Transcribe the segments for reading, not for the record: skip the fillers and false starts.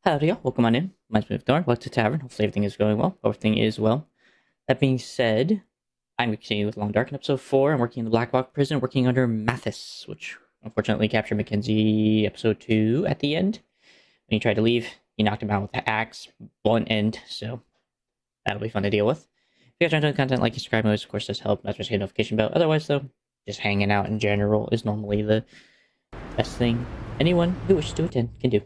Howdy, y'all. Welcome on in. My name's Dark. Welcome to Tavern. Hopefully everything is going well. Everything is well. That being said, I'm continuing with Long Dark in episode 4. I'm working in the Black Rock prison, working under Mathis, which unfortunately captured Mackenzie episode 2 at the end. When he tried to leave, he knocked him out with the axe, blunt end, so that'll be fun to deal with. If you guys are enjoying the content, like and subscribe, always, of course, does help. That's just hit a notification bell. Otherwise, though, just hanging out in general is normally the best thing anyone who wishes to attend can do.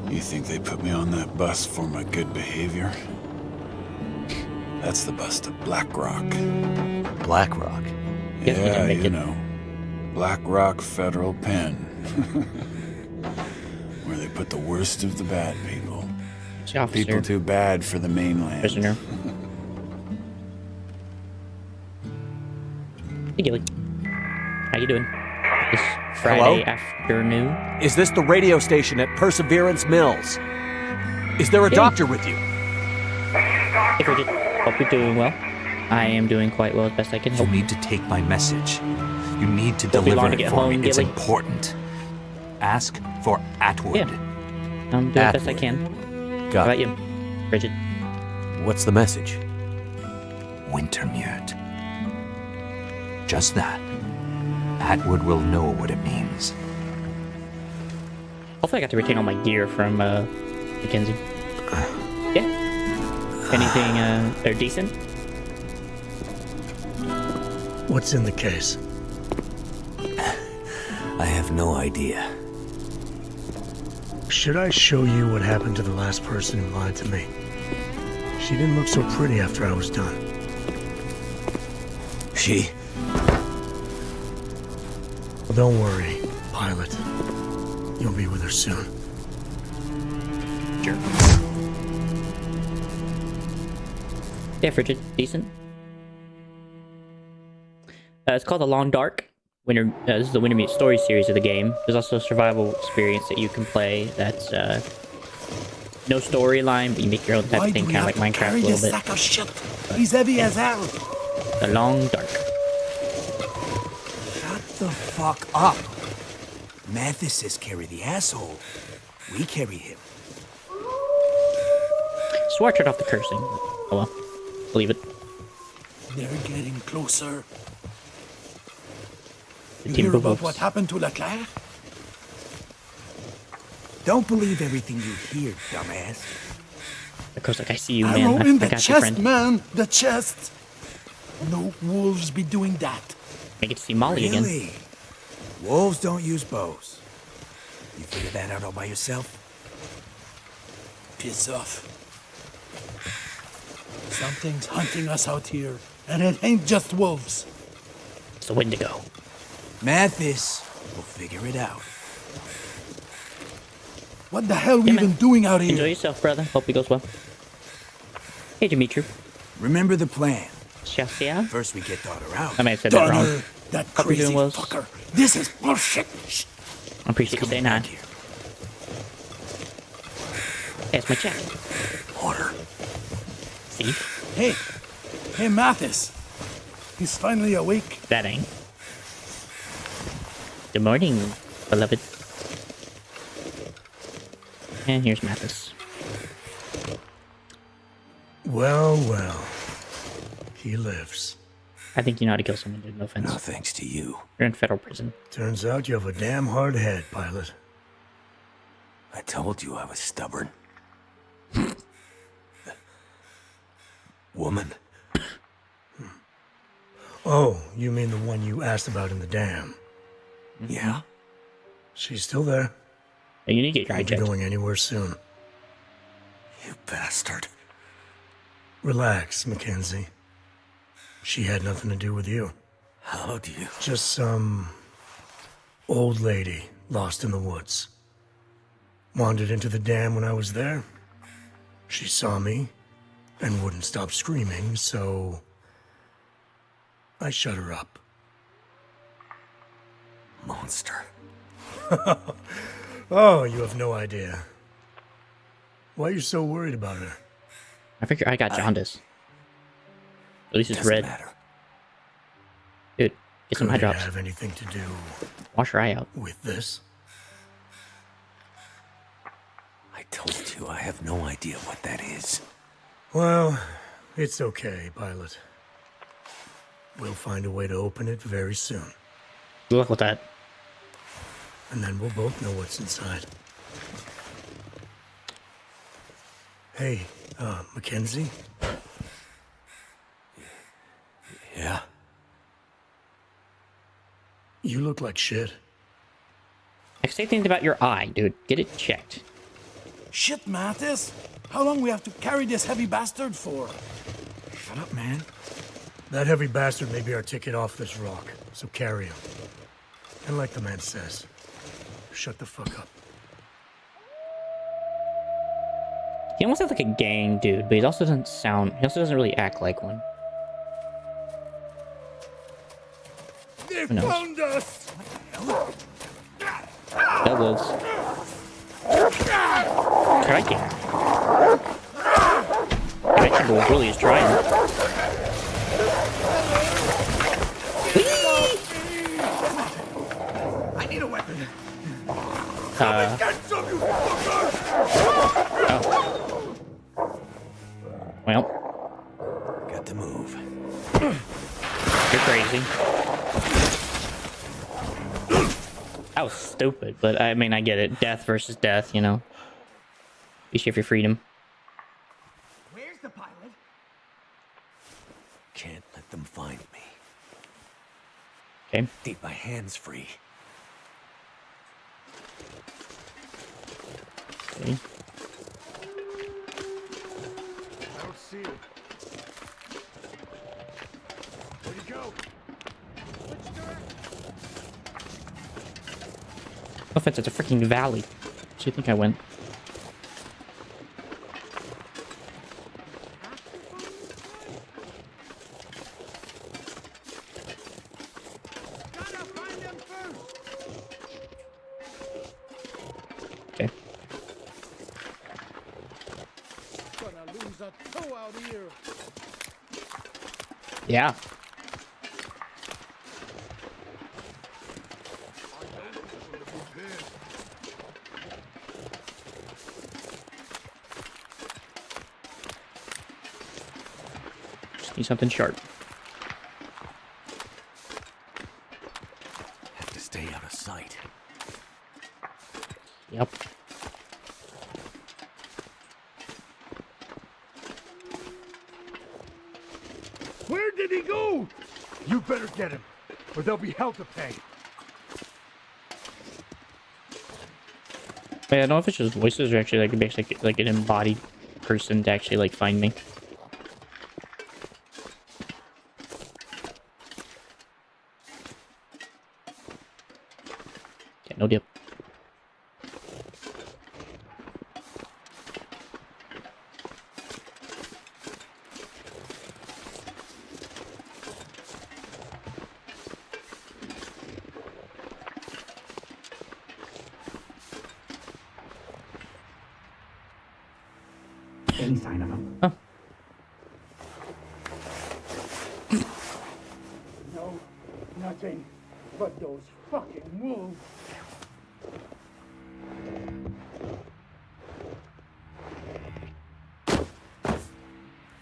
You think they put me on that bus for my good behavior? That's the bus to Black Rock. Black Rock? Yeah, you know. Black Rock Federal Pen. Where they put the worst of the bad people. People too bad for the mainland. Prisoner. Hey, Gilly. How you doing? This Friday afternoon? Is this the radio station at Perseverance Mills? Is there a doctor with you? Hey, Bridget. Hope you're doing well. I am doing quite well as best I can. You need to take my message. You need to deliver it for me. It's important. Ask for Atwood. Yeah. I'm doing the best I can. How about you, Bridget? What's the message? Wintermute. Just that. Atwood will know what it means. Hopefully I got to retain all my gear from Mackenzie. Yeah. Anything they're decent? What's in the case? I have no idea. Should I show you what happened to the last person who lied to me? She didn't look so pretty after I was done. She? Well, don't worry, Pilot. You'll be with her soon. Sure. Yeah, Bridget, decent. It's called The Long Dark. This is the Wintermute story series of the game. There's also a survival experience that you can play that's no storyline, but you make your own type of thing, kind of like Minecraft a little bit. Sack of shit? He's heavy as hell. The Long Dark. Shut the fuck up. Mathis says carry the asshole. We carry him. Swore I turned off the cursing. Oh well. Believe it. They're getting closer. The You team hear about boobs. what happened to Leclerc? Don't believe everything you hear, dumbass. Of course, like I see you, Arrow man. in I the got you, chest, friend. man. The chest. No wolves be doing that. I get to see Molly again. Really? Wolves don't use bows. You figured that out all by yourself? Piss off. Something's hunting us out here, and it ain't just wolves. It's the Wendigo. Mathis will figure it out. What the hell we Yeah, even man. doing out Enjoy here? yourself, brother. Hope it goes well. Hey, Dimitri. Remember the plan. Shasia? First we get daughter out. I may have said that wrong. Donner, that Hope you're crazy doing well. fucker. This is bullshit. Shh. I appreciate you saying back that. here. Hey, it's my check. Order. See? Hey, Mathis. He's finally awake. That ain't. Good morning, beloved. And here's Mathis. Well, well. He lives. I think you know how to kill someone, dude. No offense. No thanks to you. You're in federal prison. Turns out you have a damn hard head, Pilot. I told you I was stubborn. Woman. Oh, you mean the one you asked about in the dam? Yeah? She's still there. Hey, you need to get your eye Won't be checked. going anywhere soon. You bastard. Relax, Mackenzie. She had nothing to do with you. How do you... Just some old lady lost in the woods. Wandered into the dam when I was there. She saw me and wouldn't stop screaming, so I shut her up. Monster. Oh, you have no idea. Why are you so worried about her? I figure I got jaundice. At least it's Doesn't red. matter. Dude, Get some high drops. Have anything to do Wash your eye out. with this? I told you I have no idea what that is. Well, it's okay, pilot. We'll find a way to open it very soon. Good luck with that. And then we'll both know what's inside. Hey, Mackenzie? Yeah? You look like shit. I say things about your eye, dude. Get it checked. Shit, Mattis. How long we have to carry this heavy bastard for? Shut up, man. That heavy bastard may be our ticket off this rock, so carry him. And like the man says, shut the fuck up. He almost has like a gang dude, but he also doesn't sound. He also doesn't really act like one. They knows? found us! That wolves. Crikey. I think the wolf really is trying. I need a weapon. Get some, you fucker! Oh. Well, Got to move. you're crazy. That was stupid, but I mean, I get it. Death versus death, you know. Be sure for your freedom. Where's the pilot? Can't let them find me. Okay. Need my hands free. Okay. I don't see it. Where'd he go? Which direction? No offense, it's a freaking valley. So you think I went? Gotta find them first! Okay. Gonna lose a toe out here. Yeah. Just need something sharp. Have to stay out of sight. Yep. Where did he go? You better get him, or there'll be hell to pay. Wait, I don't know if it's just voices or actually like basically like an embodied person to actually like find me. Yeah, no dip. Any sign of him? Oh. No, nothing but those fucking wolves.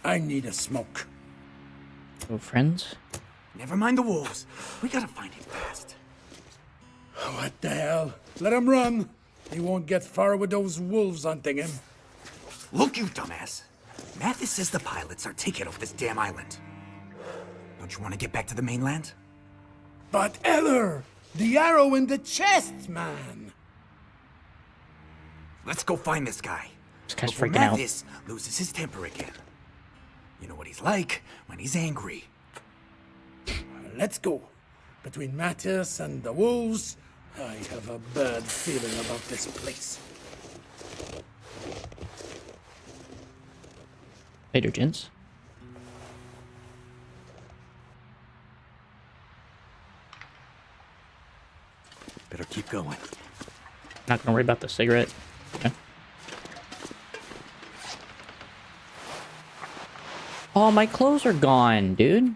I need a smoke. Oh, friends? Never mind the wolves. We gotta find him fast. What the hell? Let him run. He won't get far with those wolves hunting him. Look, you dumbass. Mathis says the pilot's our ticket off this damn island. Don't you want to get back to the mainland? But Eller, the arrow in the chest, man. Let's go find this guy. This guy's Before freaking out. Mathis loses his temper again. You know what he's like when he's angry. Let's go. Between Mattias and the wolves, I have a bad feeling about this place. Later, gents. Better keep going. Not gonna worry about the cigarette. Okay. Oh, my clothes are gone, dude.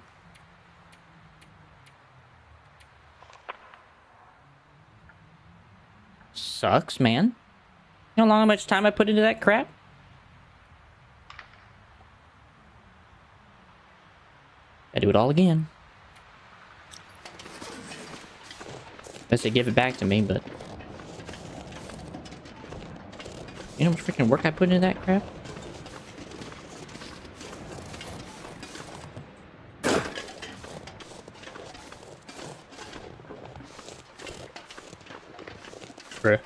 sucks, man. You know how much time I put into that crap? Gotta do it all again. Unless they give it back to me, but... You know how much freaking work I put into that crap? Bruh.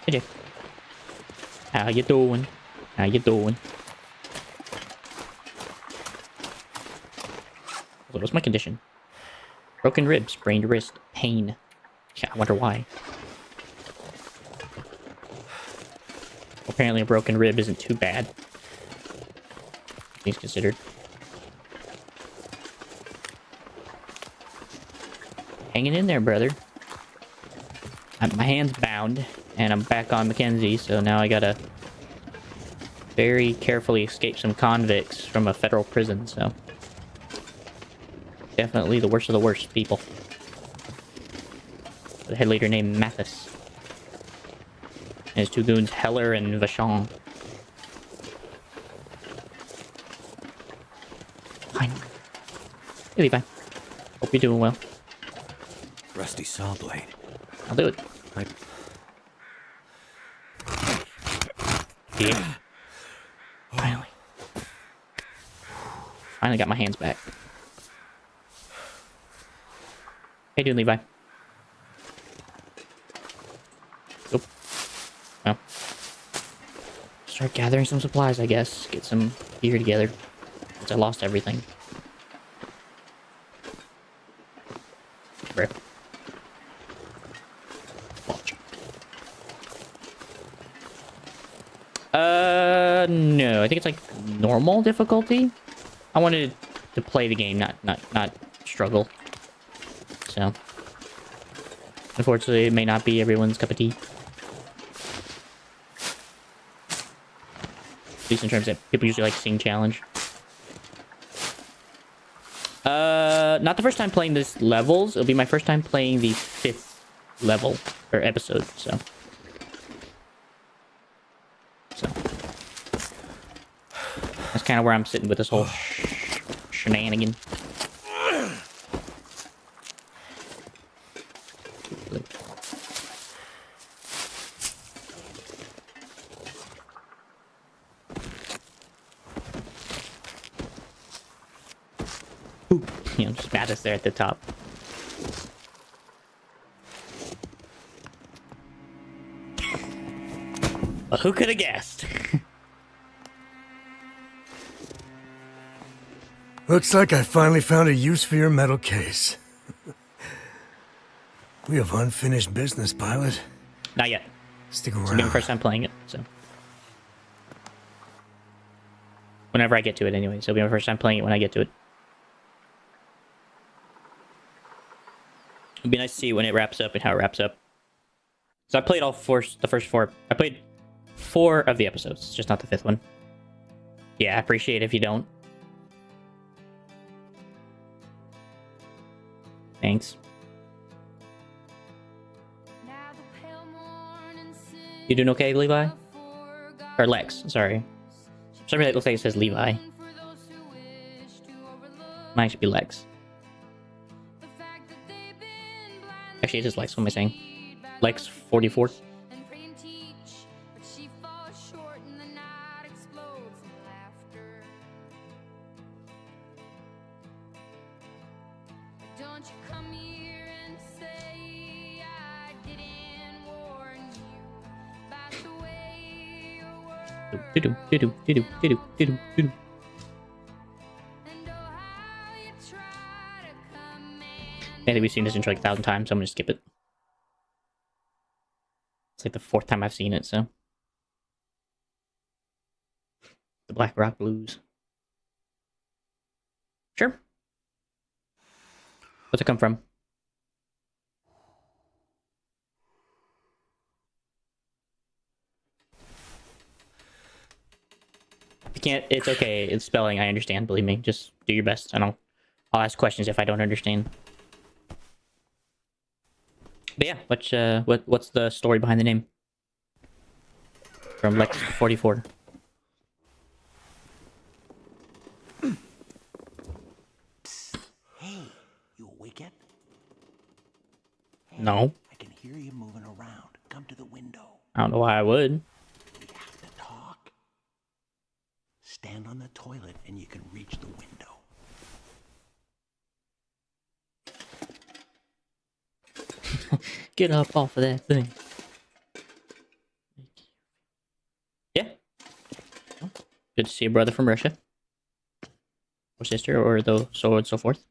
Hey, Jay. How you doing? How you doing? What's my condition? Broken ribs, sprained wrist, pain. Yeah, I wonder why. Apparently a broken rib isn't too bad. Things considered. Hanging in there, brother. My hand's bound, and I'm back on Mackenzie, so now I gotta very carefully escape some convicts from a federal prison, so... Definitely the worst of the worst people. The head leader named Mathis. And his two goons, Heller and Vachon. Finally. Hey, Levi. Hope you're doing well. Rusty saw blade. I'll do it. Yeah. Finally. Finally got my hands back. How you doing, Levi? Nope. Well. Start gathering some supplies, I guess. Get some gear together. Since I lost everything. Rip. Watch. No. I think it's like normal difficulty. I wanted to play the game, not struggle. So, unfortunately, it may not be everyone's cup of tea. At least in terms that people usually like seeing challenge. Not the first time playing this levels. It'll be my first time playing the 5th level or episode. So, that's kind of where I'm sitting with this whole shenanigan. You know, just Mathis there at the top. Well, who could have guessed? Looks like I finally found a use for your metal case. We have unfinished business, pilot. Not yet. Stick It's around. my first time playing it, so. Whenever I get to it, anyway. So it'll be my first time playing it when I get to it. It'd be nice to see when it wraps up and how it wraps up. So I played the first 4. I played 4 of the episodes, just not the 5th one. Yeah, I appreciate it if you don't. Thanks. You doing okay, Levi? Or Lex, sorry. For some reason it looks like it says Levi. Might should be Lex. Actually, it is Lex. What am I saying? Lex 44. Maybe we've seen this intro like 1,000 times, so I'm gonna skip it. It's like the 4th time I've seen it, so. The Black Rock Blues. Sure. What's it come from? can't. It's okay. It's spelling. I understand. Believe me. Just do your best, and I'll ask questions if I don't understand. But yeah, what's the story behind the name? From Lex.44. Hey, you awake yet? No, I can hear you moving around. Come to the window. I don't know why I would. We have to talk. Stand on the toilet and you can reach the window. Get up off of that thing. Yeah. Well, good to see a brother from Russia. Or sister, or though, so on and so forth.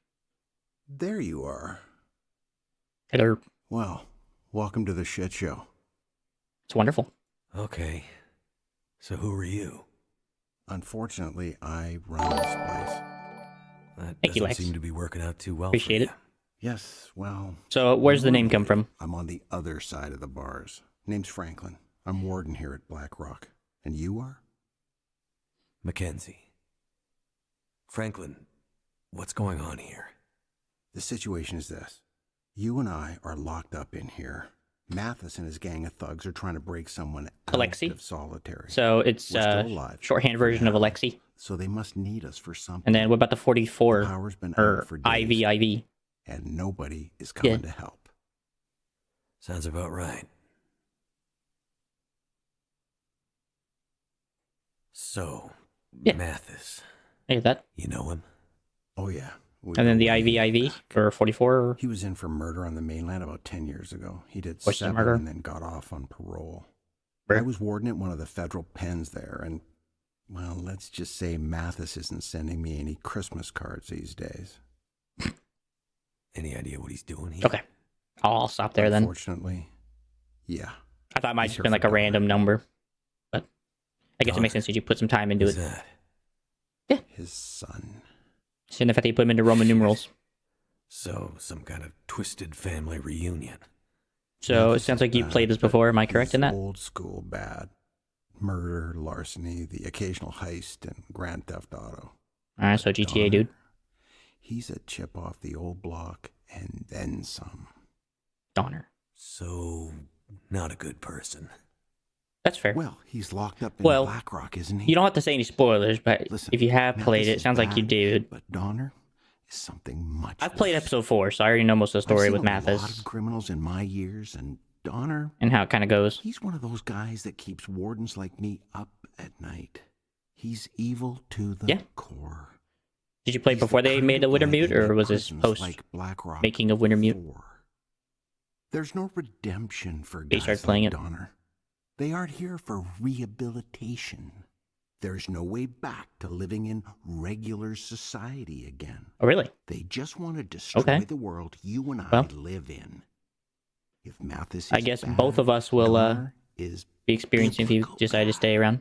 There you are. Hello. Well, welcome to the shit show. It's wonderful. Okay. So who are you? Unfortunately, I run this place. That Thank you, doesn't Lex. seem to be working out too well. Appreciate for it. you. Yes, well... So, where's the name come from? I'm on the other side of the bars. Name's Franklin. I'm warden here at Black Rock. And you are? Mackenzie. Franklin, what's going on here? The situation is this. You and I are locked up in here. Mathis and his gang of thugs are trying to break someone out Alexi? of solitary. So it's We're still alive. shorthand version of Yeah. Alexi. So they must need us for something. And then what about the 44? The power's been Or out for days, IV? and nobody is coming Yeah. to help. Sounds about right. So, Yeah. Mathis, Hey, that. you know him? Oh, yeah. And then the IV for 44? He was in for murder on the mainland about 10 years ago. He did What's the 7 murder? and then got off on parole. Where? I was warden at one of the federal pens there, and, well, let's just say Mathis isn't sending me any Christmas cards these days. Any idea what he's doing here? Okay. I'll stop there then. Unfortunately, yeah. I thought it might He's just here been for like a Donner. random number. But I guess it makes Donner. sense that you put some time into Who's it. that? His son. Shouldn't the fact that you put him into Roman numerals. So, some kind of twisted family reunion. So it Mathis sounds is like you've bad, played this but before. Am I correct in he's that? Old school bad. Murder, larceny, the occasional heist, and Grand Theft Auto. Alright, so GTA, Donner, dude. He's a chip off the old block, and then some. Donner. So, not a good person. That's fair. Well, he's locked up in Well, Black Rock, isn't he? You don't have to say any spoilers, but Listen, if you have played Mathis it, it is sounds like you bad, did. But Donner is something much I've played worse. episode 4, so I already know most of the story I've with seen a lot Mathis of criminals in my years, and Donner, and how it kind of goes. he's one of those guys that keeps wardens like me up at night. He's evil to the Yeah. core. Did you play He's the before they kind made of a Winter guy Mute, that or made was this prisons post like Black Rock making of Winter Mute? 4? There's no redemption for They guys started like playing it. Donner. They aren't here for rehabilitation. There's no way back to living in regular society again. Oh, really? They just want to destroy Okay. the world you and I Well, live in. If Mathis is I guess bad, both of us will Donner is be experiencing if you biblical decide to bad. stay around.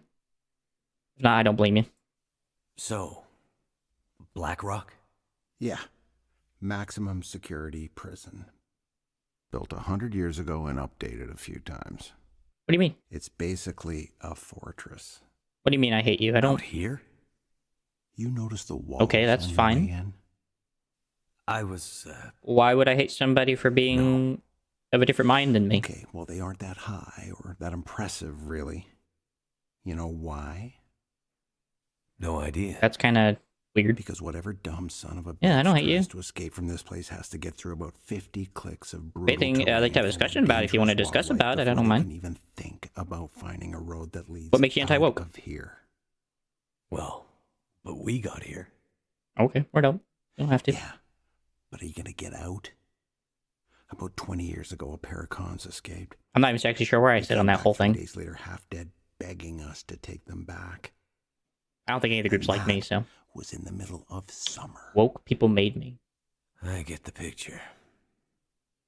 If not, I don't blame you. So, Black Rock? Yeah. Maximum security prison. Built 100 years ago and updated a few times. What do you mean? It's basically a fortress. What do you mean I hate you? I don't. Out here? You notice the walls. Okay, that's on your fine. way in? I was, Why would I hate somebody for being of a different mind than me? Okay, well, they aren't that high or that impressive, really. You know why? no idea. That's kind of weird. Because whatever dumb son of a bitch Yeah, I don't hate you. tries to escape from this place has to get through about 50 clicks of brutal Anything I'd like to have a terrain discussion full of about if you want to dangerous discuss wildlife about it, I before don't they mind. can even think about finding a road that leads What makes you anti-woke? out of here. Well, but we got here. Okay, we're done. You don't have to. Yeah, but are you going to get out? About 20 years ago, a pair of cons escaped. I'm not even actually sure where I They sit came on that back whole 2 thing. days later, half dead, begging us to take them back. I don't think any of the groups And like me, that so. was in the middle of summer. Woke people made me. I get the picture.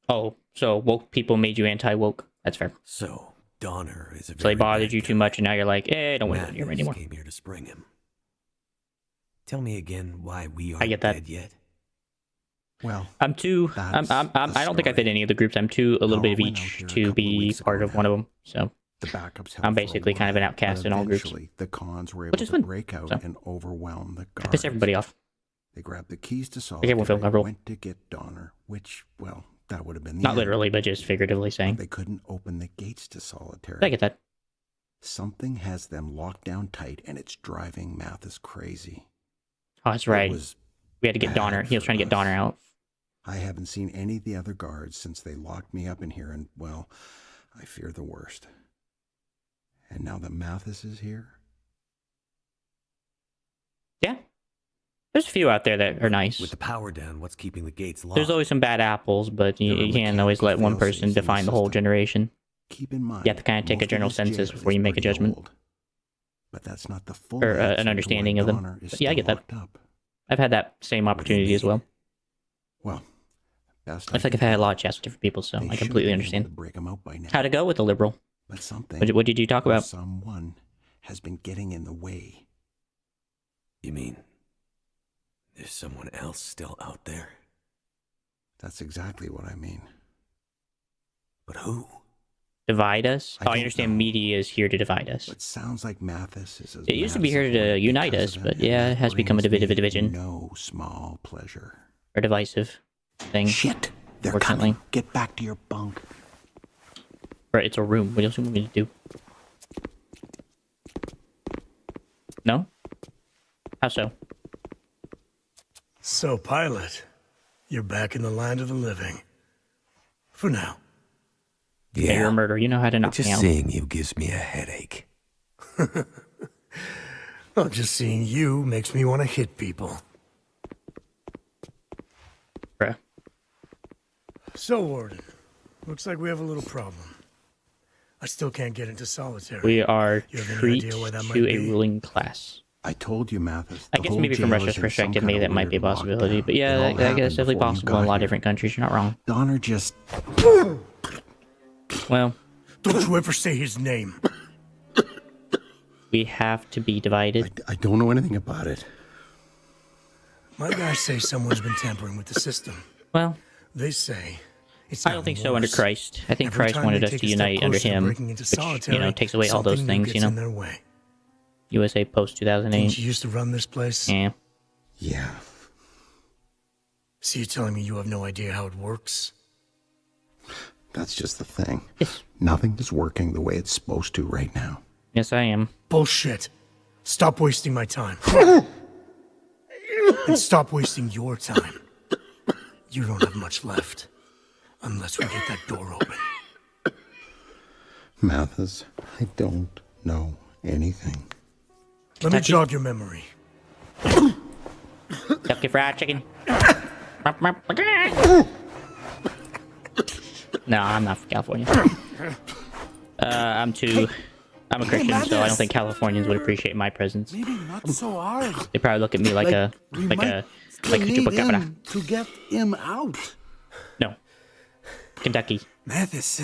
Oh, so woke people made you anti-woke. That's fair. So, Donner is a So they very bothered bad you guy. too much, and now you're like, I don't want to live here Mathis anymore. came here to spring him. Tell me again why we I aren't get that. dead yet. Well, I'm too. That's I don't think I fit the any of the groups. I'm too a little No, bit of I went out each here a to couple of be weeks part ago of one of now. them. So The backups held I'm for a basically kind of an while, outcast but in all groups. eventually, the cons were able Which is to fun. break out So, and overwhelm the guards. piss everybody off. They grabbed the keys to Make everyone feel solitary, comfortable. went to get Donner, which, well, that would have been the Not end. literally, but just figuratively saying. But they couldn't open the gates to solitary. I get that. Something has them locked down tight, and it's driving Mathis crazy. Oh, that's right. We had to get bad Donner. He was trying to get for Donner us. out. I haven't seen any of the other guards since they locked me up in here, and, well, I fear the worst. And now that Mathis is here? Yeah. There's a few out there that are nice. With the power down, what's keeping the gates locked? There's always some bad apples, but you There are can't always let one mechanical person fail-safes in the define the whole system. generation. Keep in mind, You have to kind of take a most of general this census jail before you is make a pretty judgment. old. But that's not the full Or answer an to understanding why of them. Donner is But yeah, I still get that. locked up. I've had that same What do you opportunity as need? well. Well, best I feel like I've had a lot of chats with different people, so They I should completely be able understand. to break 'em out by now. How'd it go with the liberal? But something What did you talk or about? someone has been getting in the way. You mean there's someone else still out there? That's exactly what I mean. But who? Divide us? I Oh, I don't understand know. media is here to divide us. But sounds like Mathis is as It used to mad be as here a to hornet unite because us, of but him, and yeah, that it has become a brings me division. No small pleasure. Or divisive thing. Shit! They're Fortunately. coming. Get back to your bunk. Right, it's a room. What else do you want me to do? No? How so? So, pilot, you're back in the land of the living. For now. Yeah, you're a murderer. You know how to knock Just me out. seeing you gives me a headache. Well, just seeing you makes me want to hit people. Bruh. So, Warden, looks like we have a little problem. I still can't get into solitary. We are You have any treat idea why that might to a be? ruling class. I told you, Mathis. I the guess whole maybe from jail Russia's is in some perspective, kind maybe of that might be a weird possibility. lockdown. But yeah, It all I guess happened definitely before you possible in a got lot of here. different countries. You're not wrong. Donner just... Well, Don't you ever say his name. we have to be divided. I don't know anything about it. My guys say someone's been tampering with the system. Well, They say it's I don't think so under worse. Christ. I think Every Christ time wanted they us take to a step unite under closer to him, breaking into which, solitary, takes away all those something new things, gets in their way. USA post Didn't 2008. you used to run this place? Yeah. Yeah. So you're telling me you have no idea how it works? That's just the thing. Yes. Nothing is working the way it's supposed to right now. Yes, I am. Bullshit. Stop wasting my time. And stop wasting your time. You don't have much left. Unless we get that door open. Mathis, I don't know anything. Let me jog your memory. Kentucky Fried Chicken. No, I'm not from California. I'm a Christian, so I don't think Californians would appreciate my presence. Maybe not so hard. They probably look at me like a chupacabra. To get him out. No, Kentucky. Mathis,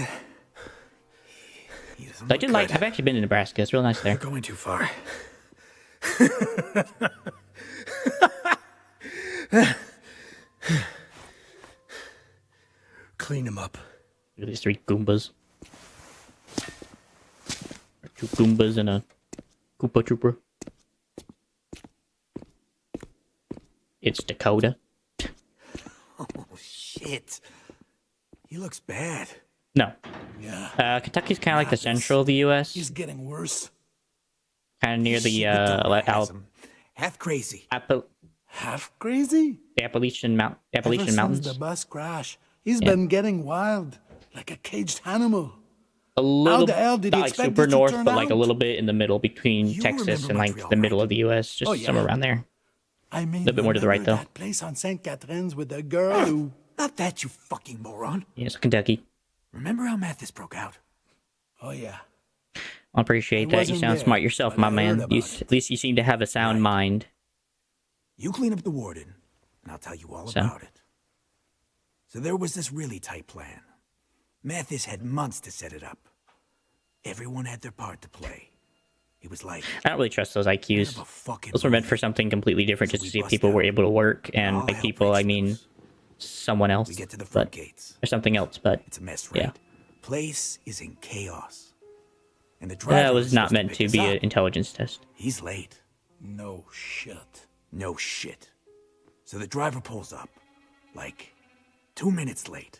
he doesn't I did like. I've actually been to Nebraska. It's real nice there. You're going too far. Clean him up. Look at these three Goombas. Two Goombas and a Koopa Trooper. It's Dakota. Oh, shit. He looks bad. No. Yeah, Kentucky's kind of like the central of the U.S. he's getting worse. Kind of near the Shit, the door has Al- him half crazy. Half crazy? the Appalachian Ever since Mountains. the bus crash, he's been getting wild, like a caged animal. A little, the hell did not you like expect super it to north, turn but like a out? little bit in the middle between You Texas remember and like Montreal, the middle right? of the U.S. Just Oh, yeah. somewhere around there. I mean, A little bit more to the right, remember though. that place on St. Catherine's with the girl who... Not that, you fucking moron. Yes, Kentucky. Remember how Mathis broke out? Oh, yeah. I appreciate I that. You wasn't sound there, smart yourself, but my I heard man. about it. At least you seem to have a sound mind. You clean up the warden, and I'll tell you all So? about it. So there was this really tight plan. Mathis had months to set it up. Everyone had their part to play. It was like... I don't really trust those kind IQs. of a fucking Those were meant movie. for something completely different, So just to we see if bust people were out. able to work. And All by hell people, I breaks mean loose. someone else. We get to the front but, gates. or something else. But It's a mess, right? yeah. Place is in chaos. And the driver That was not supposed meant pick to us be up. an intelligence test. He's late. No shit. No shit. So the driver pulls up, like 2 minutes late.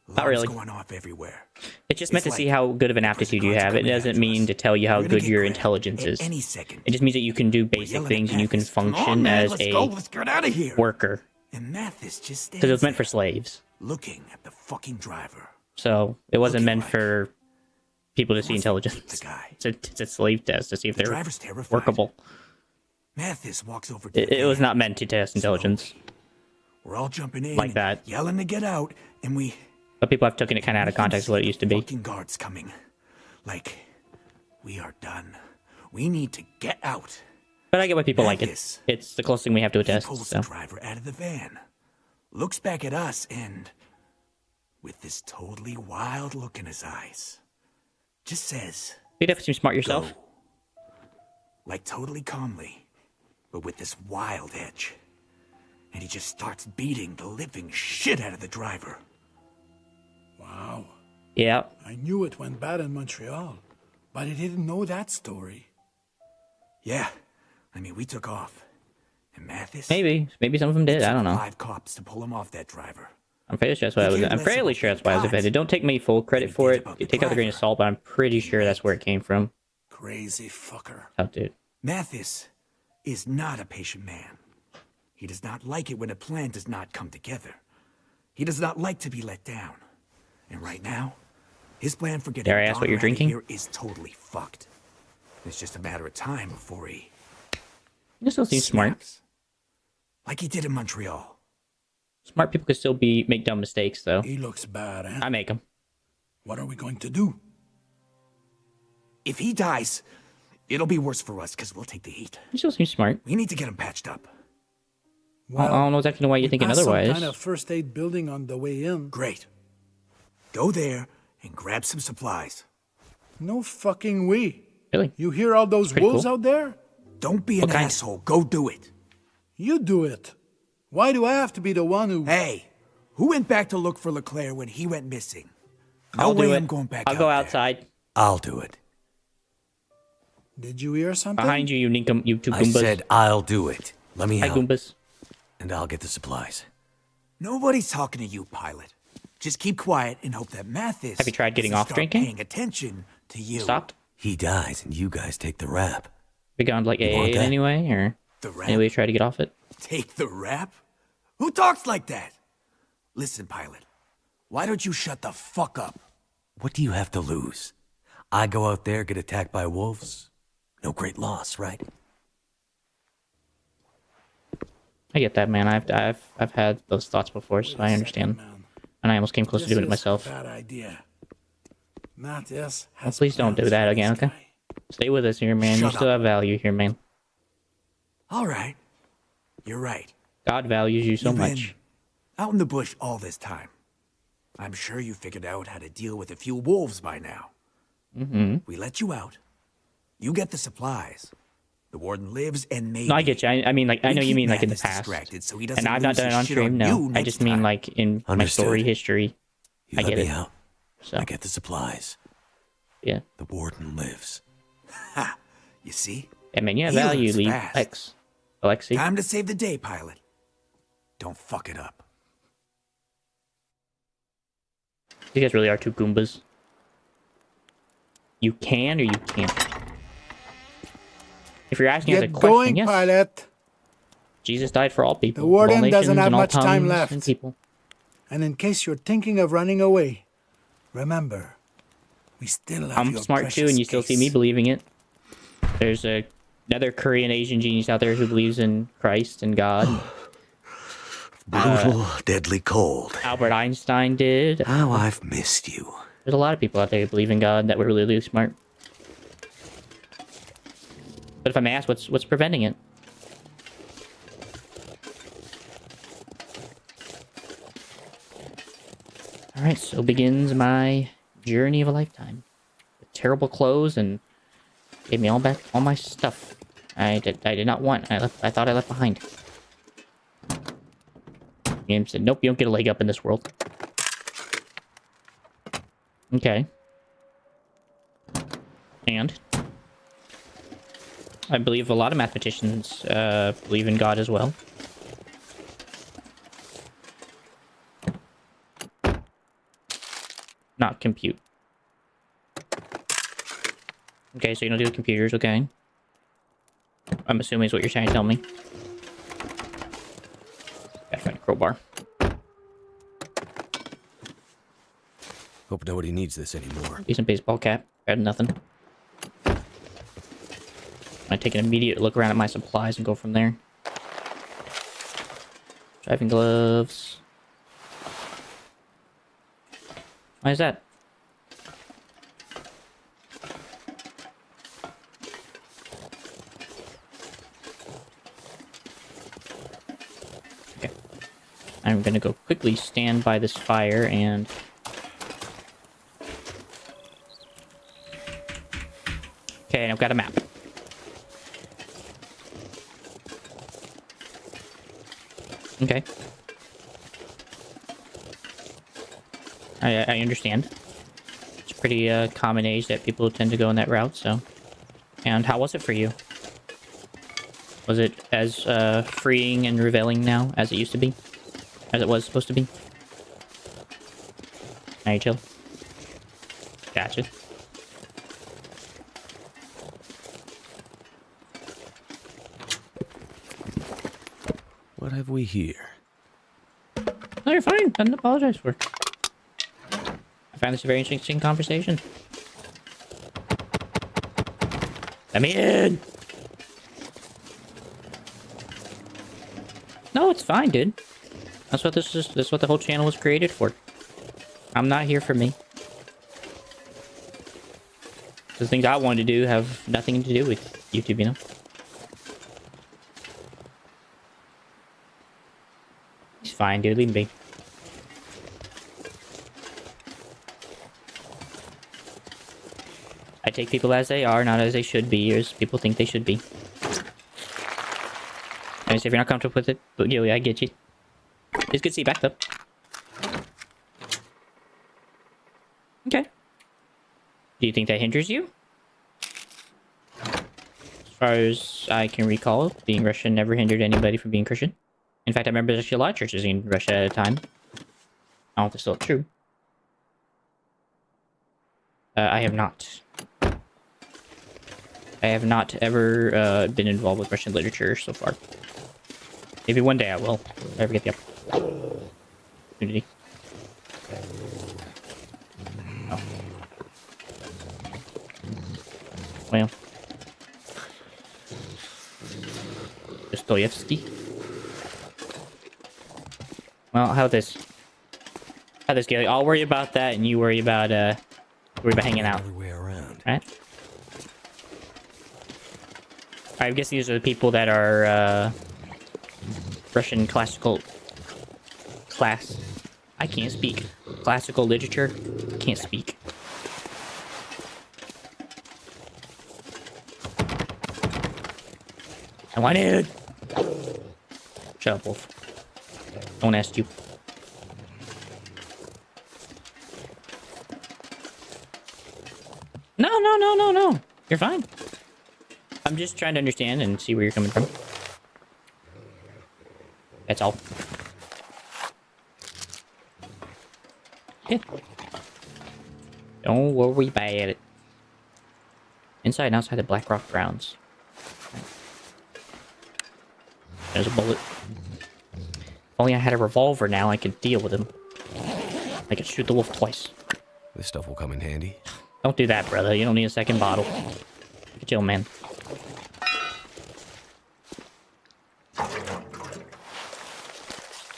Not really. Alarms going off everywhere. It's just meant to It's see like how good of an the aptitude prison you guards are have. It coming doesn't after mean us. to tell you how We're gonna good get your grabbed intelligence at is. any second. It just means that you can do We're basic yelling at things and you can Mathis. Come on, function man, as let's a go. Let's get out of here. worker. And Mathis just stands Because it was meant for there, slaves. looking at the fucking driver. So it wasn't Looking meant like for people to see wants to eat intelligence. the guy. It's a slave test to see if The they're driver's terrified. workable. Mathis walks over to It the was van. not meant to test intelligence. We're all jumping in Like and that. yelling to get out, and we But people have taken it kind of out of context of what it used to be. fucking guards coming. Like, we are done. We need to get out. But I get why people like it. Mathis. It's the closest thing we have to a He test. pulls So the driver out of the van, looks back at us, and with this totally wild look in his eyes, just says, you'd have to seem smart yourself. "Go." Like totally calmly, but with this wild edge. And he just starts beating the living shit out of the driver. Wow. Yeah. I knew it went bad in Montreal, but I didn't know that story. Yeah, I mean, we took off. And Mathis... Maybe some of them did. I don't know. 5 cops to pull him off that driver. I'm fairly sure that's why I was. cared I'm less fairly about sure that's the why I was guys offended. Don't take me full credit than he for did it. about the Take out the grain of driver. salt, but I'm pretty sure that's where it came from. Crazy fucker. Oh, dude. Mathis is not a patient man. He does not like it when a plan does not come together. He does not like to be let down. And right now, his plan for getting Dare I ask what Donner you're out of drinking? here is totally fucked. It's just a matter of time before he You still seem smart. snaps. Like he did in Montreal. Smart people could still make dumb mistakes, though. He looks bad, eh? I make them. What are we going to do? If he dies, it'll be worse for us because we'll take the heat. You still seem smart. We need to get him patched up. I don't know exactly why you're we thinking passed otherwise. some kind of first aid building on the way in. Great. Go there and grab some supplies. No fucking way. Really? You hear all those Pretty wolves cool. out there? Don't be What an kind? asshole. Go do it. You do it. Why do I have to be the one who... Hey, who went back to look for LeClaire when he went missing? No I'll way do it. I'm going back I'll out go there. outside I'll do it. Did you hear something? behind you. You two I Goombas. said I'll do it. Let me Hi, help, Goombas. and I'll get the supplies. Nobody's talking to you, pilot. Just keep quiet and hope that Mathis Have you tried getting doesn't off start drinking? paying attention to you. Stopped. He dies, and you guys take the rap. We gone to like You AA want in that? any way, or The rap? any way you try to get off it? Take the rap? Who talks like that? Listen, pilot. Why don't you shut the fuck up? What do you have to lose? I go out there, get attacked by wolves. No great loss, right? I get that, man. I've had those thoughts before, so I understand. Man. And I almost came close to This doing it is myself. a bad idea. Matthias has Please don't do plans that for again, this okay? guy. Stay with us here, man. You Shut still up. have value here, man. All right. You're right. God values you so You've been much. out in the bush all this time. I'm sure you figured out how to deal with a few wolves by now. Mm-hmm. We let you out. You get the supplies. The warden lives, and maybe... No, I get you. I mean, like, I we know you keep mean like in the Mathis past. distracted so he doesn't And I've not lose done it his on shit stream, on no. you I next just mean time. like in my Understood. story history. You I let get me it. out. So, I get the supplies. yeah. The warden lives. Ha! You see? I mean, you have He value, learns Lee. fast. Alexi. Time to save the day, pilot. Don't fuck it up. You guys really are two Goombas. You can or you can't. If you're asking us a Get question, going, yes. pilot. Jesus died for all people. The of all warden doesn't nations have and all much time tongues left. and people. And in case you're thinking of running away, remember, we still have I'm your smart too, precious and you still see me case. believing it. There's another Korean Asian genius out there who believes in Christ and God. Brutal, deadly cold. Albert Einstein did. How I've missed you. There's a lot of people out there who believe in God that were really, really smart. But if I'm asked, what's preventing it? Alright, so begins my journey of a lifetime. With terrible clothes and gave me all back all my stuff. I did not want. I thought I left behind. Game said, nope, you don't get a leg up in this world. And I believe a lot of mathematicians believe in God as well. Not compute. Okay, so you don't do computers, okay. I'm assuming is what you're trying to tell me. Gotta find a crowbar. Hope nobody needs this anymore. Decent baseball cap. Better than nothing. I take an immediate look around at my supplies and go from there. Driving gloves. Why is that? Okay. I'm gonna go quickly stand by this fire and... Okay, and I've got a map. Okay. I understand. It's a pretty common age that people tend to go in that route, so... And how was it for you? Was it as freeing and revealing now as it used to be? As it was supposed to be? Now you chill? Gotcha. What have we here? No, you're fine. Nothing to apologize for. I found this a very interesting conversation. Let me in! No, it's fine, dude. That's what this is. That's what the whole channel was created for. I'm not here for me. The things I wanted to do have nothing to do with YouTube, you know? He's fine, dude. Leave him be. I take people as they are, not as they should be, or as people think they should be. I mean, if you're not comfortable with it, but yeah, I get you. It's good to see you back, though. Okay. Do you think that hinders you? As far as I can recall, being Russian never hindered anybody from being Christian. In fact, I remember there's actually a lot of churches in Russia at a time. I don't know if it's still true. I have not. I have not ever been involved with Russian literature so far. Maybe one day I will, if I ever get the opportunity. Oh. Well. Dostoevsky. Well, how's this? How's this, Gilly? I'll worry about that, and you worry about hanging out. Other way around. Right? I guess these are the people that are Russian classical class. I can't speak. Classical literature. Can't speak. I want it. Shut up, Wolf. Don't ask you. No. You're fine. I'm just trying to understand and see where you're coming from. That's all. Yeah. Don't worry about it. Inside and outside the Blackrock grounds. There's a bullet. If only I had a revolver now, I could deal with him. I could shoot the wolf twice. This stuff will come in handy. Don't do that, brother. You don't need a second bottle. Chill, man.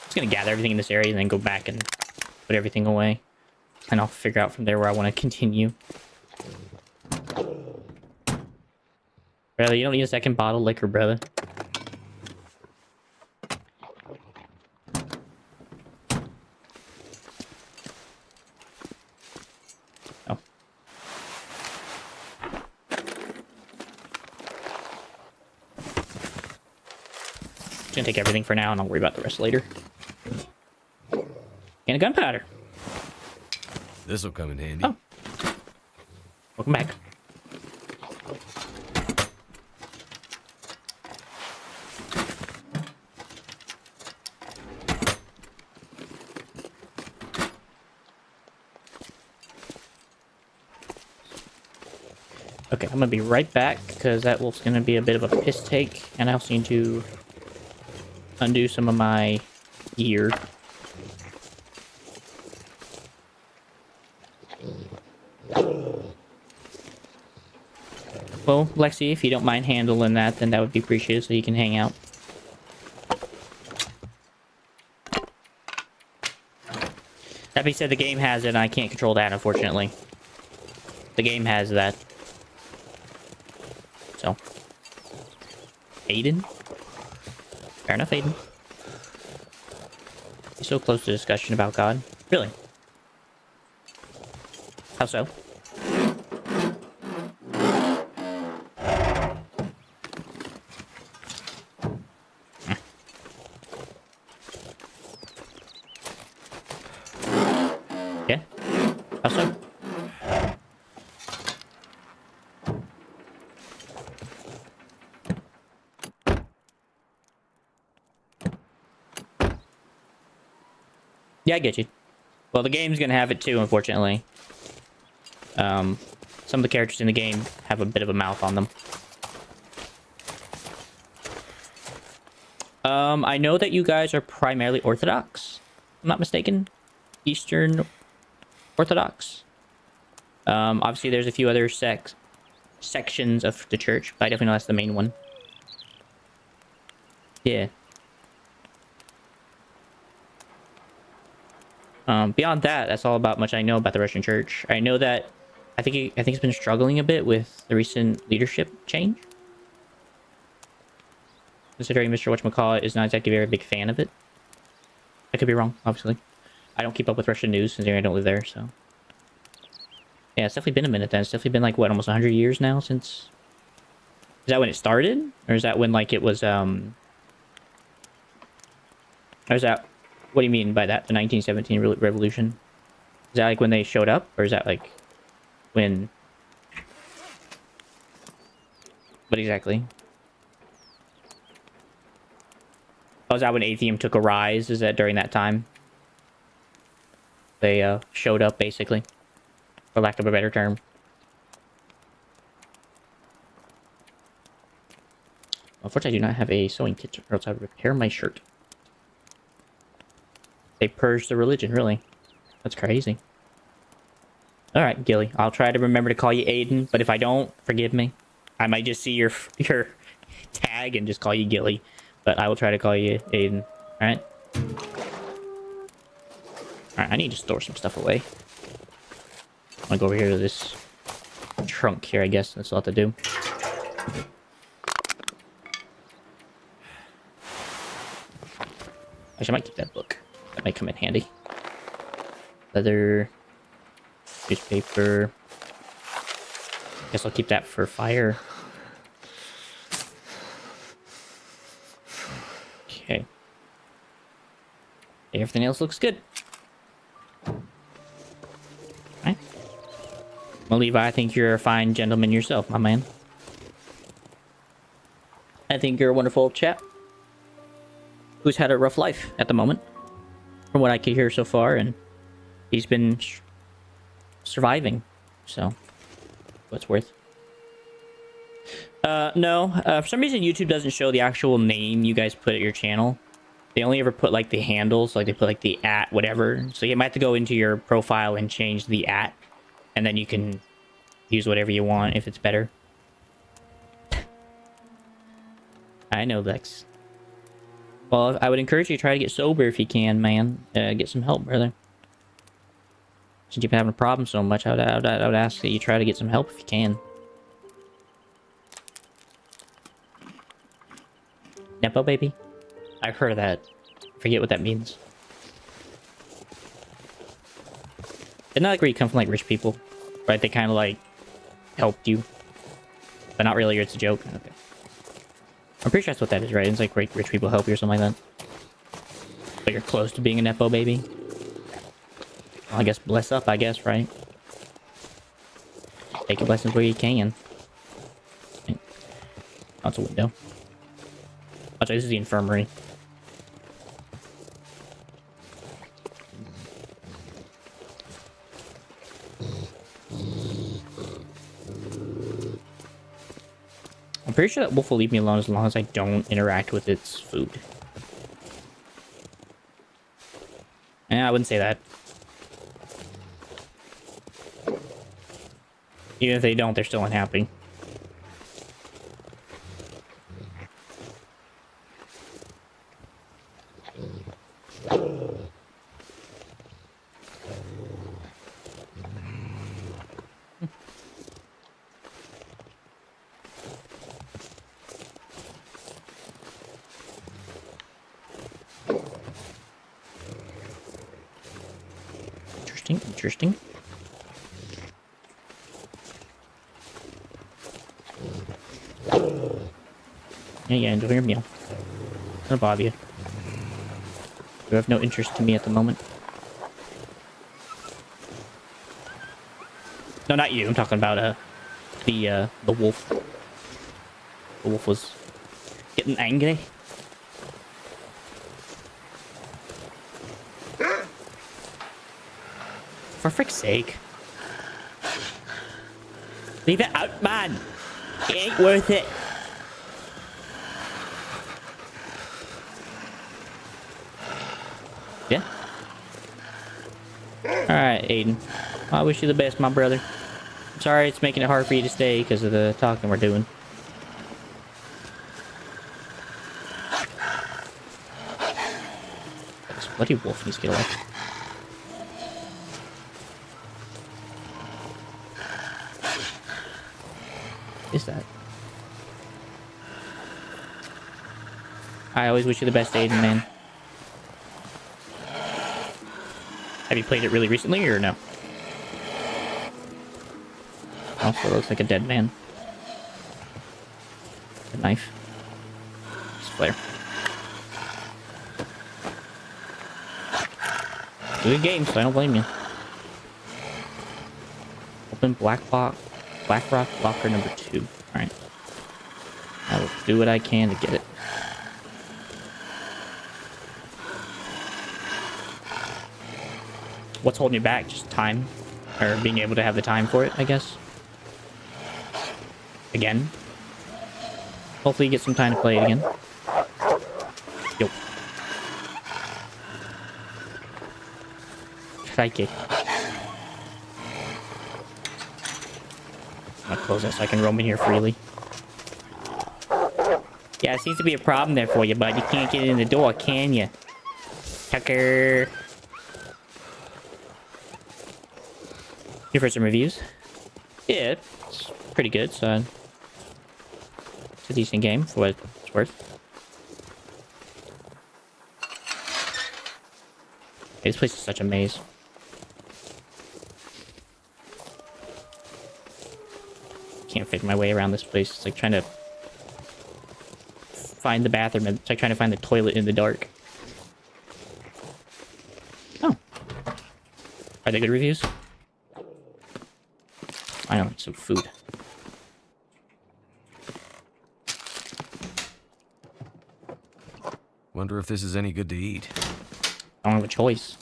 Just gonna gather everything in this area and then go back and put everything away. And I'll figure out from there where I want to continue. Brother, you don't need a second bottle of liquor, brother. Oh. Just gonna take everything for now and I'll worry about the rest later. And a gunpowder. This'll come in handy. Oh. Welcome back. Okay, I'm gonna be right back because that wolf's gonna be a bit of a piss take, and I also need to undo some of my gear. Well, Lexi, if you don't mind handling that, then that would be appreciated so you can hang out. That being said, the game has it, and I can't control that, unfortunately. The game has that. So. Aiden? Fair enough, Aiden. You're so close to discussion about God. Really? How so? Yeah? How so? Yeah, I get you. Well, the game's gonna have it too, unfortunately. Some of the characters in the game have a bit of a mouth on them. I know that you guys are primarily Orthodox, if I'm not mistaken. Eastern Orthodox. Obviously there's a few other sections of the church, but I definitely know that's the main one. Yeah. Beyond that, that's all about much I know about the Russian church. I know that I think it's been struggling a bit with the recent leadership change. Considering Mr. Whatchamacallit is not exactly a very big fan of it. I could be wrong, obviously. I don't keep up with Russian news, considering I don't live there, so... Yeah, it's definitely been a minute then. It's definitely been, like, what, almost 100 years now since... Is that when it started? Or is that when, like, it was, Or is that... What do you mean by that? The 1917 revolution? Is that, like, when they showed up? Or is that, like, when... What exactly? Oh, is that when atheism took a rise? Is that during that time? They, showed up, basically. For lack of a better term. Unfortunately, I do not have a sewing kit, or else I would repair my shirt. They purged the religion, really. That's crazy. Alright, Gilly. I'll try to remember to call you Aiden, but if I don't, forgive me. I might just see your tag and just call you Gilly. But I will try to call you Aiden. Alright? Alright, I need to store some stuff away. I'm gonna go over here to this trunk here, I guess. That's all I have to do. Actually, I might keep that book. That might come in handy. Leather. Newspaper. Guess I'll keep that for fire. Okay. Everything else looks good. Alright. Well, Levi, I think you're a fine gentleman yourself, my man. I think you're a wonderful chap who's had a rough life at the moment, from what I can hear so far, and he's been surviving, so what's worth. No, for some reason YouTube doesn't show the actual name you guys put at your channel. They only ever put like the handles, like they put like the @ whatever, so you might have to go into your profile and change the @ and then you can use whatever you want if it's better. I know, Lex. Well, I would encourage you to try to get sober if you can, man. Get some help, brother. Since you've been having a problem so much, I would ask that you try to get some help if you can. Nepo baby? I've heard of that. I forget what that means. Isn't that like where you come from, like, rich people? Right? They kind of, like, helped you. But not really, it's a joke. Okay. I'm pretty sure that's what that is, right? It's like rich people help you or something like that. But you're close to being a Nepo baby. Well, I guess bless up, I guess, right? Take your blessings where you can. Oh, that's a window. Oh, sorry, this is the infirmary. I'm pretty sure that wolf will leave me alone as long as I don't interact with its food. I wouldn't say that. Even if they don't, they're still unhappy. Interesting. Yeah, enjoy your meal. Gonna bother you. You have no interest to me at the moment. No, not you. I'm talking about the wolf. The wolf was getting angry. For frick's sake. Leave it out, man. It ain't worth it. Yeah. Alright, Aiden. I wish you the best, my brother. I'm sorry it's making it hard for you to stay because of the talking we're doing. This bloody wolf needs to get away. What is that? I always wish you the best, Aiden, man. Have you played it really recently, or no? Also looks like a dead man. A knife. It's a flare. Good game, so I don't blame you. Open Black Rock locker number 2. Alright. I will do what I can to get it. What's holding you back? Just time? Or being able to have the time for it, I guess? Again? Hopefully you get some time to play it again. Yo. Crikey. I'm gonna close that so I can roam in here freely. Yeah, it seems to be a problem there for you, bud. You can't get in the door, can you? Tucker. Here for some reviews. Yeah, it's pretty good, so it's a decent game for what it's worth. Hey, this place is such a maze. Can't fit my way around this place. It's like trying to find the bathroom. It's like trying to find the toilet in the dark. Oh. Are they good reviews? I don't like some food. Wonder if this is any good to eat. I don't have a choice.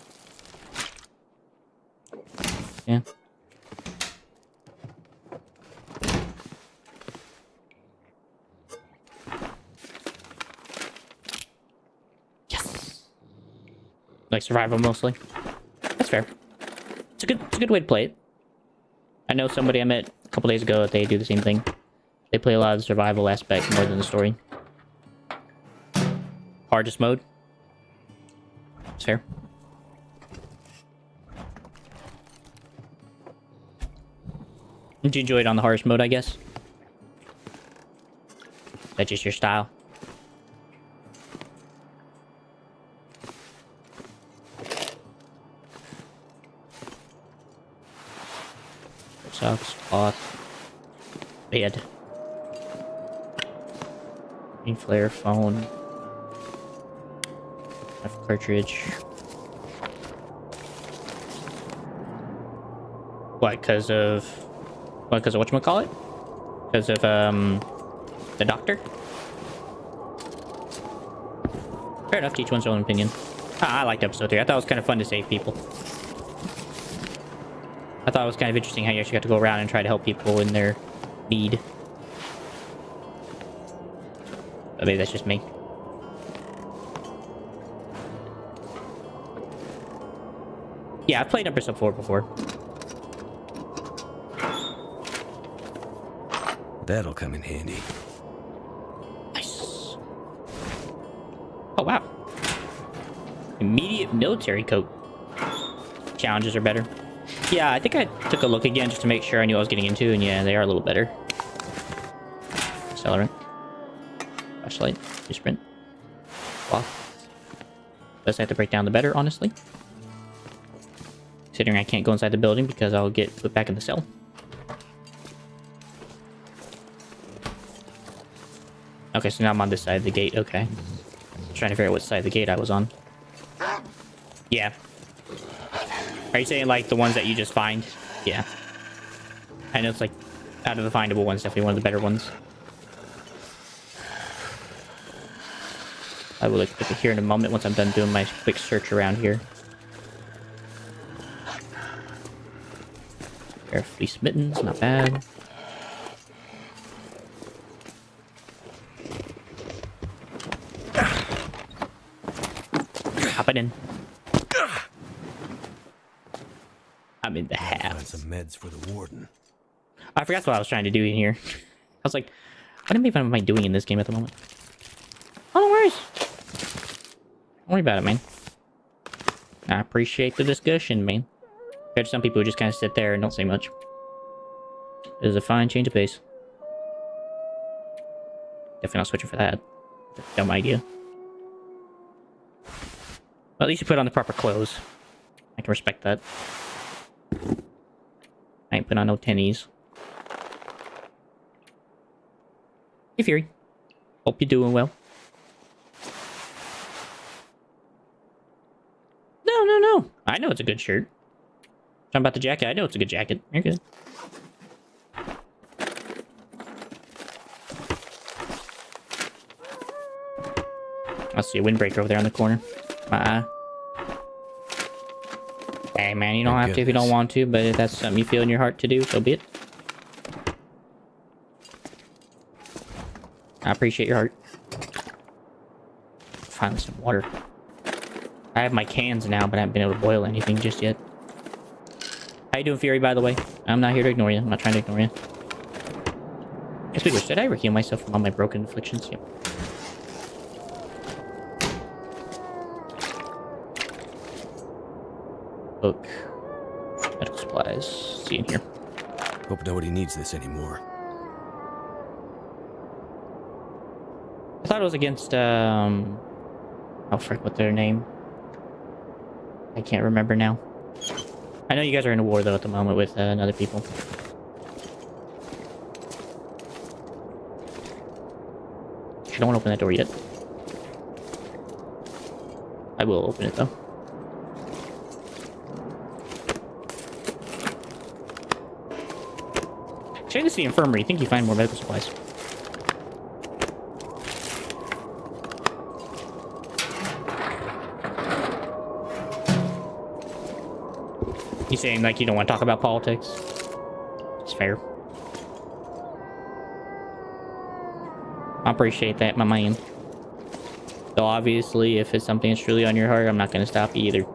Yeah. Yes. Like survival mostly. That's fair. It's a good way to play it. I know somebody I met a couple days ago, they do the same thing. They play a lot of the survival aspect more than the story. Hardest mode. It's fair. Did you enjoy it on the hardest mode, I guess? Is that just your style? Socks, cloth, bed, green flare, phone, F cartridge. What? Because of whatchamacallit? Because of the doctor. Fair enough. To each one's own opinion. I liked episode 3. I thought it was kind of fun to save people. I thought it was kind of interesting how you actually got to go around and try to help people in their need. But maybe that's just me. Yeah, I've played Episode 4 before. That'll come in handy. Nice. Oh, wow. Immediate military coat. Challenges are better. Yeah, I think I took a look again just to make sure I knew what I was getting into, and yeah, they are a little better. Accelerant. Flashlight. Do sprint. Wow. Best I have to break down the better, honestly. Considering I can't go inside the building because I'll get put back in the cell. Okay, so now I'm on this side of the gate. Okay. Trying to figure out what side of the gate I was on. Yeah. Are you saying like the ones that you just find? Yeah. I know it's like out of the findable ones, definitely one of the better ones. I will look at here in a moment once I'm done doing my quick search around here. Pair of fleece mittens, not bad. Hop it in. I'm in the Find house. some meds for the warden. I forgot what I was trying to do in here. I was like, what am I doing in this game at the moment? Oh, no worries. Don't worry about it, man. I appreciate the discussion, man. Compared to some people who just kind of sit there and don't say much. It is a fine change of pace. Definitely not switching for that. That's a dumb idea. Well, at least you put on the proper clothes. I can respect that. I ain't put on no tennies. Hey, Fury. Hope you're doing well. No. I know it's a good shirt. Talking about the jacket, I know it's a good jacket. You're good. I see a windbreaker over there on the corner. Hey man, you don't have to if you don't want to, but if that's something you feel in your heart to do, so be it. I appreciate your heart. Find some water. I have my cans now, but I haven't been able to boil anything just yet. How you doing, Fury, by the way? I'm not here to ignore you. I'm not trying to ignore you. Guess we wish. Did I ever heal myself from all my broken afflictions? Yep. Book. Medical supplies. See in here. Hope nobody needs this anymore. I thought it was against, oh, frick, what's their name? I can't remember now. I know you guys are in a war, though, at the moment with other people. I don't want to open that door yet. I will open it, though. Check this the infirmary. I think you find more medical supplies. You saying like you don't want to talk about politics? It's fair. I appreciate that, my man. Though obviously, if it's something that's truly on your heart, I'm not going to stop you either.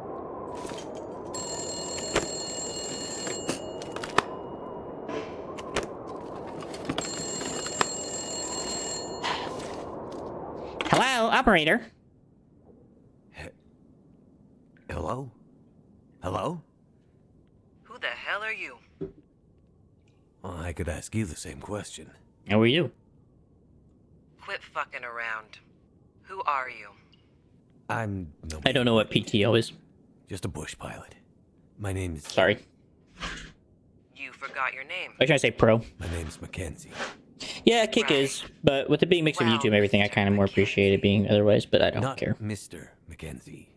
Hello, operator. Hello? Hello? Who the hell are you? Well, I could ask you the same question. How are you? Quit fucking around. Who are you? I'm no. I don't know what PTO is. Just a bush pilot. My name is. Sorry. You forgot your name. I was trying to say pro. My name's Mackenzie. Yeah, Kick is, but with it being mixed with YouTube and everything, I kind of more appreciate it being otherwise, but I don't Not care. Mr. Mackenzie.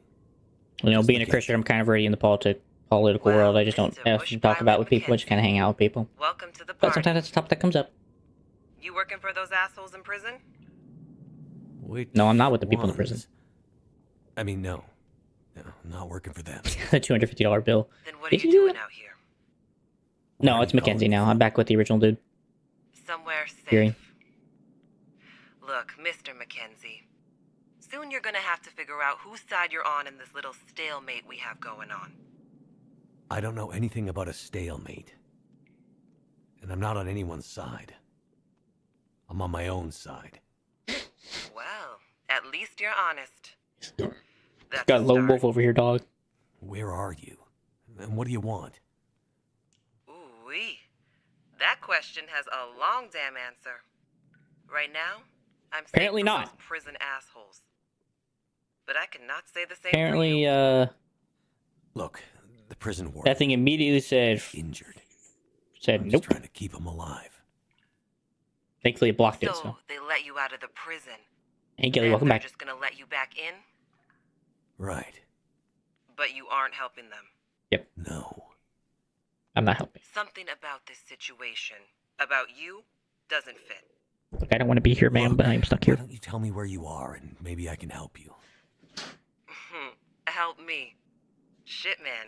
You know, Just being a Mackenzie. Christian, I'm kind of already in the political world. I just don't often talk about with people. I just kind of hang out with people. Welcome to the But party. sometimes that's the topic that comes up. You working for those assholes in prison? Which No, I'm not with the people in the ones? prison. I mean, no. No, I'm not working for them. The $250 bill. Then what are Did you you do doing that? out here? No, Why it's do you call Mackenzie me now. that? I'm back with the original dude. Somewhere safe. Fury. Look, Mr. Mackenzie. Soon you're gonna have to figure out whose side you're on in this little stalemate we have going on. I don't know anything about a stalemate. And I'm not on anyone's side. I'm on my own side. Well, at least you're honest. That's Got a lone start. wolf over here, dog. Where are you? And what do you want? Ooh-wee. That question has a long damn answer. Right now, I'm safe Apparently from not. those prison assholes. But I cannot say the same Apparently, for you. Look, the prison warden. that thing immediately said, Injured. said I'm nope. just trying to keep him alive. Thankfully, it blocked So it, so. they let you out of the prison. Hey, Gilly, Then welcome they're back. just gonna let you back in? Right. But you aren't helping them. Yep, No. I'm not helping. Something about this situation, about you, doesn't fit. Look, I don't want to be here, ma'am, Look, but I'm stuck why here. don't you tell me where you are and maybe I can help you? Help me. Shit, man.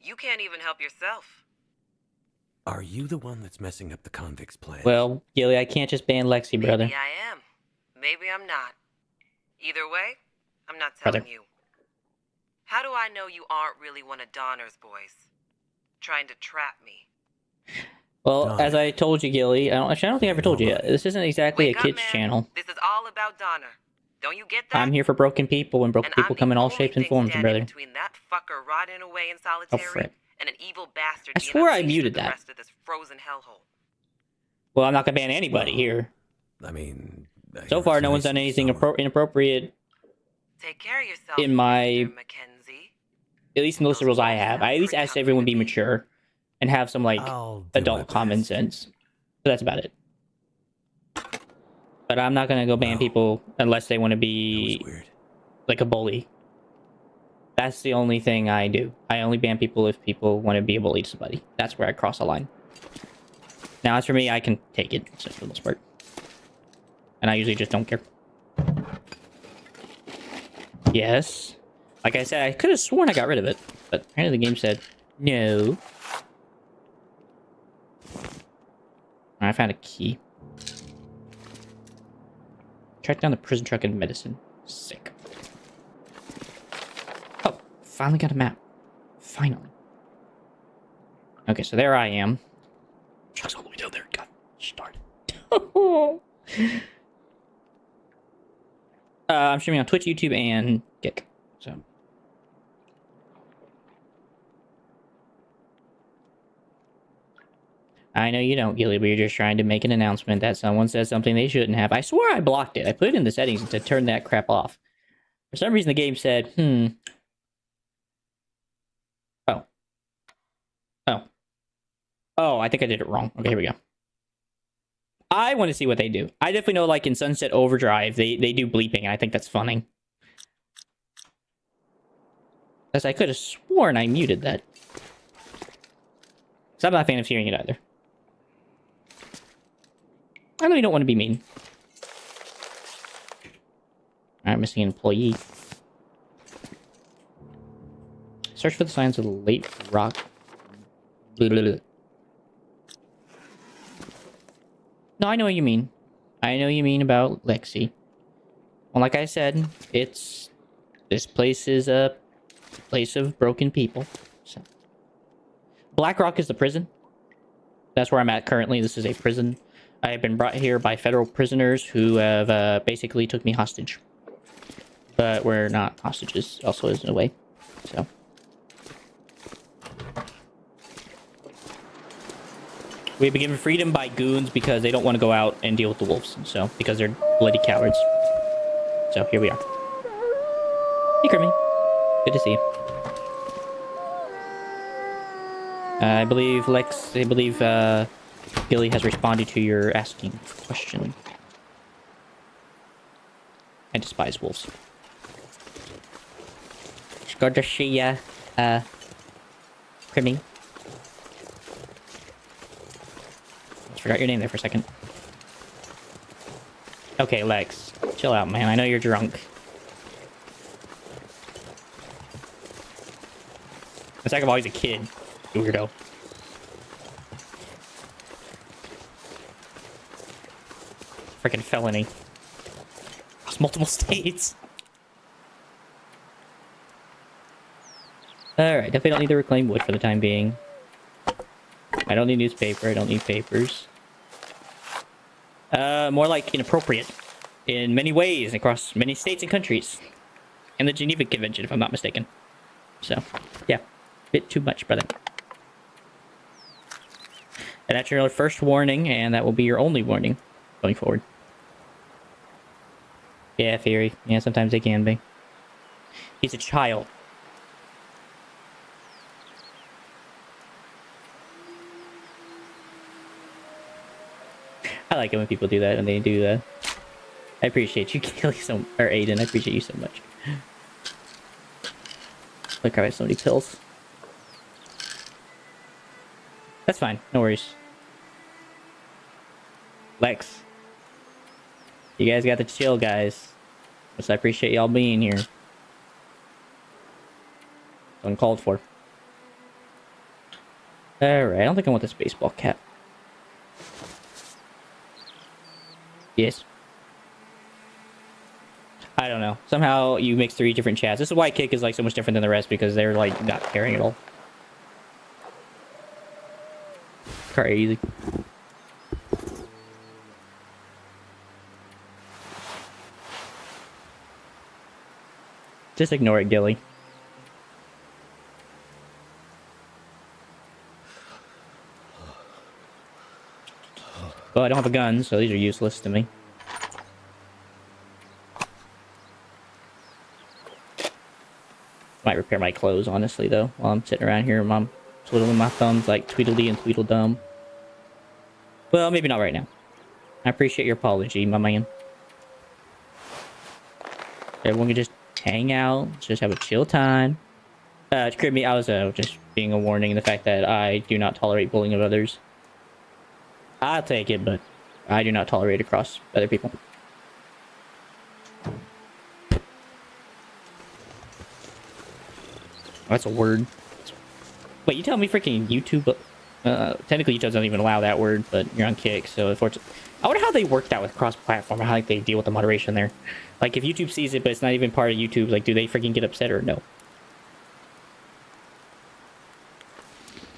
You can't even help yourself. Are you the one that's messing up the convicts' plans? Well, Gilly, I can't just ban Lexi, brother. Maybe I am. Maybe I'm not. Either way, I'm not telling Brother. you. How do I know you aren't really one of Donner's boys? Trying to trap me. Well, Donner. as I told you, Gilly, I don't think I ever told you yet. This isn't exactly Wake a up, kids man. channel. This is all about Donner. Don't you get that? I'm here for broken people, and broken And people I'm come the in all only shapes and thing forms, standing brother. between that fucker rotting away in solitary frick. and an evil bastard I being swore I unleashed muted with the that. rest of this frozen hellhole. Well, I'm not gonna ban anybody here. I mean... So far, no one's done anything inappropriate, Take care of yourself, in my... Mr. Mackenzie. At least in the list of rules I have. I at least ask everyone to be mature and have some, like, I'll do my adult common best. sense. But that's about it. But I'm not gonna go ban Wow. people unless they want to That be, was weird. like, a bully. That's the only thing I do. I only ban people if people want to be a bully to somebody. That's where I cross a line. Now, as for me, I can take it, so for the most part. And I usually just don't care. Yes. Like I said, I could have sworn I got rid of it, but apparently the game said no. I found a key. Track down the prison truck and medicine. Sick. Oh, finally got a map. Finally. Okay, so there I am. Truck's all the way down there. God, started. I'm streaming on Twitch, YouTube, and Kick. So. I know you don't, Gilly, but you're just trying to make an announcement that someone says something they shouldn't have. I swore I blocked it. I put it in the settings to turn that crap off. For some reason, the game said, Oh, I think I did it wrong. Okay, here we go. I want to see what they do. I definitely know, like, in Sunset Overdrive, they do bleeping, and I think that's funny. Because I could have sworn I muted that. Because I'm not a fan of hearing it either. I know you don't want to be mean. Alright, missing an employee. Search for the signs of the late rock. Blah, blah, blah. No, I know what you mean. I know you mean about Lexi. Well, like I said, this place is a place of broken people. So. Black Rock is the prison. That's where I'm at currently. This is a prison. I have been brought here by federal prisoners who have basically took me hostage. But we're not hostages, also is in a way. So. We've been given freedom by goons because they don't want to go out and deal with the wolves. So, because they're bloody cowards. So, here we are. Hey, Kermit. Good to see you. I believe Billy has responded to your asking question. I despise wolves. It's good to see ya, Kermit. Forgot your name there for a second. Okay, Lex. Chill out, man. I know you're drunk. It's like I'm always a kid. You weirdo. Freaking felony. across multiple states. Alright, definitely don't need to reclaim wood for the time being. I don't need newspaper, I don't need papers. More like inappropriate. In many ways, across many states and countries. And the Geneva Convention, if I'm not mistaken. So, yeah. Bit too much, brother. And that's your first warning, and that will be your only warning going forward. Yeah, Fury. Yeah, sometimes they can be. He's a child. I like it when people do that, when they do that. I appreciate you, Kelly, or Aiden. I appreciate you so much. Look, I have so many pills. That's fine. No worries. Lex. You guys got to chill, guys. I appreciate y'all being here. It's uncalled for. Alright, I don't think I want this baseball cap. Yes. I don't know. Somehow you mix 3 different chats. This is why Kick is like so much different than the rest, because they're like not caring at all. Crazy. Just ignore it, Gilly. Well, I don't have a gun, so these are useless to me. Might repair my clothes, honestly, though, while I'm sitting around here. I'm twiddling my thumbs like Tweedledee and Tweedledum. Well, maybe not right now. I appreciate your apology, my man. Everyone can just hang out, just have a chill time. Cribby, I was just being a warning, the fact that I do not tolerate bullying of others. I'll take it, but I do not tolerate across other people. That's a word. Wait, you tell me freaking YouTube... technically YouTube doesn't even allow that word, but you're on Kick, so unfortunately... I wonder how they work that with cross-platform, how like, they deal with the moderation there. Like, if YouTube sees it, but it's not even part of YouTube, like, do they freaking get upset or no?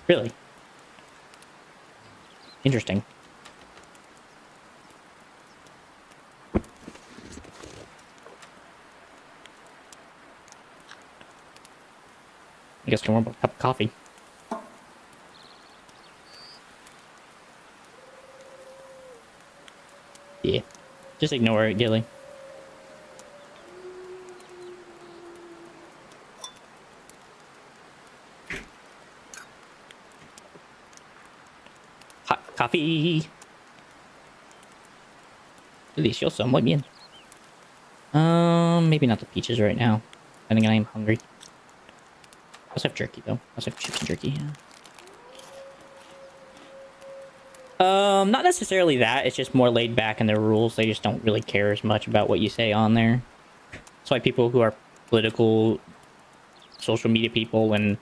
Really? Interesting. I guess I can warm up a cup of coffee. Yeah. Just ignore it, Gilly. Hot coffee. Delicioso, muy bien. Maybe not the peaches right now. I think I am hungry. I also have jerky, though. I also have chips and jerky. Not necessarily that. It's just more laid back in their rules. They just don't really care as much about what you say on there. That's why people who are political, social media people, and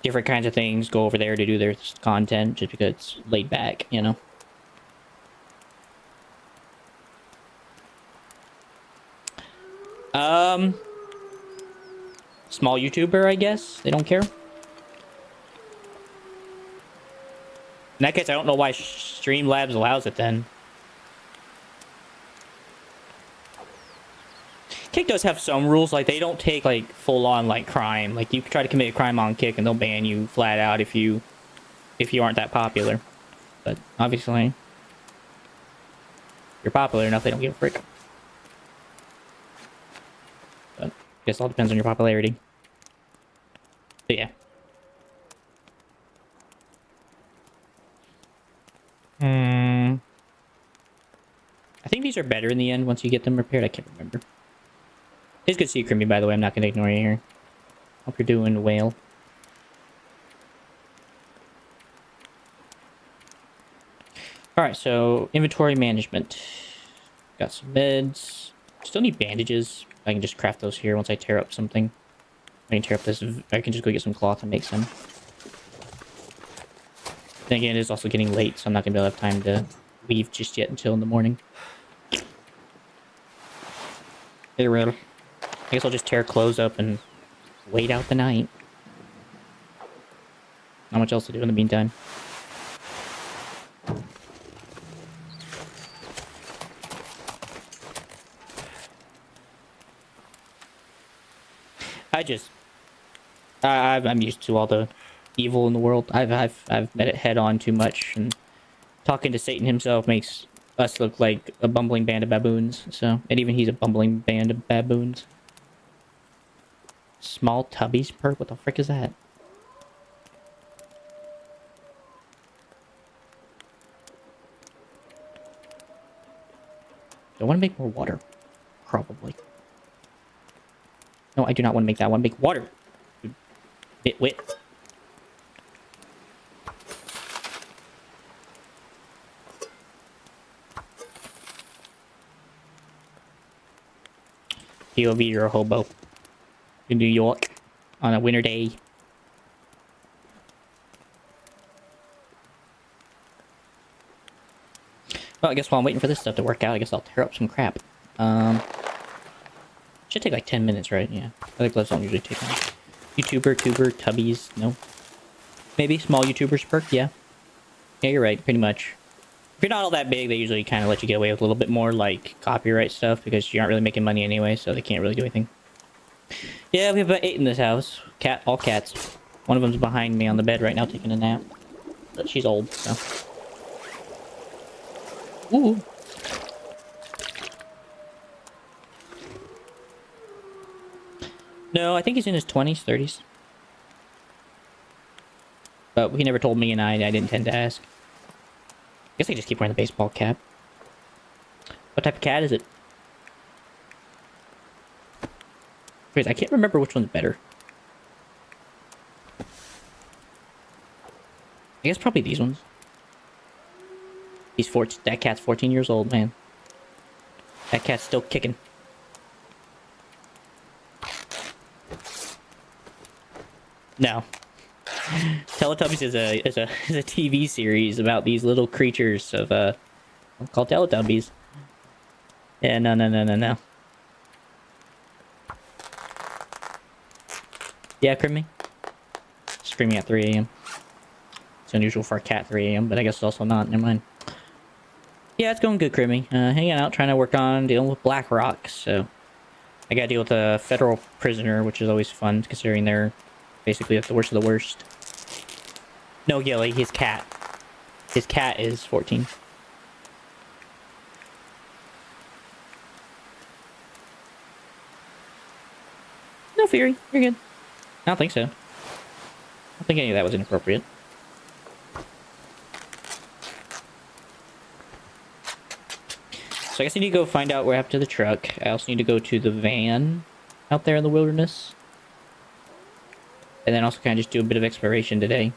different kinds of things go over there to do their content, just because it's laid back, you know? Small YouTuber, I guess. They don't care. In that case, I don't know why Streamlabs allows it then. Kick does have some rules, like they don't take like full-on like crime. Like you try to commit a crime on Kick and they'll ban you flat out if you aren't that popular. But obviously, if you're popular enough, they don't give a frick. But I guess it all depends on your popularity. But yeah. I think these are better in the end once you get them repaired. I can't remember. It's good to see you, Crimmy, by the way. I'm not going to ignore you here. Hope you're doing well. Alright, so inventory management. Got some meds. Still need bandages. I can just craft those here once I tear up something. I can tear up this. I can just go get some cloth and make some. Then again, it is also getting late, so I'm not going to be able to have time to leave just yet until in the morning. They will. I guess I'll just tear clothes up and wait out the night. Not much else to do in the meantime. I'm used to all the evil in the world. I've met it head on too much, and talking to Satan himself makes us look like a bumbling band of baboons. So, and even he's a bumbling band of baboons. Small tubbies perk? What the frick is that? Do I want to make more water? Probably. No, I do not want to make that. I want to make water. Bitwit. POV, you're a hobo. In New York. On a winter day. Well, I guess while I'm waiting for this stuff to work out, I guess I'll tear up some crap. Should take like 10 minutes, right? Yeah. I think gloves don't usually take long. YouTuber, tuber, tubbies, no. Maybe small YouTubers perk, yeah. Yeah, you're right, pretty much. If you're not all that big, they usually kind of let you get away with a little bit more, like, copyright stuff, because you aren't really making money anyway, so they can't really do anything. Yeah, we have about 8 in this house. All cats. One of them's behind me on the bed right now taking a nap. But she's old, so. Ooh. No, I think he's in his 20s, 30s. But he never told me, and I didn't intend to ask. I guess I just keep wearing the baseball cap. What type of cat is it? Wait, I can't remember which one's better. I guess probably these ones. That cat's 14 years old, man. That cat's still kicking. No. Teletubbies is a TV series about these little creatures of called Teletubbies. Yeah, no. Yeah, Crimmy. Screaming at 3 a.m. It's unusual for a cat 3 a.m., but I guess it's also not. Never mind. Yeah, it's going good, Crimmy. Hanging out, trying to work on dealing with Black Rock, so I gotta deal with a federal prisoner, which is always fun, considering they're basically the worst of the worst. No, Gilly, his cat. His cat is 14. No, Fury, you're good. I don't think so. I don't think any of that was inappropriate. So I guess I need to go find out where happened to the truck. I also need to go to the van out there in the wilderness. And then also kind of just do a bit of exploration today.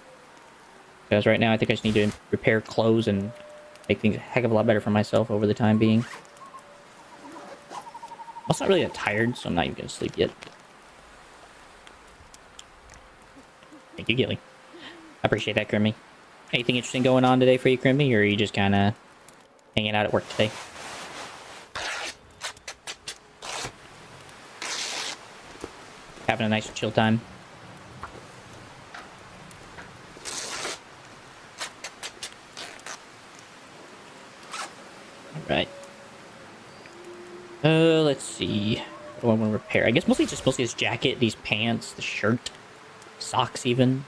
Because right now I think I just need to repair clothes and make things a heck of a lot better for myself over the time being. I'm also not really that tired, so I'm not even going to sleep yet. Thank you, Gilly. I appreciate that, Crimmy. Anything interesting going on today for you, Crimmy, or are you just kind of hanging out at work today? Having a nice chill time. Alright. Let's see. What do I want to repair? I guess mostly his jacket, these pants, the shirt, socks even.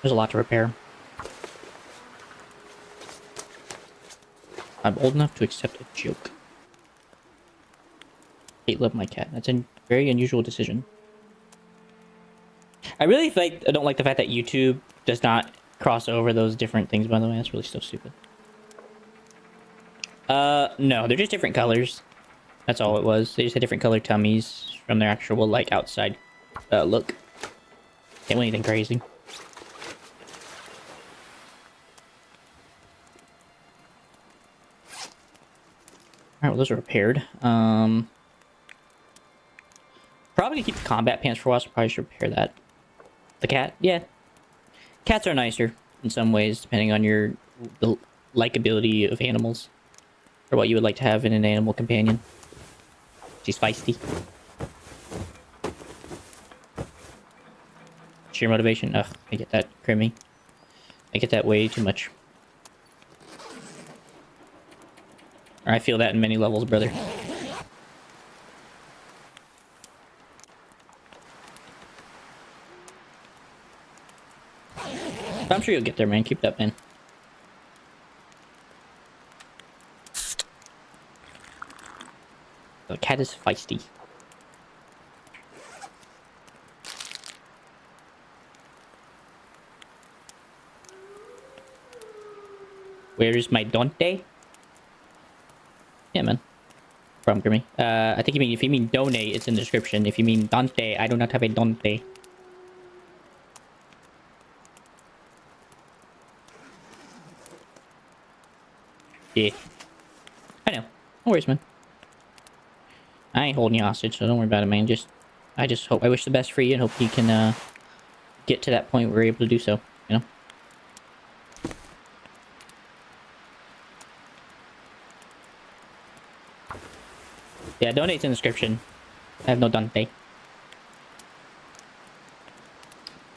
There's a lot to repair. I'm old enough to accept a joke. Love my cat. That's a very unusual decision. I really don't like the fact that YouTube does not cross over those different things, by the way. That's really so stupid. No, they're just different colors. That's all it was. They just had different colored tummies from their actual, like, outside look. Can't win anything crazy. Alright, well, those are repaired. Probably gonna keep the combat pants for a while, so probably should repair that. The cat? Yeah. Cats are nicer in some ways, depending on the likability of animals. Or what you would like to have in an animal companion. She's feisty. Sheer motivation. Ugh, I get that, Crimmy. I get that way too much. Or I feel that in many levels, brother. But I'm sure you'll get there, man. Keep it up, man. The cat is feisty. Where's my Dante? Yeah, man. From Grimmy. I think if you mean donate, it's in the description. If you mean Dante, I do not have a Dante. Yeah. I know. No worries, man. I ain't holding you hostage, so don't worry about it, man. I wish the best for you and hope you can, get to that point where you're able to do so, you know? Yeah, donate's in the description. I have no Dante.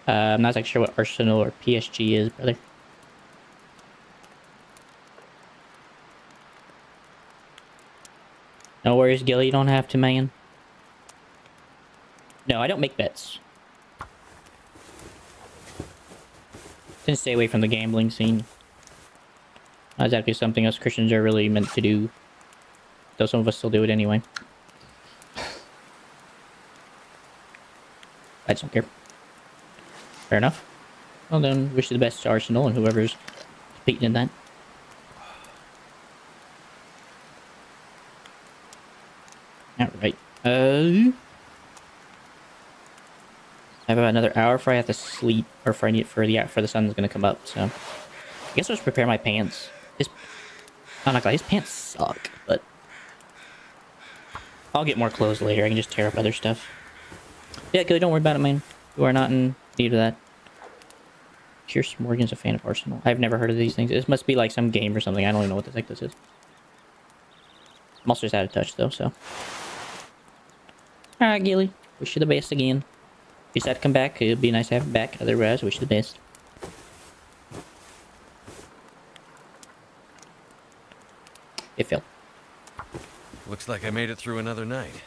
I'm not exactly sure what Arsenal or PSG is, brother. No worries, Gilly. You don't have to, man. No, I don't make bets. Tend to stay away from the gambling scene. Not exactly something us Christians are really meant to do. Though some of us still do it anyway. I just don't care. Fair enough. Well then, wish you the best to Arsenal and whoever's competing in that. Alright. I have about another hour before I have to sleep, or for the sun's gonna come up, so I guess I'll just prepare my pants. I'm not gonna lie, his pants suck, but I'll get more clothes later. I can just tear up other stuff. Yeah, Gilly, don't worry about it, man. You are not in need of that. Pierce Morgan's a fan of Arsenal. I've never heard of these things. This must be like some game or something. I don't even know what the heck this is. I'm also just out of touch, though, so. Alright, Gilly. Wish you the best again. If you decide to come back, it'd be nice to have you back. Otherwise, wish you the best. It failed. Looks like I made it through another night.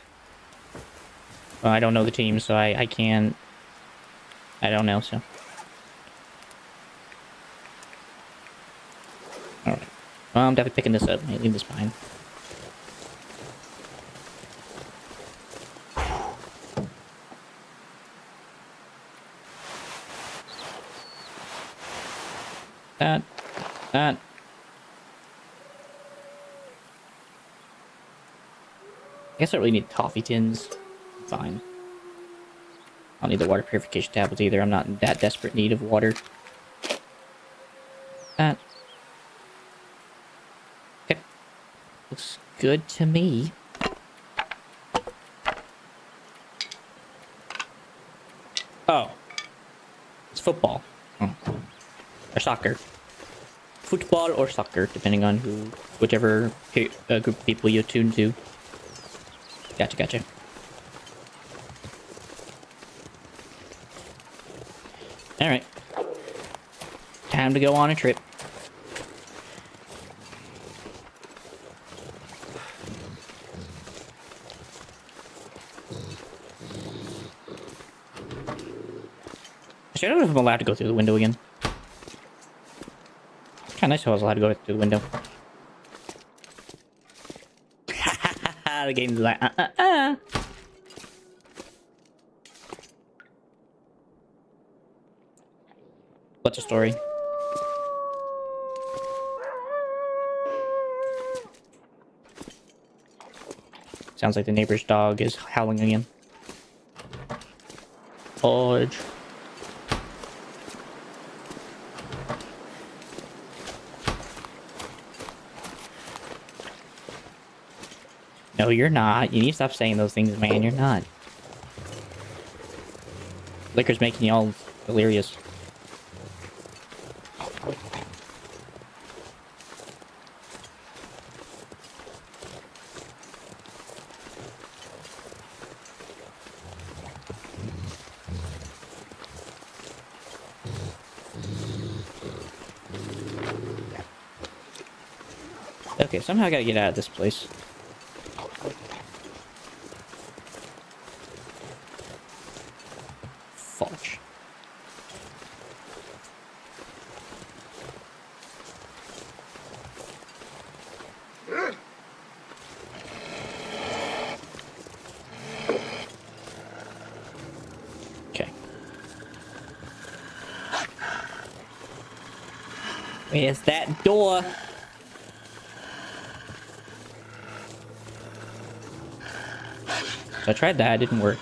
Well, I don't know the team, so I can't... I don't know, so... Alright. Well, I'm definitely picking this up. I leave this behind. That. I guess I don't really need coffee tins. Fine. I don't need the water purification tablets either. I'm not in that desperate need of water. That. Okay. Looks good to me. Oh. It's football. Oh. Or soccer. Football or soccer, depending on whichever group of people you tune to. Gotcha. Alright. Time to go on a trip. Actually, I don't know if I'm allowed to go through the window again. It's kinda nice if I was allowed to go through the window. The game's like, What's the story? Sounds like the neighbor's dog is howling again. Fudge. No, you're not. You need to stop saying those things, man. You're not. Liquor's making y'all delirious. Okay, somehow I gotta get out of this place. Fudge. Okay. Where's that door? So I tried that, it didn't work.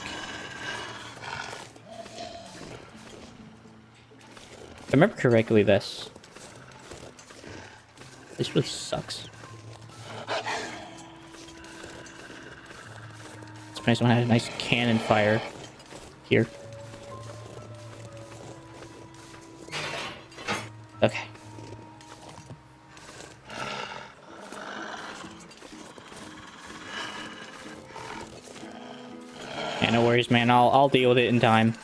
If I remember correctly, this really sucks. It's nice when I had a nice cannon fire here. Okay. Yeah, no worries, man. I'll deal with it in time.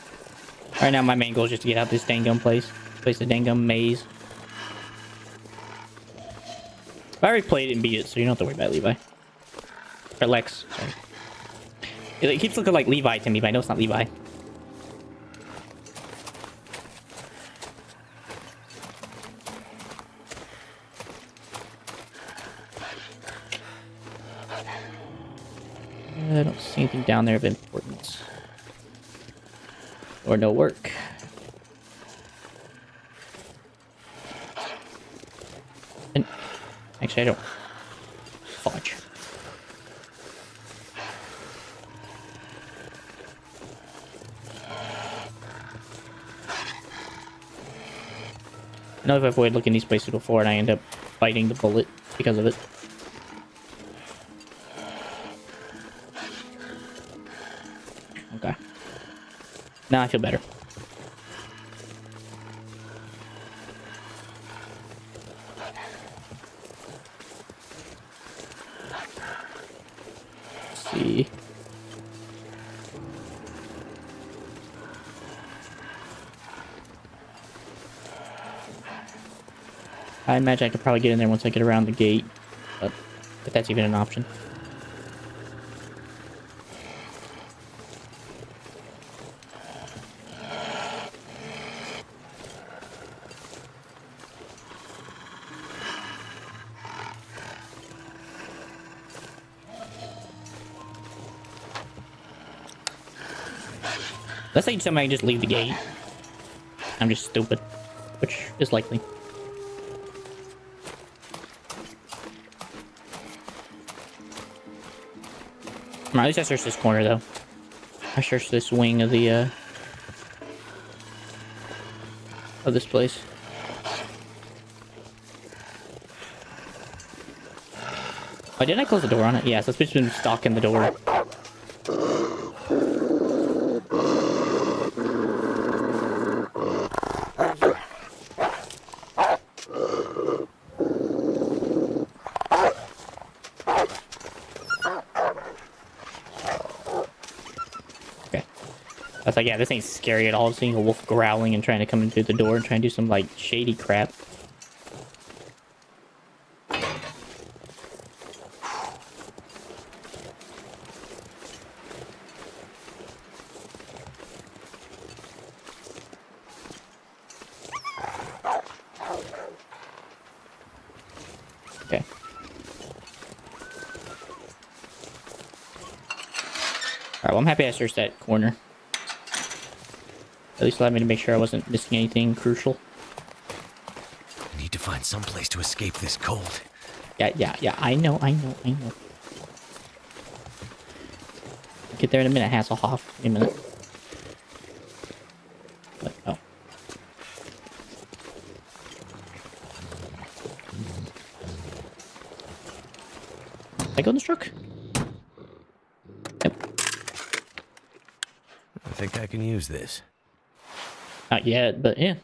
Right now, my main goal is just to get out this dang place. Place the dang maze. I already played it and beat it, so you don't have to worry about Levi. Or Lex, sorry. It keeps looking like Levi to me, but I know it's not Levi. I don't see anything down there of importance. Or no work. And actually, I don't. Fudge. I know I've avoided looking these places before, and I end up biting the bullet because of it. Okay. Now I feel better. Let's see. I imagine I could probably get in there once I get around the gate, but if that's even an option. Let's say somebody can just leave the gate. I'm just stupid, which is likely. At least I searched this corner, though. I searched this wing of the, of this place. Oh, didn't I close the door on it? Yes, that's bitch been stalking the door. I was like, yeah, this ain't scary at all. Seeing a wolf growling and trying to come in through the door and trying to do some, like, shady crap. Okay. Alright, well, I'm happy I searched that corner. At least allowed me to make sure I wasn't missing anything crucial. I need to find some place to escape this cold. Yeah, I know. Get there in a minute, Hasselhoff. Wait a minute. What? Oh. Did I go in this truck? Yep. I think I can use this. Not yet, but yeah.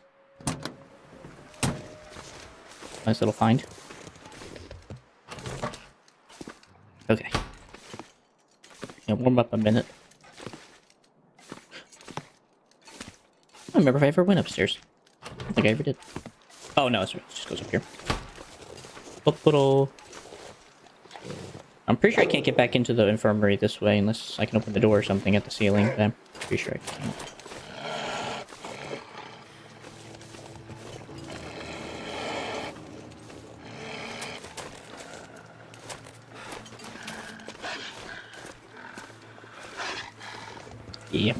Nice little find. Okay. Yeah, warm up a minute. I don't remember if I ever went upstairs. I don't think I ever did. Oh no, it just goes up here. I'm pretty sure I can't get back into the infirmary this way unless I can open the door or something at the ceiling, but I'm pretty sure I can't. Yeah.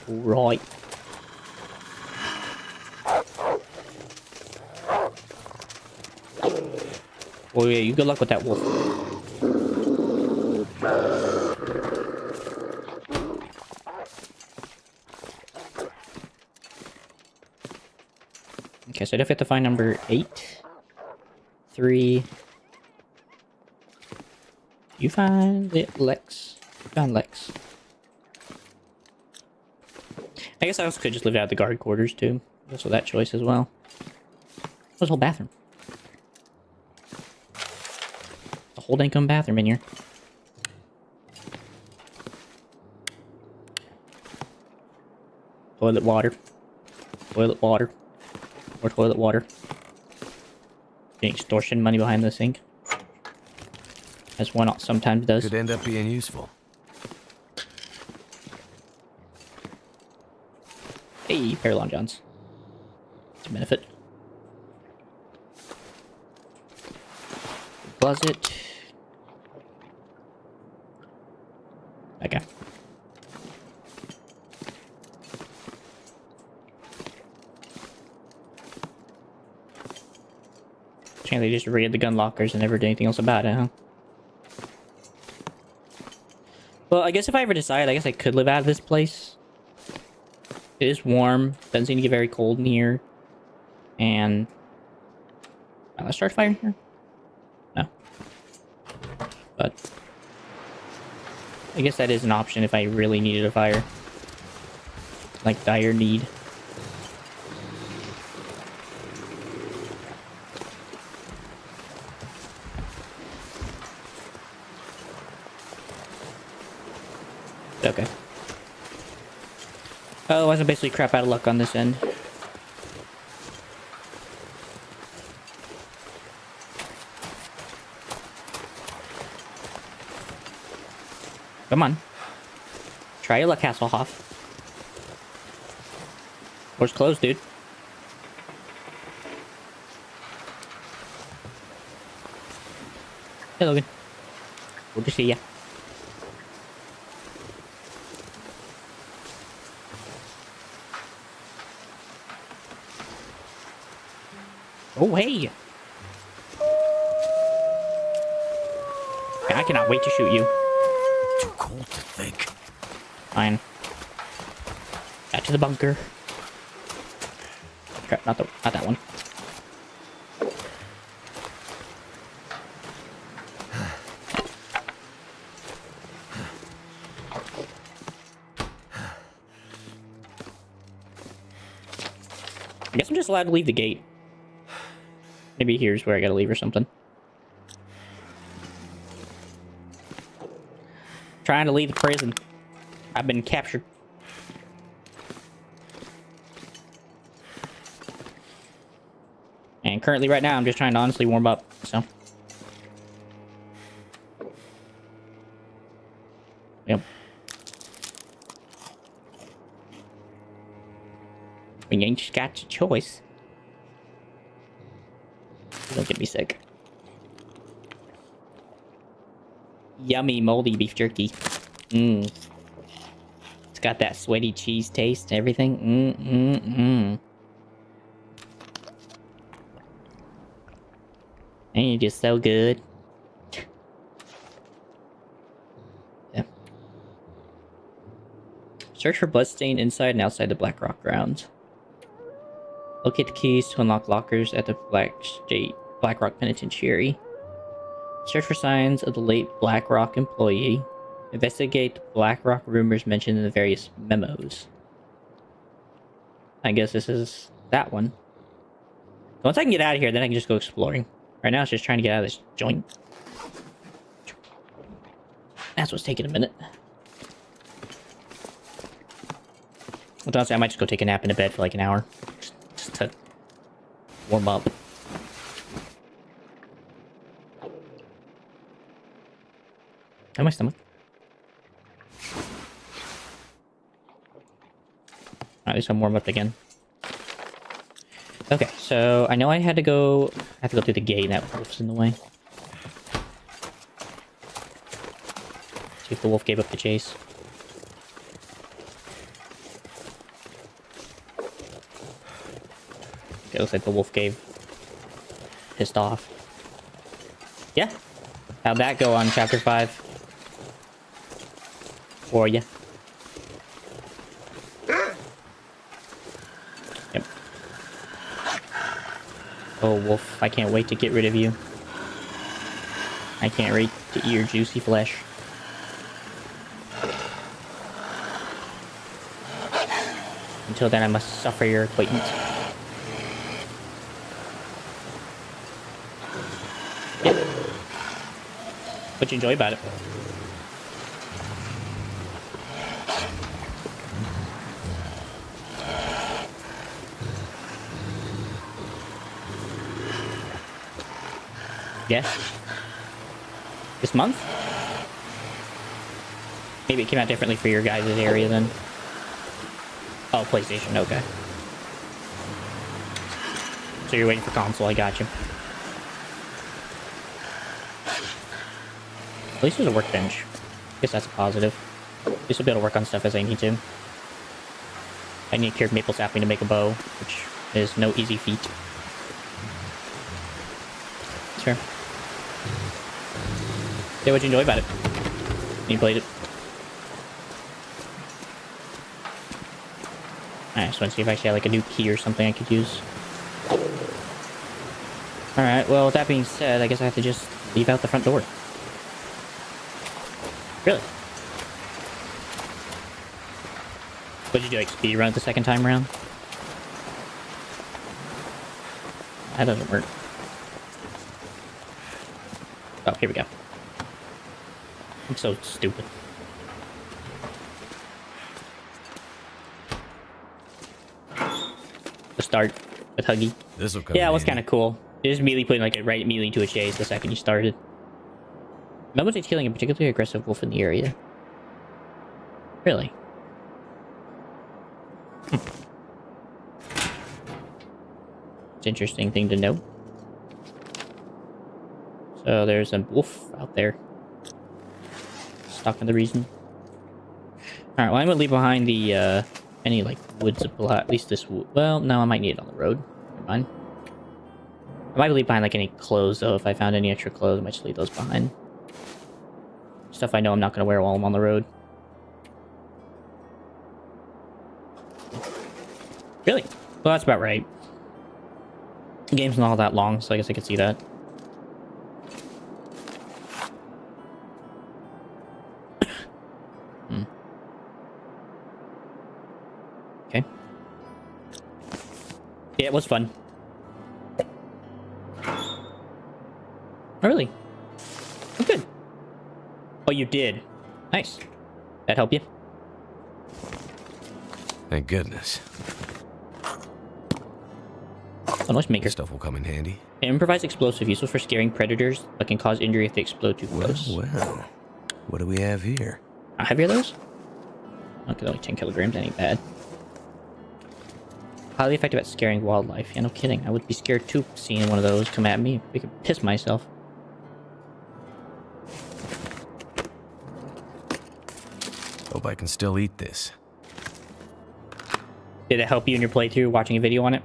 Right. Oh yeah, you good luck with that wolf. Okay, so I definitely have to find number 8. 3. You find Lex. You found Lex. I guess I also could just live out the guard quarters too. Also that choice as well. What's the whole bathroom? A whole dang bathroom in here. Toilet water. Toilet water. More toilet water. Getting extortion money behind the sink. As one sometimes does. Could end up being useful. Hey, pair of long johns. It's a benefit. Closet. Okay. Can't they just raid the gun lockers and never do anything else about it, huh? Well, I guess if I ever decide, I guess I could live out of this place. It is warm. Doesn't seem to get very cold in here. And... let's start firing here. No. But... I guess that is an option if I really needed a fire. Like, dire need. Okay. Otherwise, I'm basically crap out of luck on this end. Come on. Try your luck, Hasselhoff. Door's closed, dude. Hey, Logan. Good to see ya. Oh, hey! I cannot wait to shoot you. Too cold to think. Fine. Back to the bunker. Crap, not that one. I guess I'm just allowed to leave the gate. Maybe here's where I gotta leave or something. Trying to leave the prison. I've been captured. And currently right now I'm just trying to honestly warm up, so. Yep. When you ain't just got your choice. Don't get me sick. Yummy, moldy beef jerky. Mmm. It's got that sweaty cheese taste and everything. And you're just so good. Yeah. Search for bloodstain inside and outside the Blackrock grounds. Locate the keys to unlock lockers at the Blackrock Penitentiary. Search for signs of the late Blackrock employee. Investigate the Blackrock rumors mentioned in the various memos. I guess this is that one. Once I can get out of here, then I can just go exploring. Right now, it's just trying to get out of this joint. That's what's taking a minute. Well, honestly, I might just go take a nap in a bed for like an hour. Just to warm up. Got my stomach. At least I'm warm up again. Okay, so I know I have to go through the gate, and that wolf's in the way. See if the wolf gave up the chase. Okay, looks like the wolf pissed off. Yeah. How'd that go on chapter 5? For ya. Yep. Oh, wolf, I can't wait to get rid of you. I can't wait to eat your juicy flesh. Until then, I must suffer your acquaintance. Yep. What you enjoy about it? Yeah. This month? Maybe it came out differently for your guys' area then. Oh, PlayStation, okay. So you're waiting for console, I got you. At least there's a workbench. Guess that's a positive. At least I'll be able to work on stuff as I need to. I need cured maple sapling to make a bow, which is no easy feat. Sure. Yeah, what'd you enjoy about it? You played it? I just want to see if I actually had like a new key or something I could use. Alright, well, with that being said, I guess I have to just leave out the front door. Really? What'd you do, like speed run it the second time around? That doesn't work. Oh, here we go. I'm so stupid. The start with Huggy. This'll come yeah, it was in kind of cool. Just immediately putting like it right immediately to a chase the second you started. Nobody's killing a particularly aggressive wolf in the area. Really? It's an interesting thing to know. So there's a wolf out there. Stuck in the reason. Alright, well I'm gonna leave behind the any like wood supply, at least this wood. Well, no, I might need it on the road. Never mind. I might leave behind like any clothes though. If I found any extra clothes, I might just leave those behind. Stuff I know I'm not gonna wear while I'm on the road. Really? Well, that's about right. The game's not all that long, so I guess I could see that. Okay. Yeah, it was fun. Oh, really? Oh, good. Oh, you did. Nice. That help you? Thank goodness. Oh, noise maker. This stuff will come in handy. Improvised explosive useful for scaring predators, but can cause injury if they explode too close. Well, what do we have here? How heavy are those? Okay, they're like 10 kilograms, that ain't bad. Highly effective at scaring wildlife. Yeah, no kidding. I would be scared too seeing one of those come at me. I could piss myself. Hope I can still eat this. Did it help you in your playthrough watching a video on it?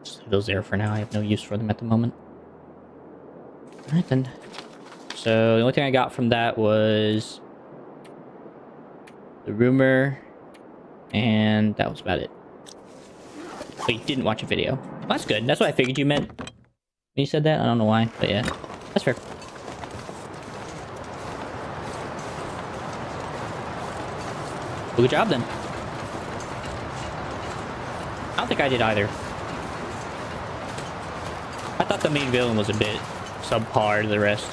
Just leave those there for now. I have no use for them at the moment. Alright then. So the only thing I got from that was the rumor, and that was about it. But you didn't watch a video. Well, that's good. That's what I figured you meant when you said that. I don't know why, but yeah, that's fair. Well, good job then. I don't think I did either. I thought the main villain was a bit subpar to the rest.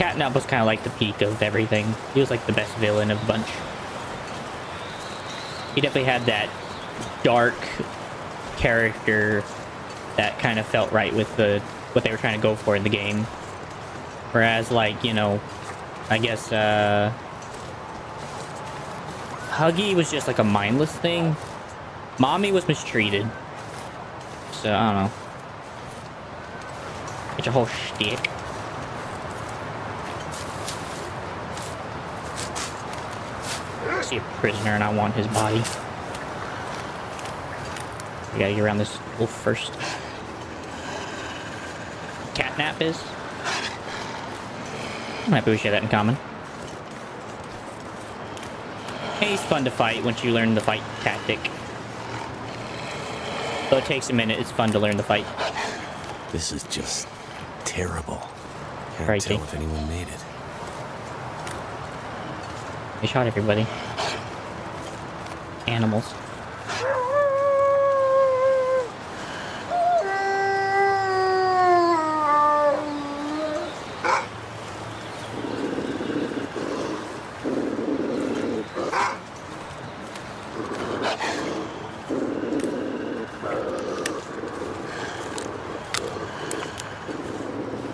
Catnap was kind of like the peak of everything. He was like the best villain of the bunch. He definitely had that dark character that kind of felt right with what they were trying to go for in the game. Whereas, like, you know, I guess Huggy was just like a mindless thing. Mommy was mistreated. So, I don't know. It's a whole shtick. I see a prisoner and I want his body. We gotta get around this wolf first. Catnap is? I'm happy we share that in common. Hey, he's fun to fight once you learn the fight tactic. Though it takes a minute, it's fun to learn the fight. This is just terrible. Can't Crazy. tell if anyone made it. They shot everybody. Animals.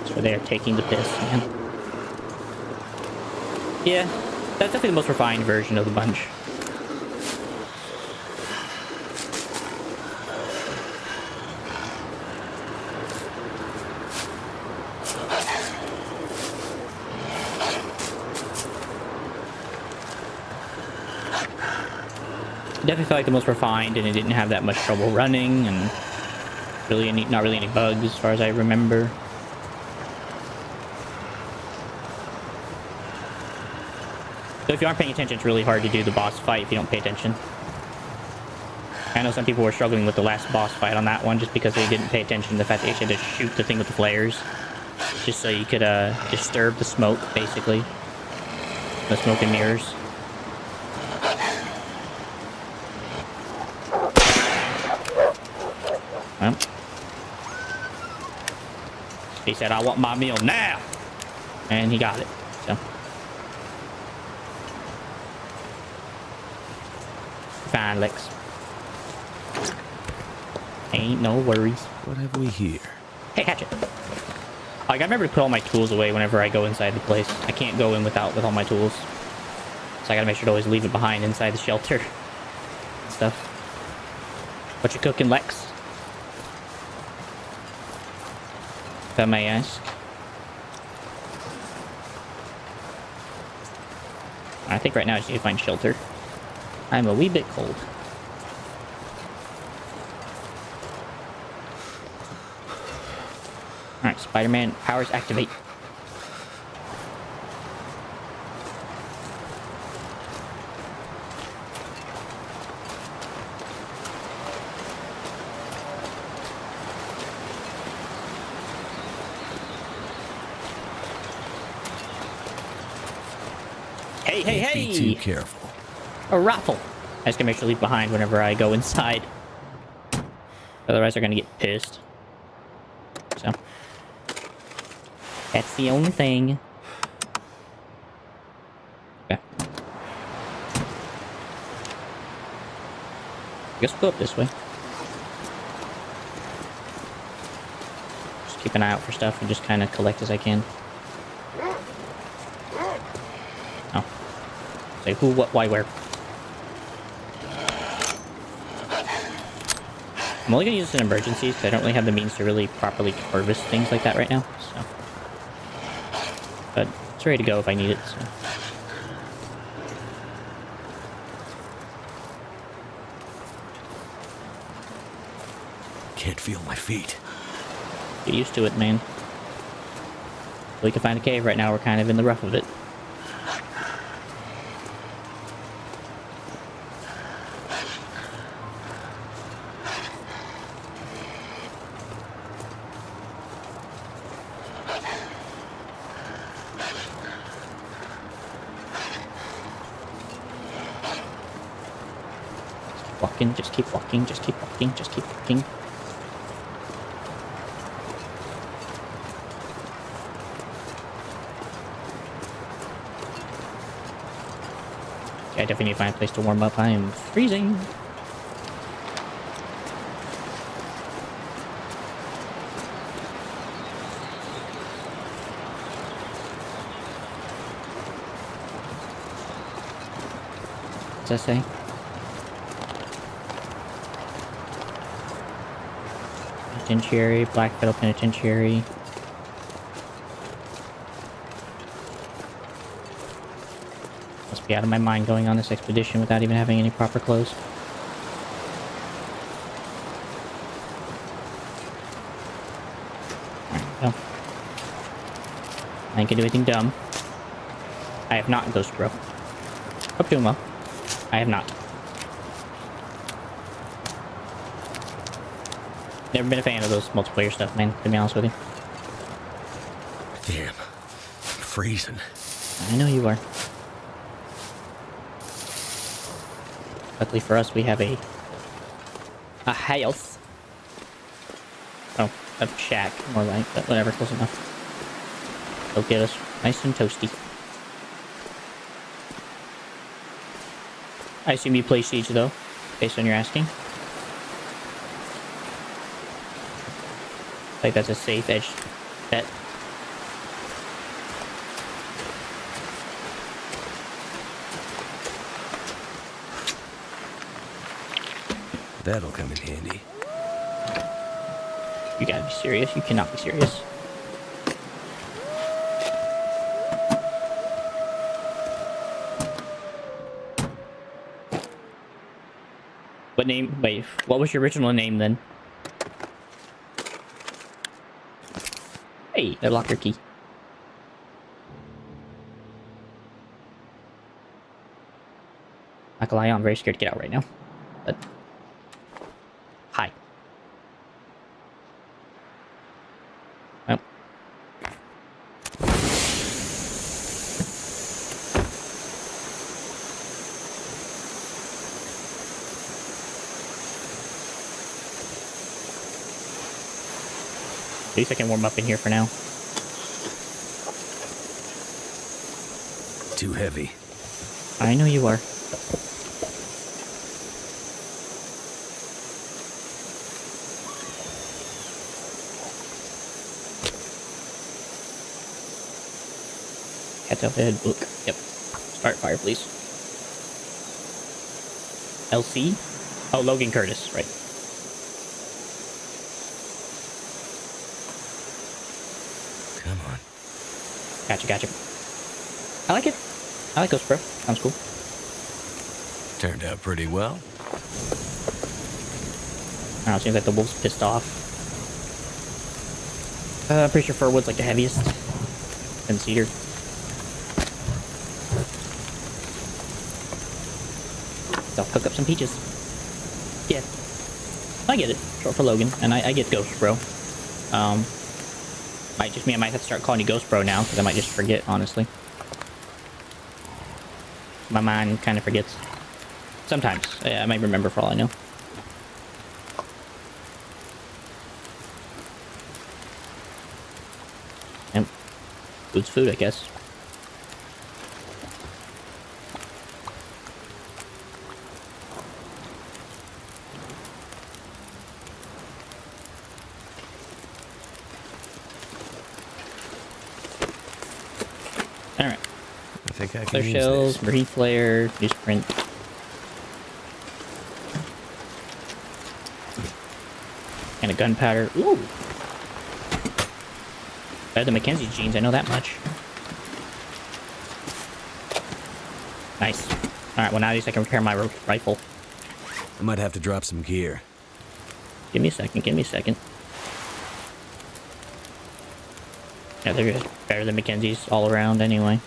So they're taking the piss, man. Yeah, that's definitely the most refined version of the bunch. Definitely felt like the most refined, and it didn't have that much trouble running, and really not really any bugs as far as I remember. So if you aren't paying attention, it's really hard to do the boss fight if you don't pay attention. I know some people were struggling with the last boss fight on that one just because they didn't pay attention to the fact that you had to shoot the thing with the flares. Just so you could disturb the smoke, basically. The smoke and mirrors. Well. He said, I want my meal now! And he got it, so. Fine, Lex. Ain't no worries. What have we here? Hey, hatchet. Like, I remember to put all my tools away whenever I go inside the place. I can't go in with all my tools. So I gotta make sure to always leave it behind inside the shelter. And stuff. What you cooking, Lex? If I may ask. I think right now I just need to find shelter. I'm a wee bit cold. Alright, Spider-Man powers activate. Hey, hey, Can't hey! be too careful. A raffle. I just gotta make sure to leave behind whenever I go inside. Otherwise, they're gonna get pissed. So that's the only thing. Okay. I guess we'll go up this way. Just keep an eye out for stuff and just kind of collect as I can. Oh. Say who, what, why, where. I'm only gonna use this in emergencies because I don't really have the means to really properly harvest things like that right now. So, but it's ready to go if I need it. So. Can't feel my feet. Get used to it, man. If we can find a cave right now, we're kind of in the rough of it. Walking, just keep walking, just keep walking, just keep walking. I definitely need to find a place to warm up. I am freezing. What's that say? Penitentiary, Blackfiddle Penitentiary. Must be out of my mind going on this expedition without even having any proper clothes. Alright, well. I ain't gonna do anything dumb. I have not Ghost Bro. Hope doing well. I have not. Never been a fan of those multiplayer stuff, man, to be honest with you. Damn. I'm freezing. I know you are. Luckily for us, we have a house. Oh, a shack, more like, but whatever, close enough. It'll get us nice and toasty. I assume you play Siege, though, based on your asking. Like that's a safe edge bet. That'll come in handy. You gotta be serious. You cannot be serious. What name? Wait, what was your original name then? Hey, I locked your key. Not gonna lie, I'm very scared to get out right now. But hi. Well. At least I can warm up in here for now. Too heavy. I know you are. Catch up ahead book. Yep. Start fire, please. LC? Oh, Logan Curtis, right. Come on. Gotcha, gotcha. I like it. I like Ghost Pro. Sounds cool. Turned out pretty well. I don't know, seems like the wolf's pissed off. I'm pretty sure Furwood's like the heaviest. Then Cedar. So I'll cook up some peaches. Yeah. I get it. Short for Logan. And I get Ghost Bro. Might just mean I might have to start calling you Ghost Bro now, because I might just forget, honestly. My mind kind of forgets. Sometimes. Yeah, I might remember for all I know. Yep. Food's food, I guess. Alright. I think I can Flare use shells, this. marine flare, newsprint. And a gunpowder. Ooh! Better than Mackenzie's jeans, I know that much. Nice. Alright, well now at least I can repair my rifle. I might have to drop some gear. Give me a second, give me a second. Yeah, they're good. Better than Mackenzie's all around anyway.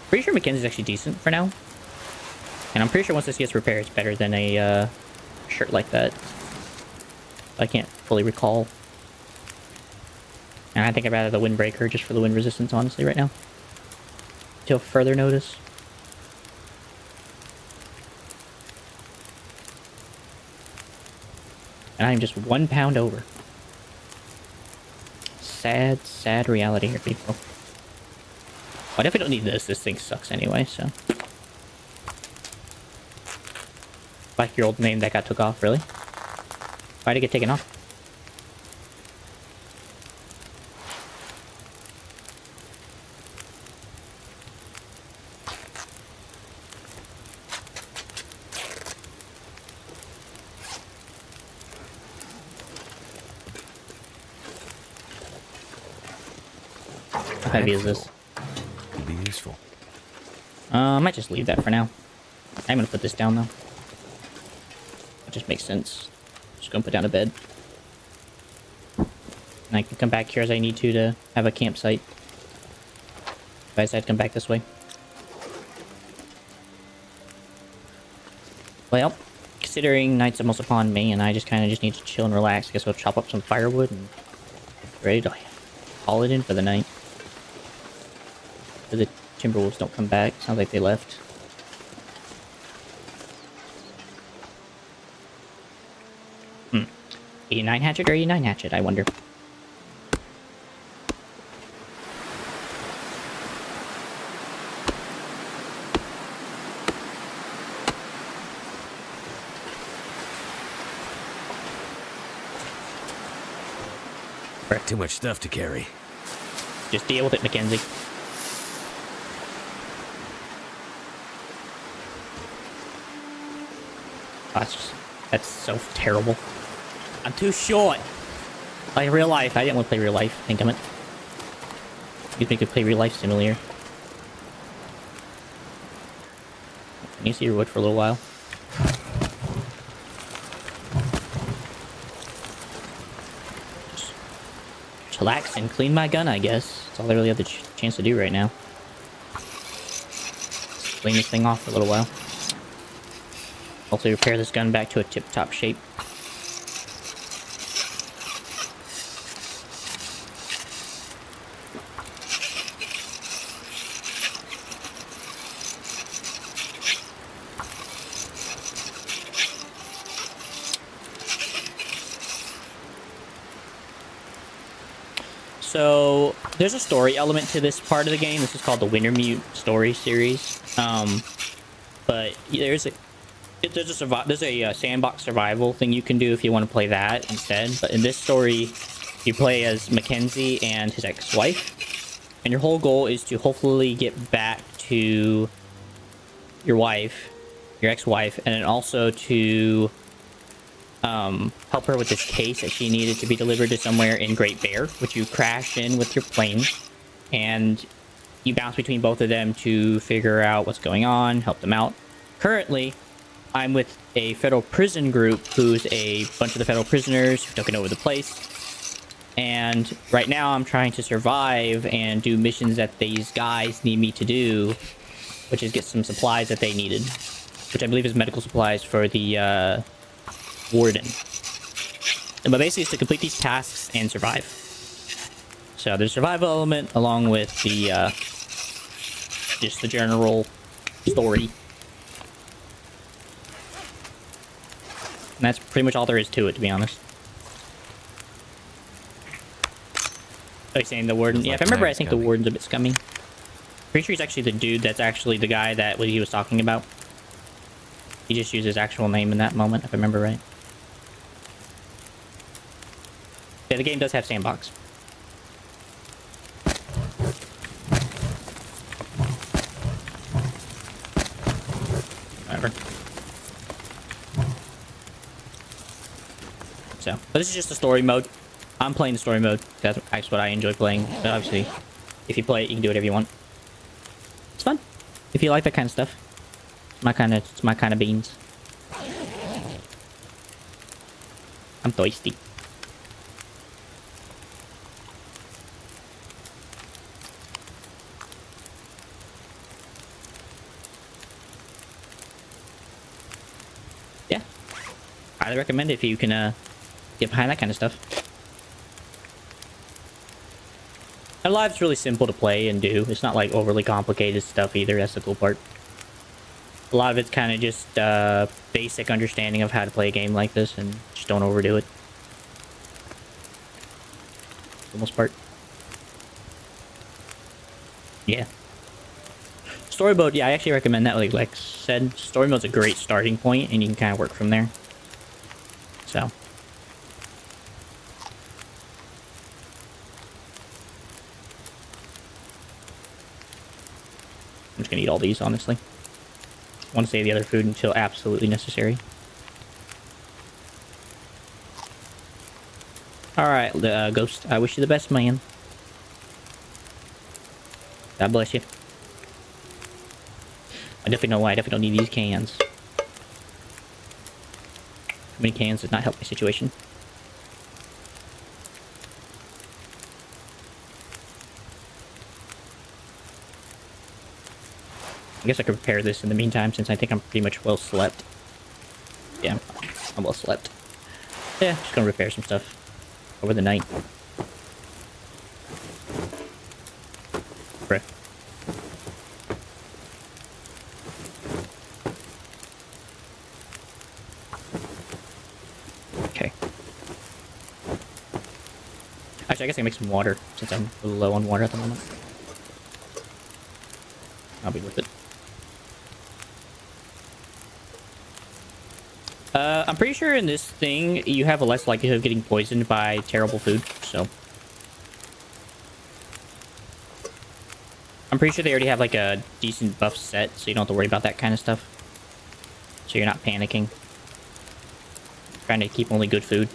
Pretty sure Mackenzie's actually decent for now. And I'm pretty sure once this gets repaired, it's better than a shirt like that. I can't fully recall. And I think I'd rather the windbreaker just for the wind resistance, honestly, right now. Till further notice. And I'm just 1 pound over. Sad, sad reality here, people. I definitely don't need this. This thing sucks anyway, so. Like your old name that got took off, really? Why'd it get taken off? How heavy is this? Could be useful. I might just leave that for now. I'm gonna put this down though. It just makes sense. Just gonna put down a bed. And I can come back here as I need to have a campsite. If I decide to come back this way. Well, considering night's almost upon me and I just kind of just need to chill and relax, I guess I'll chop up some firewood and get ready to haul it in for the night. So the Timberwolves don't come back. Sounds like they left. 89 hatchet or 89 hatchet, I wonder. Got too much stuff to carry. Just deal with it, Mackenzie. Oh, that's so terrible. I'm too short. Like real life. I didn't want to play real life. I think I'm it. You think we could play real life simulator? Can you see your wood for a little while? Just relax and clean my gun, I guess. That's all I really have the chance to do right now. Just clean this thing off for a little while. Hopefully repair this gun back to a tip-top shape. So, there's a story element to this part of the game. This is called the Wintermute story series. But there's a sandbox survival thing you can do if you want to play that instead. But in this story, you play as Mackenzie and his ex-wife. And your whole goal is to hopefully get back to your wife, your ex-wife, and then also to help her with this case that she needed to be delivered to somewhere in Great Bear, which you crash in with your plane. And you bounce between both of them to figure out what's going on, help them out. Currently, I'm with a federal prison group who's a bunch of the federal prisoners who've taken over the place. And right now I'm trying to survive and do missions that these guys need me to do, which is get some supplies that they needed, which I believe is medical supplies for the warden. But basically it's to complete these tasks and survive. So there's a survival element along with the just the general story. And that's pretty much all there is to it, to be honest. Like saying the warden. Yeah, if I remember, I think the warden's a bit scummy. Pretty sure he's actually the dude that's actually the guy that he was talking about. He just used his actual name in that moment, if I remember right. Yeah, the game does have sandbox. Whatever. So, but this is just a story mode. I'm playing the story mode. That's what I enjoy playing. But obviously, if you play it, you can do whatever you want. It's fun. If you like that kind of stuff. It's my kind of beans. I'm thirsty. Yeah. Highly recommend it if you can get behind that kind of stuff. And Live's really simple to play and do. It's not like overly complicated stuff either. That's the cool part. A lot of it's kind of just basic understanding of how to play a game like this and just don't overdo it. For the most part. Yeah. Story mode, yeah, I actually recommend that. Like Lex said, story mode's a great starting point, and you can kind of work from there. So. I'm just gonna eat all these, honestly. I want to save the other food until absolutely necessary. Alright, Ghost, I wish you the best, man. God bless you. I definitely know why. I definitely don't need these cans. Too many cans does not help my situation. I guess I could prepare this in the meantime, since I think I'm pretty much well slept. Yeah, I'm well slept. Yeah, just gonna repair some stuff over the night. Right. Okay. Actually, I guess I can make some water, since I'm a little low on water at the moment. I'll be worth it. I'm pretty sure in this thing, you have a less likelihood of getting poisoned by terrible food, so. I'm pretty sure they already have, like, a decent buff set, so you don't have to worry about that kind of stuff. So you're not panicking. Trying to keep only good food.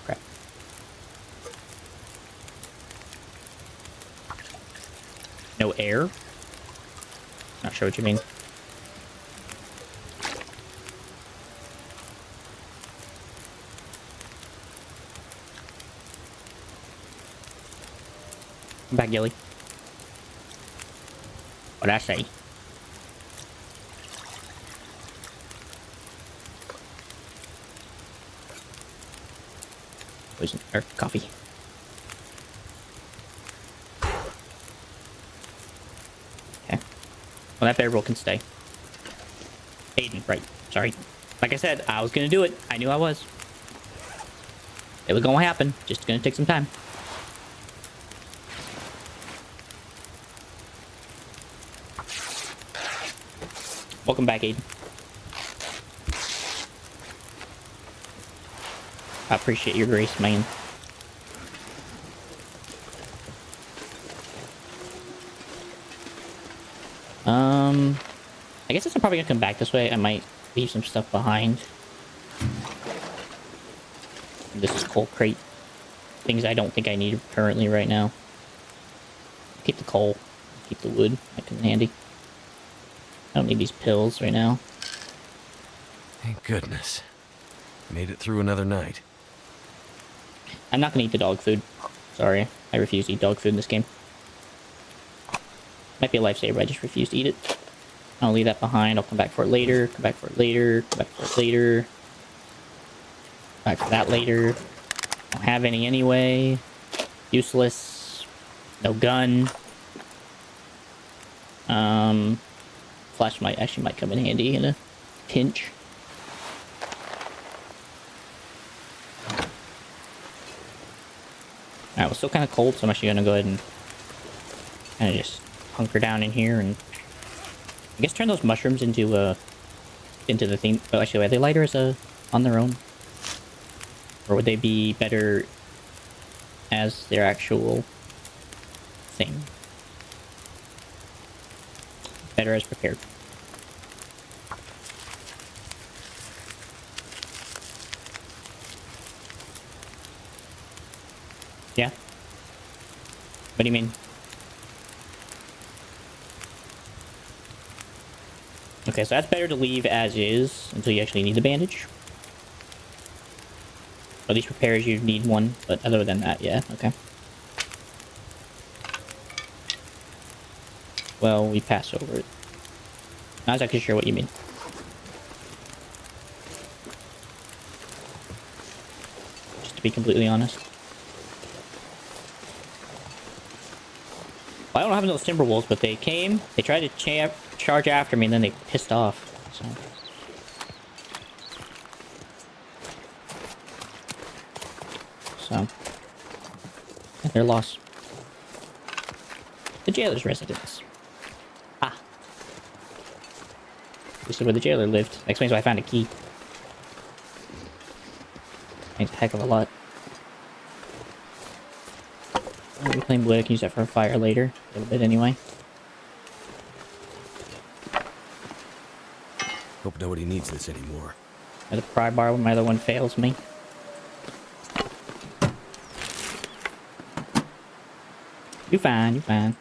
Crap. No air? Not sure what you mean. Come back, Gilly. What'd I say? Poison or coffee. Okay. Well, that variable can stay. Aiden, right. Sorry. Like I said, I was gonna do it. I knew I was. It was gonna happen. Just gonna take some time. Welcome back, Aiden. I appreciate your grace, man. I guess since I'm probably gonna come back this way, I might leave some stuff behind. This is coal crate. Things I don't think I need currently right now. Keep the coal. Keep the wood. That comes in handy. I don't need these pills right now. Thank goodness. Made it through another night. I'm not gonna eat the dog food. Sorry. I refuse to eat dog food in this game. Might be a lifesaver, I just refuse to eat it. I'll leave that behind. I'll come back for it later. Come back for it later. Come back for it later. Back for that later. Don't have any anyway. Useless. No gun. Flash might come in handy in a pinch. Alright, well, still kind of cold, so I'm actually gonna go ahead and kind of just hunker down in here and I guess turn those mushrooms into the thing. Oh, actually, are they lighter as on their own, or would they be better as their actual thing? Better as prepared. Yeah. What do you mean? Okay, so that's better to leave as is until you actually need the bandage. Or at least repairs you need one, but other than that, yeah, okay. Well, we pass over it. Not exactly sure what you mean. Just to be completely honest. Well, I don't have those timber wolves, but they came, they tried to charge after me, and then they pissed off, so. Their loss. Good jailer's residence. Ah. This is where the jailer lived. That explains why I found a key. Makes a heck of a lot. Reclaimed wood, I can use that for a fire later. A little bit anyway. Hope nobody needs this anymore. Another pry bar when my other one fails me. You're fine, you're fine.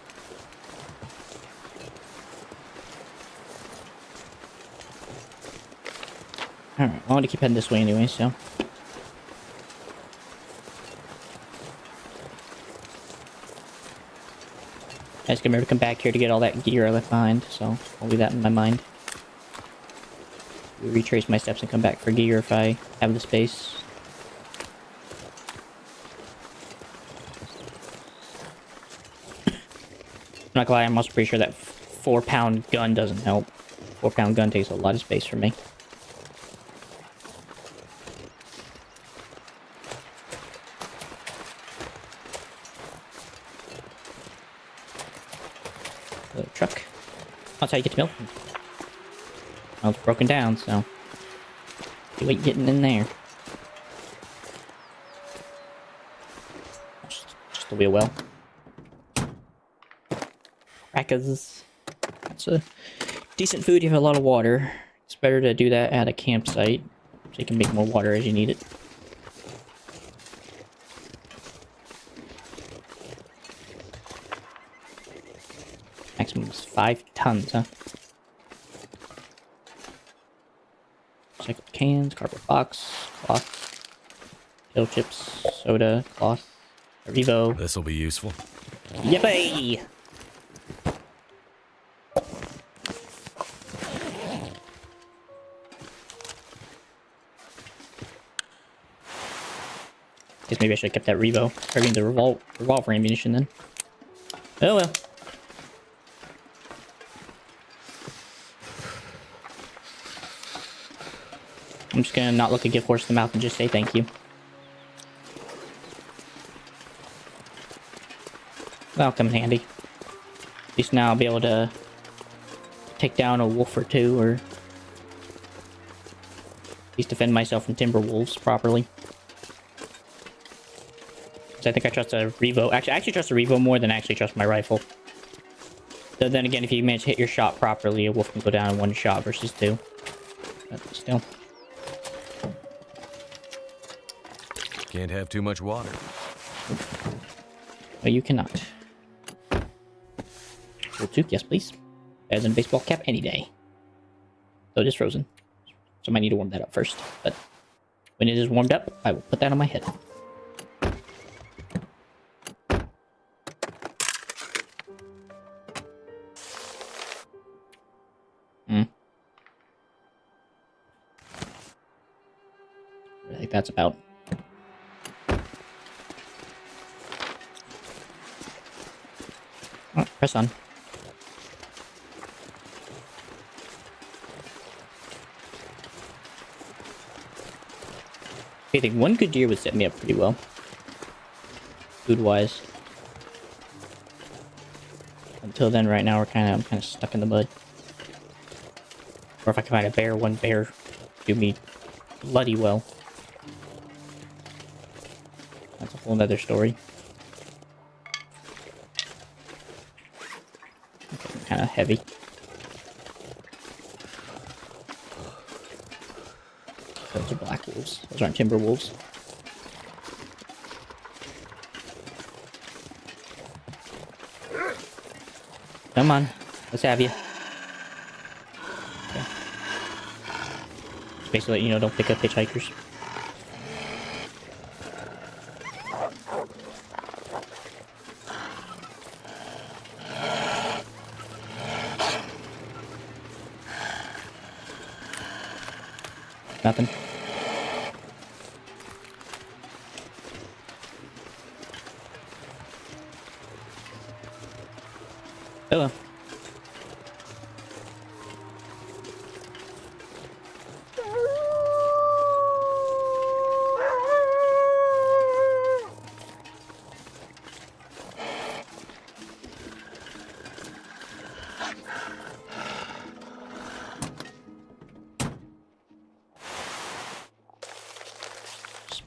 Alright, I want to keep heading this way anyway, so. I just remember to come back here to get all that gear I left behind, so I'll leave that in my mind. Retrace my steps and come back for gear if I have the space. I'm not gonna lie, I'm also pretty sure that 4-pound gun doesn't help. 4-pound gun takes a lot of space for me. Little truck. That's how you get to milk. Well, it's broken down, so you ain't getting in there. Just the wheel well. Crackers. It's a decent food. You have a lot of water. It's better to do that at a campsite, so you can make more water as you need it. Maximum is 5 tons, huh? Recycled cans, cardboard box, cloth, hill chips, soda, cloth, Revo. This'll be useful. Yippee! Guess maybe I should have kept that Revo. Or the revolver ammunition then. Oh well. I'm just gonna not look a gift horse in the mouth and just say thank you. That'll come in handy. At least now I'll be able to take down a wolf or two, or at least defend myself from timber wolves properly. So I think I trust a Revo. Actually, I actually trust a Revo more than I actually trust my rifle. Though then again, if you manage to hit your shot properly, a wolf can go down in 1 shot versus 2. But still. Can't have too much water. No, you cannot. Full toque, yes please. Better than a baseball cap any day. Though it is frozen. So I might need to warm that up first. But when it is warmed up, I will put that on my head. I think that's about. Oh, press on. I think 1 good deer would set me up pretty well. Food-wise. Until then, right now, I'm kind of stuck in the mud. Or if I can find a bear, 1 bear do me bloody well. That's a whole nother story. Okay, kind of heavy. Those are black wolves. Those aren't timber wolves. Come on, let's have you. Okay. Just basically let you know, don't pick up hitchhikers. Nothing. Oh well.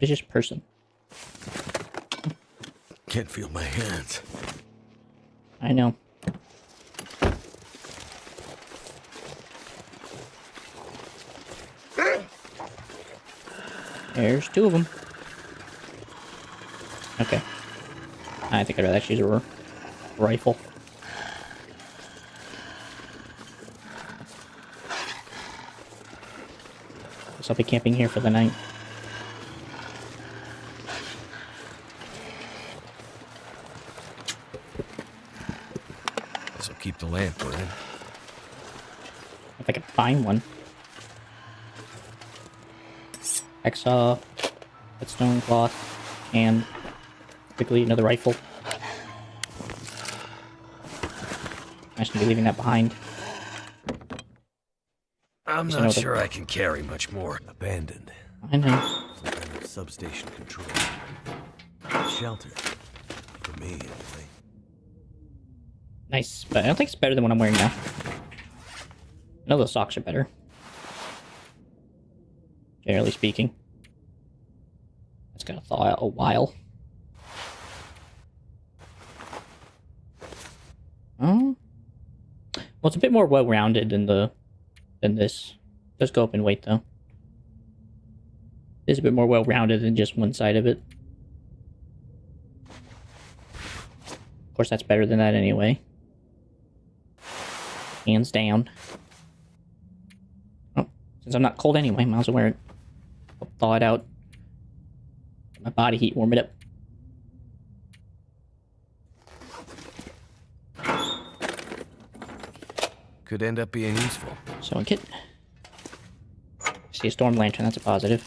suspicious person. Can't feel my hands. I know. There's 2 of them. Okay. I think I'd rather actually use a rifle. Guess I'll be camping here for the night. This'll keep the lamp burning. If I can find one. Hacksaw, whetstone cloth, and quickly another rifle. I should be leaving that behind. I'm Just not sure I can carry much more. Abandoned. I know. Some kind of substation control. Shelter. For me, anyway. Nice, but I don't think it's better than what I'm wearing now. I know those socks are better. Generally speaking. It's gonna thaw out a while. Oh. Well, it's a bit more well-rounded than this. Let's go up and wait, though. It's a bit more well-rounded than just one side of it. Of course, that's better than that anyway. Hands down. Oh, since I'm not cold anyway, might as well wear it. I'll thaw it out. My body heat, warm it up. Could end up being useful. Sewing kit. See a storm lantern, that's a positive.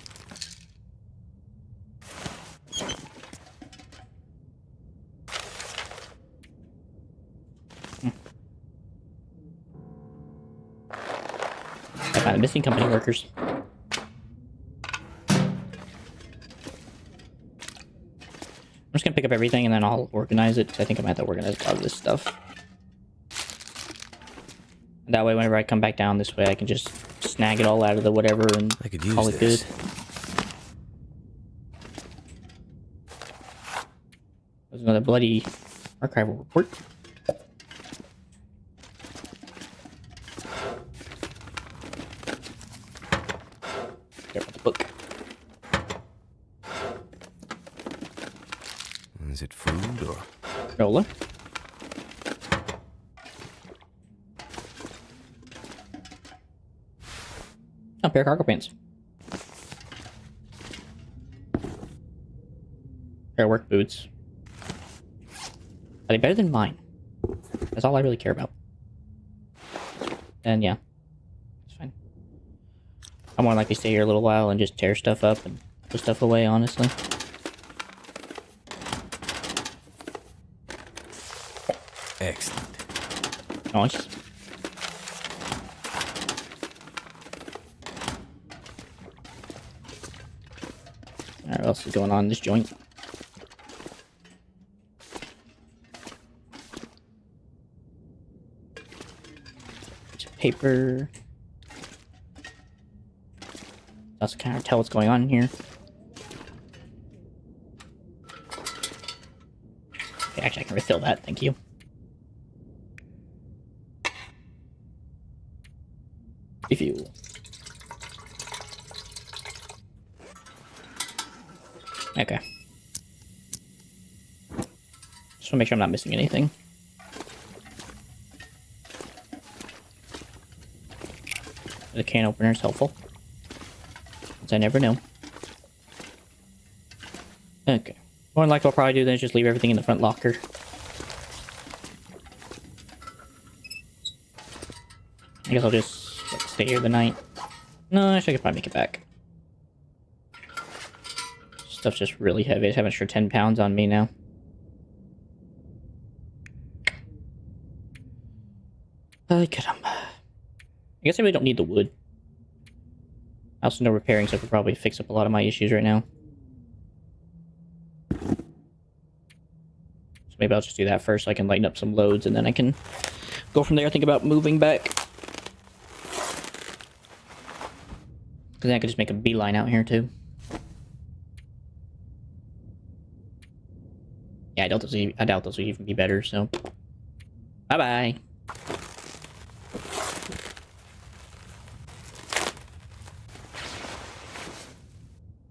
I found missing company workers. I'm just gonna pick up everything and then I'll organize it, 'cause I think I might have to organize a lot of this stuff. That way, whenever I come back down this way, I can just snag it all out of the whatever and I could use call it this. good. There's another bloody archival report. Careful with the book. Is it food or... Rolla. A pair of cargo pants. Pair of work boots. Are they better than mine? That's all I really care about. And yeah, it's fine. I'm more likely to stay here a little while and just tear stuff up and put stuff away, honestly. Excellent. Nice. Alright, what else is going on in this joint? Piece of paper. Also kind of tell what's going on in here. Okay, actually, I can refill that, thank you. Refuel. Okay. Just want to make sure I'm not missing anything. The can opener is helpful, since I never know. Okay. More than likely, I'll probably do then is just leave everything in the front locker. I guess I'll just stay here the night. No, actually, I could probably make it back. Stuff's just really heavy. I just have an extra 10 pounds on me now. I guess I really don't need the wood. I also know repairing, so I could probably fix up a lot of my issues right now. So maybe I'll just do that first so I can lighten up some loads, and then I can go from there, think about moving back. Because then I could just make a beeline out here, too. Yeah, I doubt those will even be better, so... Bye-bye!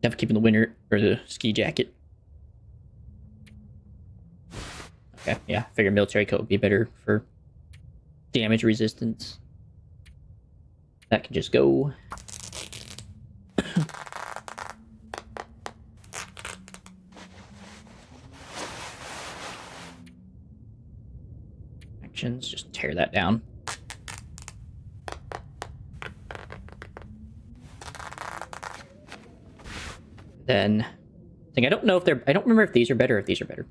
Definitely keeping the winter, or the ski jacket. Okay, yeah, I figured military coat would be better for damage resistance. That can just go. Actions, just tear that down. Then, I don't know if they're... I don't remember if these are better or if these are better.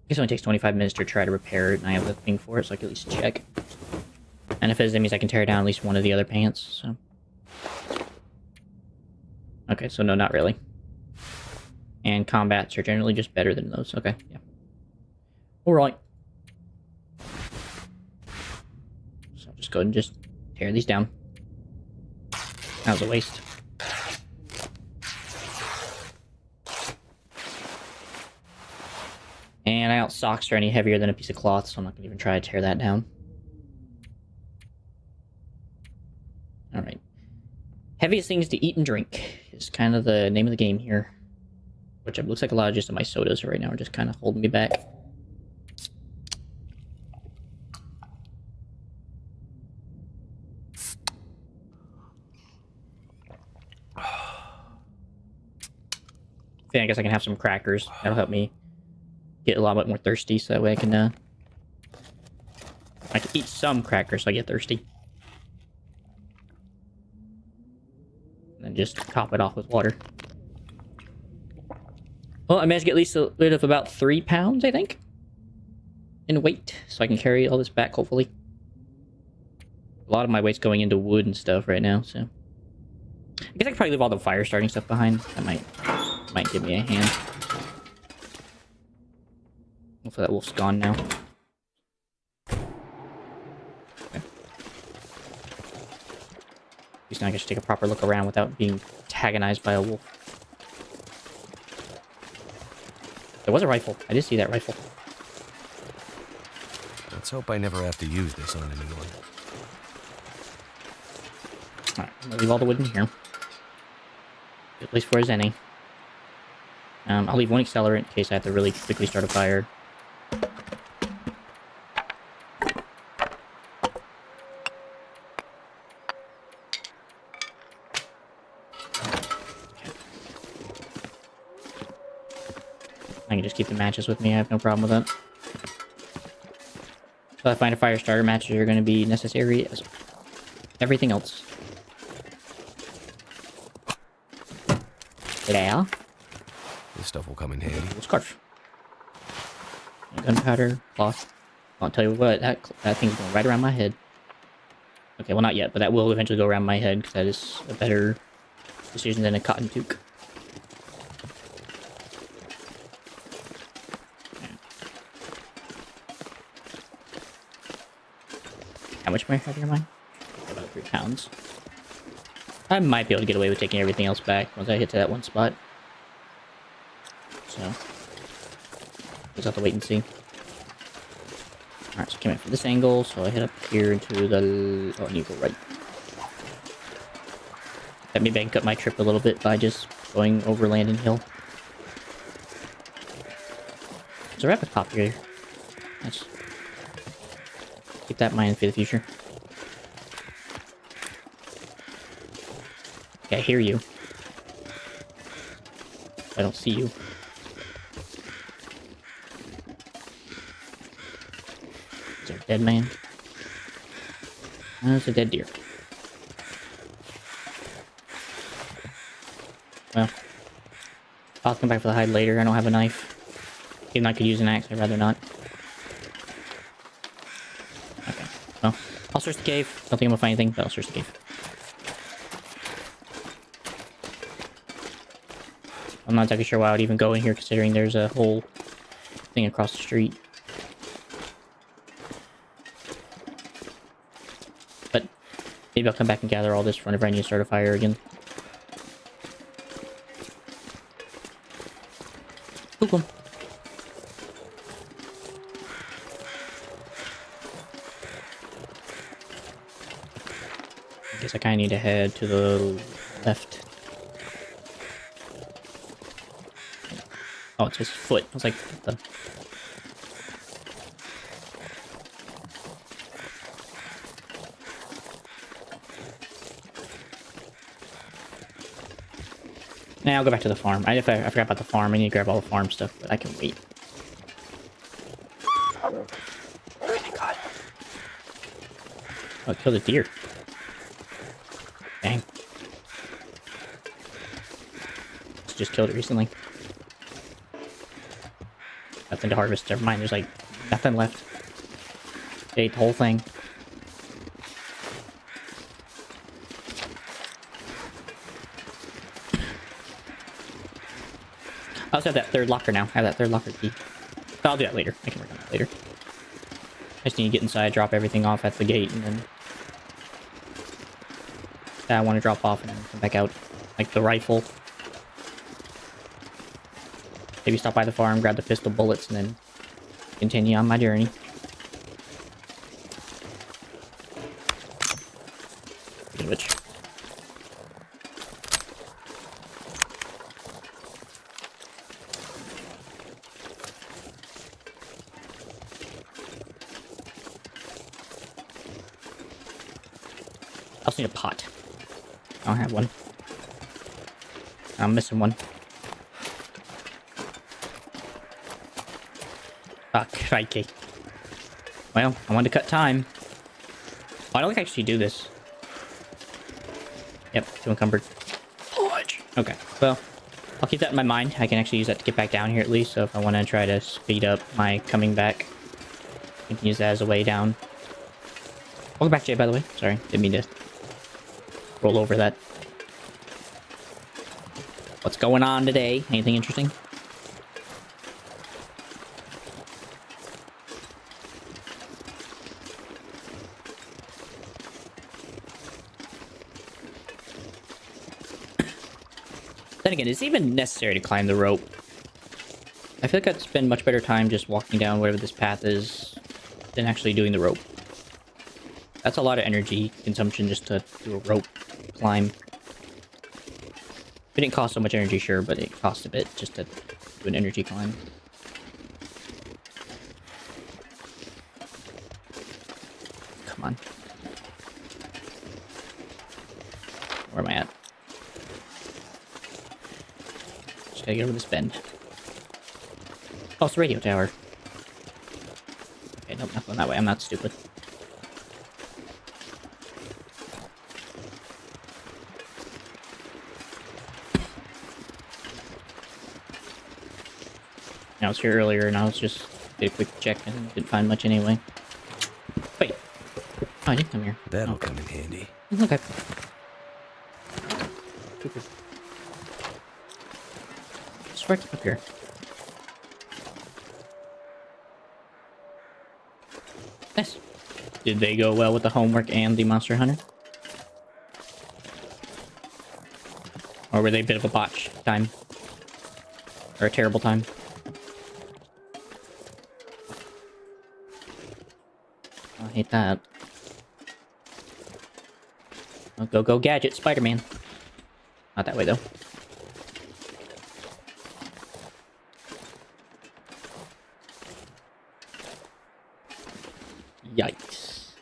I guess it only takes 25 minutes to try to repair it, and I have the thing for it, so I can at least check. And if it is, that means I can tear down at least one of the other pants, so... Okay, so no, not really. And combats are generally just better than those. Okay, yeah. Alright. So I'll just go ahead and just tear these down. That was a waste. And I doubt socks are any heavier than a piece of cloth, so I'm not going to even try to tear that down. Alright. Heaviest things to eat and drink is kind of the name of the game here. Which it looks like a lot of just of my sodas right now are just kind of holding me back. I guess I can have some crackers. That'll help me get a lot more thirsty, so that way I can eat some crackers so I get thirsty. And then just top it off with water. Well, I managed to get at least a rid of about 3 pounds, I think, in weight, so I can carry all this back, hopefully. A lot of my weight's going into wood and stuff right now, so... I guess I could probably leave all the fire starting stuff behind. That might give me a hand. Hopefully that wolf's gone now. Okay. At least now I can just take a proper look around without being antagonized by a wolf. There was a rifle. I did see that rifle. Let's hope I never have to use this on anyone. Alright, I'm gonna leave all the wood in here. Good place for a Zenny. I'll leave one accelerant in case I have to really quickly start a fire. I can just keep the matches with me, I have no problem with that. So I find a fire starter, matches are going to be necessary as everything else. Yeah. This stuff will come in handy. Scarf. Gunpowder, cloth. I'll tell you what, that thing's going right around my head. Okay, well not yet, but that will eventually go around my head, because that is a better decision than a cotton toque. How much more heavier am I? About 3 pounds. I might be able to get away with taking everything else back once I hit to that one spot. So, just have to wait and see. Alright, so I came in from this angle, so I head up here into the... Oh, I need to go right. That maybe I can cut my trip a little bit by just going over Landon Hill. There's a rapid pop here. Nice. Keep that in mind for the future. Okay, I hear you. I don't see you. Is there a dead man? No, it's a dead deer. Well, I'll come back for the hide later. I don't have a knife. Even though I could use an axe, I'd rather not. Okay, well, I'll search the cave. Don't think I'm gonna find anything, but I'll search the cave. I'm not exactly sure why I would even go in here, considering there's a whole thing across the street. But maybe I'll come back and gather all this whenever I need to start a fire again. Guess I kind of need to head to the left. Oh, it's his foot. I was like, what the... Nah, I'll go back to the farm. I forgot about the farm. I need to grab all the farm stuff, but I can wait. Oh, thank God. Oh, it killed a deer. Dang. Just killed it recently. Nothing to harvest. Never mind. There's like nothing left. They ate the whole thing. I also have that third locker now. I have that third locker key. But I'll do that later. I can work on that later. I just need to get inside, drop everything off at the gate, and then... I want to drop off and then come back out. Like the rifle. Maybe stop by the farm, grab the pistol bullets, and then continue on my journey. Speaking of which... I also need a pot. I don't have one. I'm missing one. Ah, crikey. Well, I wanted to cut time. Oh, I don't think I actually do this. Yep, too encumbered. Okay, well, I'll keep that in my mind. I can actually use that to get back down here at least, so if I want to try to speed up my coming back, I can use that as a way down. Welcome back, Jay, by the way. Sorry, didn't mean to roll over that. What's going on today? Anything interesting? Then again, is it even necessary to climb the rope? I feel like I'd spend much better time just walking down whatever this path is than actually doing the rope. That's a lot of energy consumption just to do a rope climb. It didn't cost so much energy, sure, but it cost a bit just to do an energy climb. Come on. Where am I at? Just gotta get over this bend. Oh, it's the radio tower. Okay, nope, not going that way. I'm not stupid. I was here earlier and I was just did a quick check and didn't find much anyway. Wait. Oh, I didn't come here. That'll come in handy. Okay. Just right up here. Nice. Did they go well with the homework and the Monster Hunter? Or were they a bit of a botch time? Or a terrible time? I hate that. Oh, go gadget, Spider-Man. Not that way though. Yikes.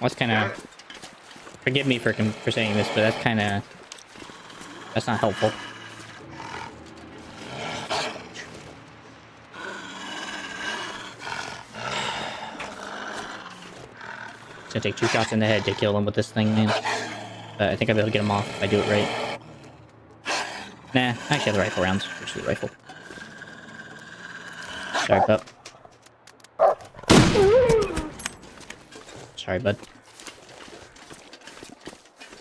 That's kind of... Forgive me for saying this, but that's kind of... That's not helpful. It's gonna take 2 shots in the head to kill him with this thing, man. But I think I'll be able to get him off if I do it right. Nah, I actually have the rifle rounds. Actually, the rifle. Sorry, pup. Sorry, bud.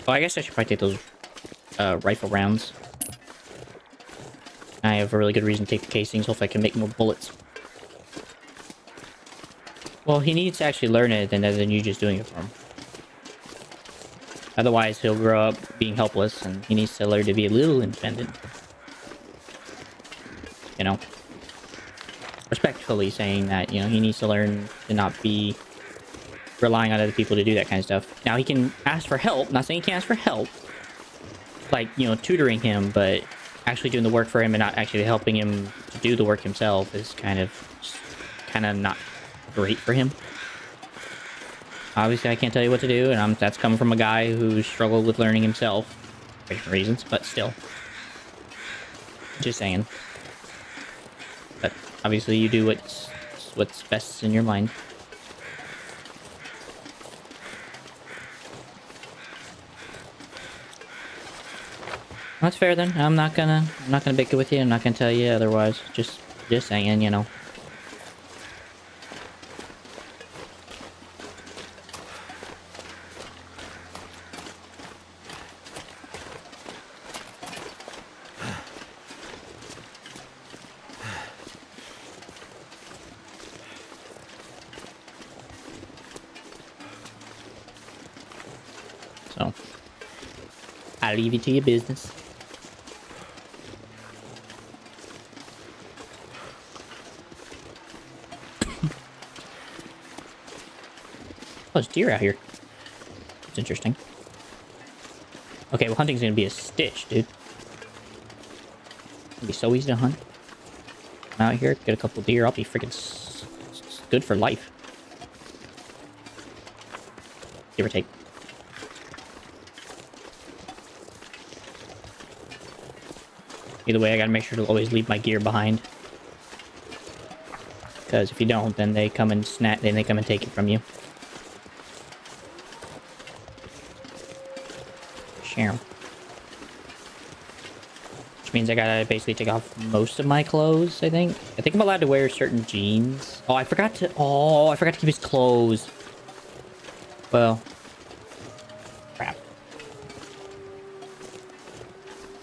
Oh, I guess I should probably take those rifle rounds. I have a really good reason to take the casings. Hopefully I can make more bullets. Well, he needs to actually learn it, and then you just doing it for him. Otherwise, he'll grow up being helpless, and he needs to learn to be a little independent. You know? Respectfully saying that, you know, he needs to learn to not be relying on other people to do that kind of stuff. Now, he can ask for help. Not saying he can't ask for help. Like, you know, tutoring him, but actually doing the work for him and not actually helping him to do the work himself is kind of not great for him. Obviously, I can't tell you what to do, and that's coming from a guy who struggled with learning himself for different reasons, but still. Just saying. But obviously, you do what's best in your mind. That's fair then. I'm not gonna bicker with you. I'm not gonna tell you otherwise. Just saying, you know. So, I'll leave you to your business. Oh, there's deer out here. That's interesting. Okay, well, hunting's gonna be a stitch, dude. It'll be so easy to hunt. I'm out here, get a couple deer, I'll be freaking good for life. Give or take. Either way, I gotta make sure to always leave my gear behind. Because if you don't, then they come and take it from you. Share. Which means I gotta basically take off most of my clothes, I think. I think I'm allowed to wear certain jeans. Oh, I forgot to keep his clothes. Well. Crap.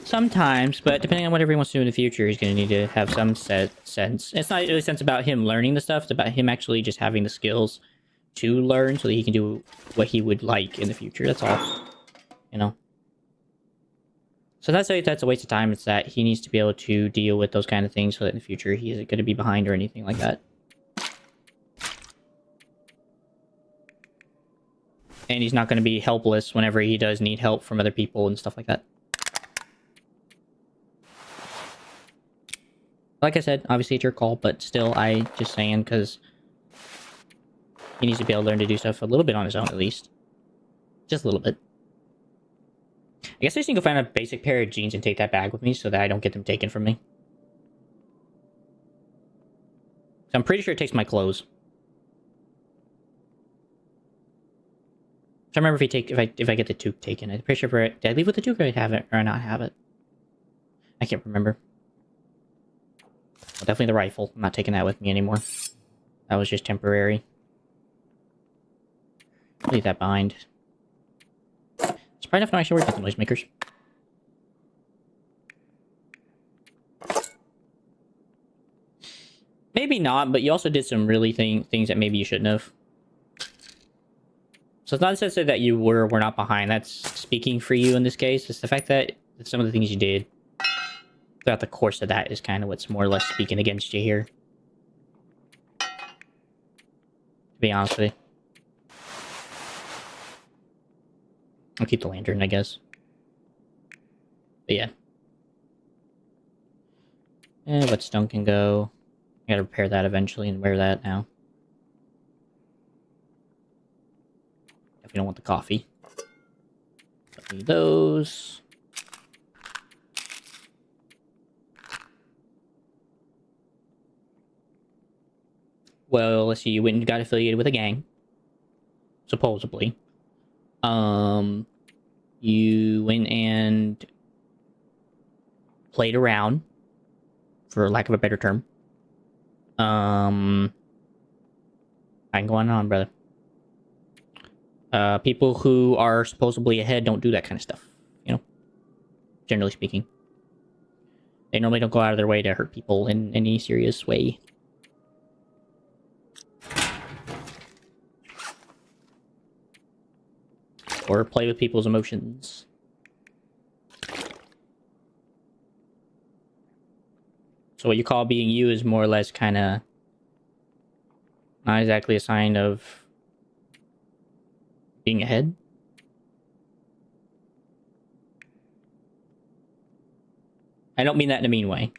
Sometimes, but depending on whatever he wants to do in the future, he's gonna need to have some sense. It's not really sense about him learning the stuff, it's about him actually just having the skills to learn so that he can do what he would like in the future. That's all. You know? So that's a waste of time. It's that he needs to be able to deal with those kind of things so that in the future he isn't going to be behind or anything like that. And he's not going to be helpless whenever he does need help from other people and stuff like that. Like I said, obviously it's your call, but still, I just saying because he needs to be able to learn to do stuff a little bit on his own at least. Just a little bit. I guess I just need to go find a basic pair of jeans and take that bag with me so that I don't get them taken from me. So I'm pretty sure it takes my clothes. So I remember if I get the toque taken. I'm pretty sure did I leave with the toque or I have it or not have it? I can't remember. Well, definitely the rifle. I'm not taking that with me anymore. That was just temporary. I'll leave that behind. It's probably enough to actually work with the noisemakers. Maybe not, but you also did some really things that maybe you shouldn't have. So it's not necessarily that you were not behind. That's speaking for you in this case. It's the fact that some of the things you did throughout the course of that is kind of what's more or less speaking against you here. To be honest with you. I'll keep the lantern, I guess. But yeah. Whetstone can go. I gotta repair that eventually and wear that now. If you don't want the coffee. Don't need those. Well, let's see, you went and got affiliated with a gang. Supposedly. You went and played around, for lack of a better term. I can go on, brother. People who are supposedly ahead don't do that kind of stuff, you know? Generally speaking. They normally don't go out of their way to hurt people in any serious way. or play with people's emotions. So what you call being you is more or less kind of not exactly a sign of being ahead. I don't mean that in a mean way.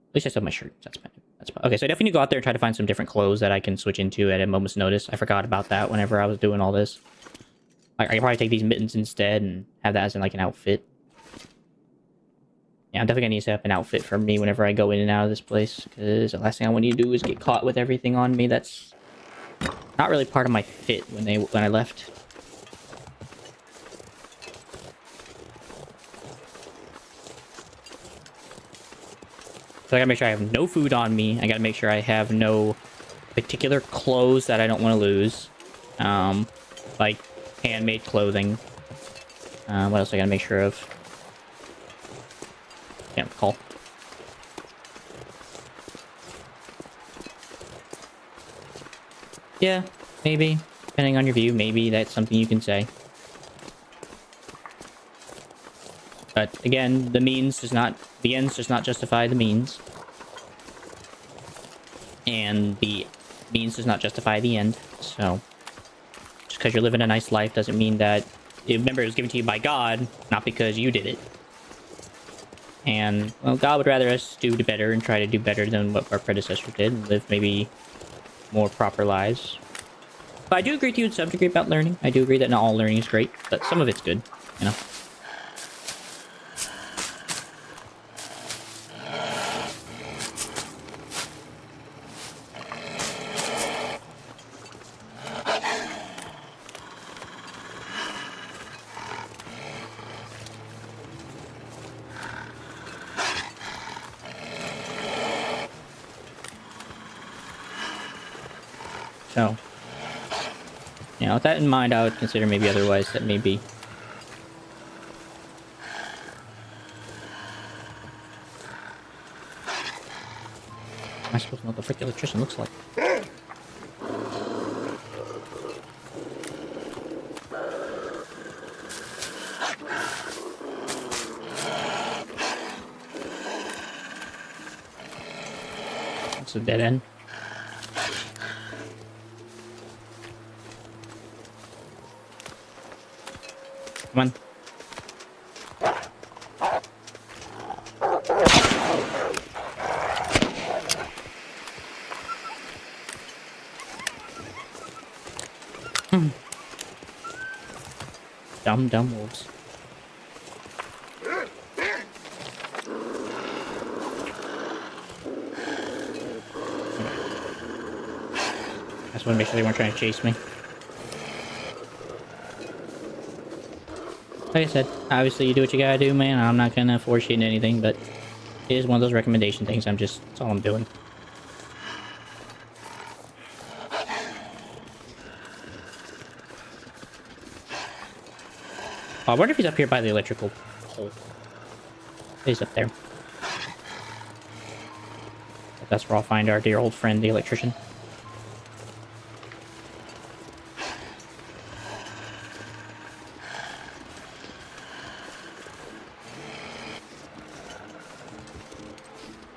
At least I still have my shirt. That's fine. That's fine. Okay, so I definitely need to go out there and try to find some different clothes that I can switch into at a moment's notice. I forgot about that whenever I was doing all this. I can probably take these mittens instead and have that as in like an outfit. Yeah, I'm definitely gonna need to set up an outfit for me whenever I go in and out of this place, because the last thing I want you to do is get caught with everything on me. That's not really part of my fit when I left. So I gotta make sure I have no food on me. I gotta make sure I have no particular clothes that I don't want to lose. Like handmade clothing. What else I gotta make sure of? Can't recall. Yeah, maybe. Depending on your view, maybe that's something you can say. But again, the ends does not justify the means. And the means does not justify the end. So, just because you're living a nice life doesn't mean that... Remember, it was given to you by God, not because you did it. And, well, God would rather us do better and try to do better than what our predecessors did. And live maybe more proper lives. But I do agree with you to some degree about learning. I do agree that not all learning is great, but some of it's good, you know. So, you know, with that in mind, I would consider maybe otherwise that maybe... Am I supposed to know what the frick the electrician looks like? That's a dead end. Come on. Dumb wolves. I just want to make sure they weren't trying to chase me. Like I said, obviously you do what you gotta do, man. I'm not gonna force you into anything, but it is one of those recommendation things. That's all I'm doing. Oh, I wonder if he's up here by the electrical pole. He's up there. That's where I'll find our dear old friend, the electrician.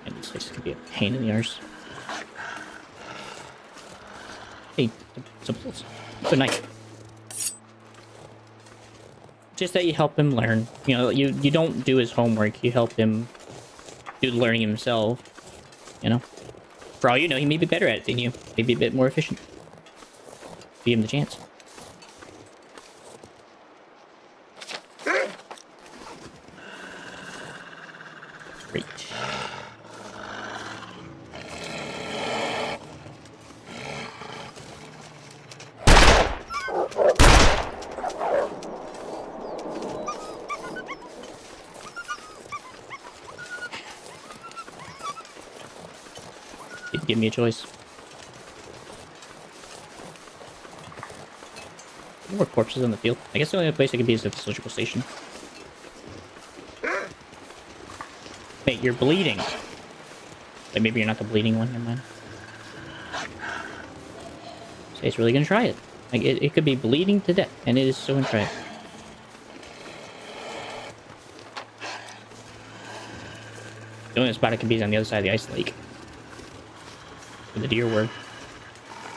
And these places can be a pain in the arse. Hey, some bullets. Good night. Just that you help him learn. You know, you don't do his homework. You help him do the learning himself. You know? For all you know, he may be better at it than you. Maybe a bit more efficient. Give him the chance. Great. Didn't give me a choice. More corpses on the field. I guess the only other place I could be is at the surgical station. Wait, you're bleeding. Wait, maybe you're not the bleeding one. Never mind. Say it's really gonna try it. Like, it could be bleeding to death, and it is so tragic. The only spot it could be is on the other side of the ice lake. Where the deer were.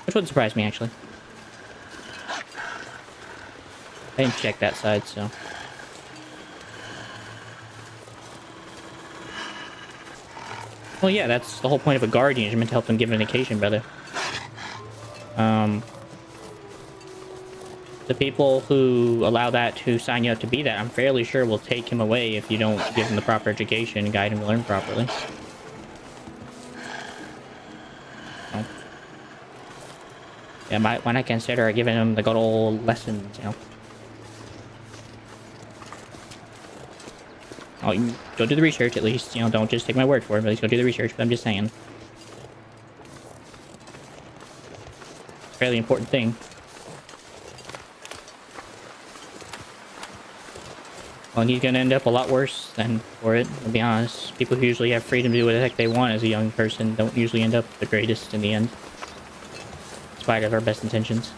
Which wouldn't surprise me, actually. I didn't check that side, so... Well, yeah, that's the whole point of a guardian. You're meant to help them give an indication, brother. The people who allow that to sign you up to be that, I'm fairly sure will take him away if you don't give him the proper education and guide him to learn properly. So, yeah, why not consider giving him the good old lessons, you know? Oh, you go do the research at least. You know, don't just take my word for it. At least go do the research. But I'm just saying. It's a fairly important thing. Well, he's gonna end up a lot worse than for it, to be honest. People who usually have freedom to do what the heck they want as a young person don't usually end up the greatest in the end. In spite of our best intentions.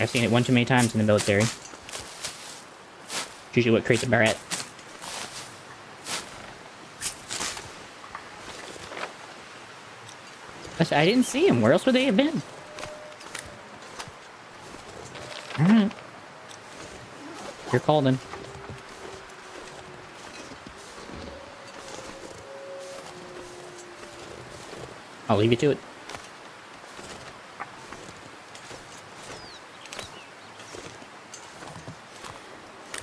I've seen it one too many times in the military. It's usually what creates a brat. I didn't see him. Where else would they have been? Alright. You're called in. I'll leave you to it.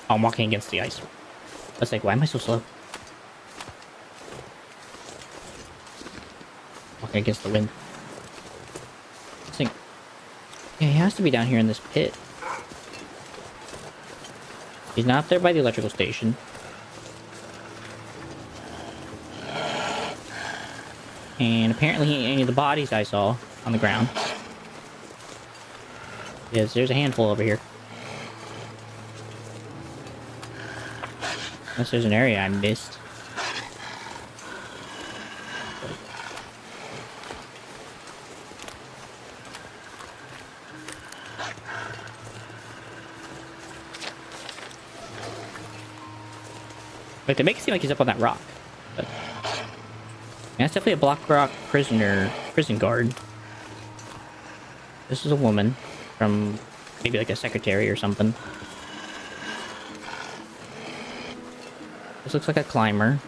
Oh, I'm walking against the ice. I was like, why am I so slow? Walking against the wind. I think... Yeah, he has to be down here in this pit. He's not up there by the electrical station. And apparently he ain't any of the bodies I saw on the ground. Yes, there's a handful over here. Unless there's an area I missed. Like, they make it seem like he's up on that rock. But yeah, that's definitely a Block Rock prison guard. This is a woman from maybe like a secretary or something. This looks like a climber,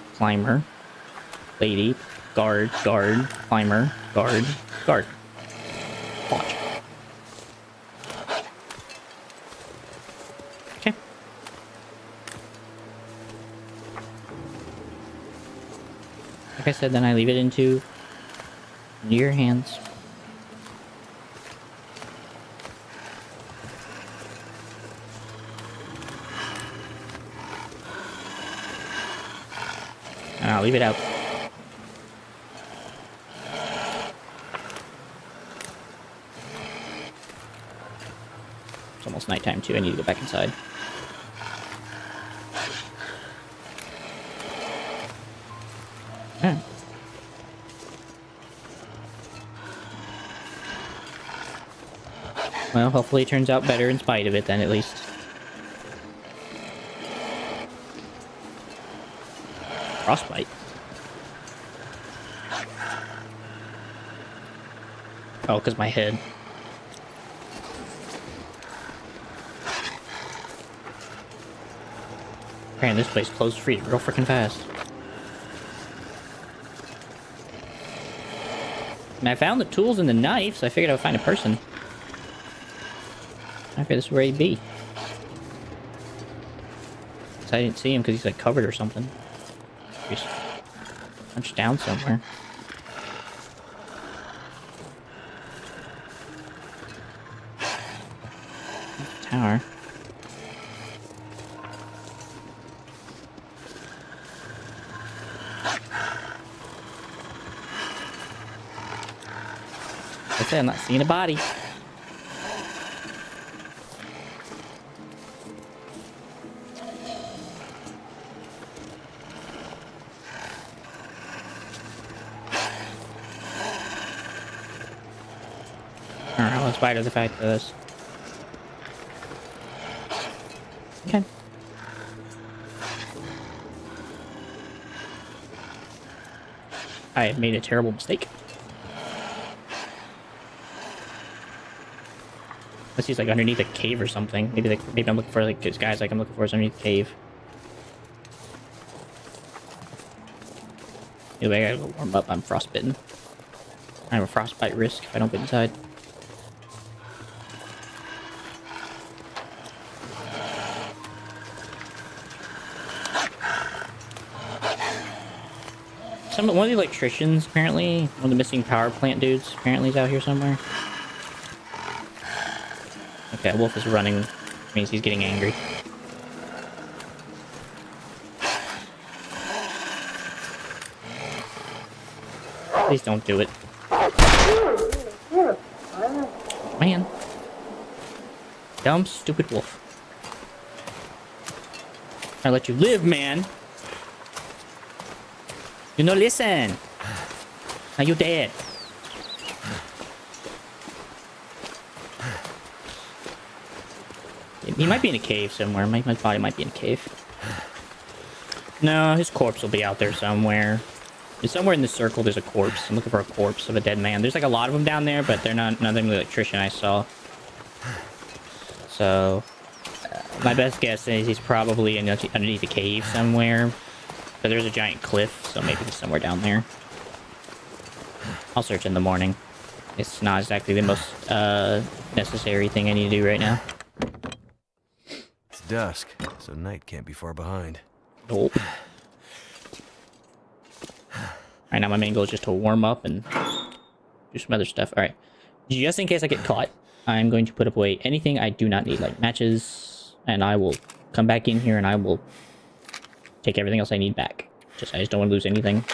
lady, guard, climber, guard. Watch. Okay. Like I said, then I leave it into your hands. And I'll leave it out. It's almost nighttime too. I need to go back inside. Yeah. Well, hopefully it turns out better in spite of it then, at least. Frostbite. Oh, because my head. Man, this place closed free real freaking fast. And I found the tools and the knife, so I figured I would find a person. I figured this is where he'd be. So I didn't see him because he's like covered or something. He's punched down somewhere. Tower. Like I said, I'm not seeing a body. spite of the fact of this. Okay. I made a terrible mistake. Unless he's like underneath a cave or something. Maybe I'm looking for like this guy's like I'm looking for is underneath a cave. Anyway, I gotta go warm up. I'm frostbitten. I have a frostbite risk if I don't get inside. One of the electricians, apparently, one of the missing power plant dudes, apparently is out here somewhere. Okay, Wolf is running. Means he's getting angry. Please don't do it. Man. Dumb, stupid wolf. I let you live, man. You no listen. Now you dead. He might be in a cave somewhere. My body might be in a cave. No, his corpse will be out there somewhere. Somewhere in the circle, there's a corpse. I'm looking for a corpse of a dead man. There's like a lot of them down there, but they're not none of them the electrician I saw. So, my best guess is he's probably underneath a cave somewhere. But there's a giant cliff, so maybe he's somewhere down there. I'll search in the morning. It's not exactly the most necessary thing I need to do right now. It's dusk, so night can't be far behind. Nope. Alright, now my main goal is just to warm up and do some other stuff. Alright. Just in case I get caught, I'm going to put away anything I do not need, like matches, and I will come back in here and I will take everything else I need back. I just don't want to lose anything.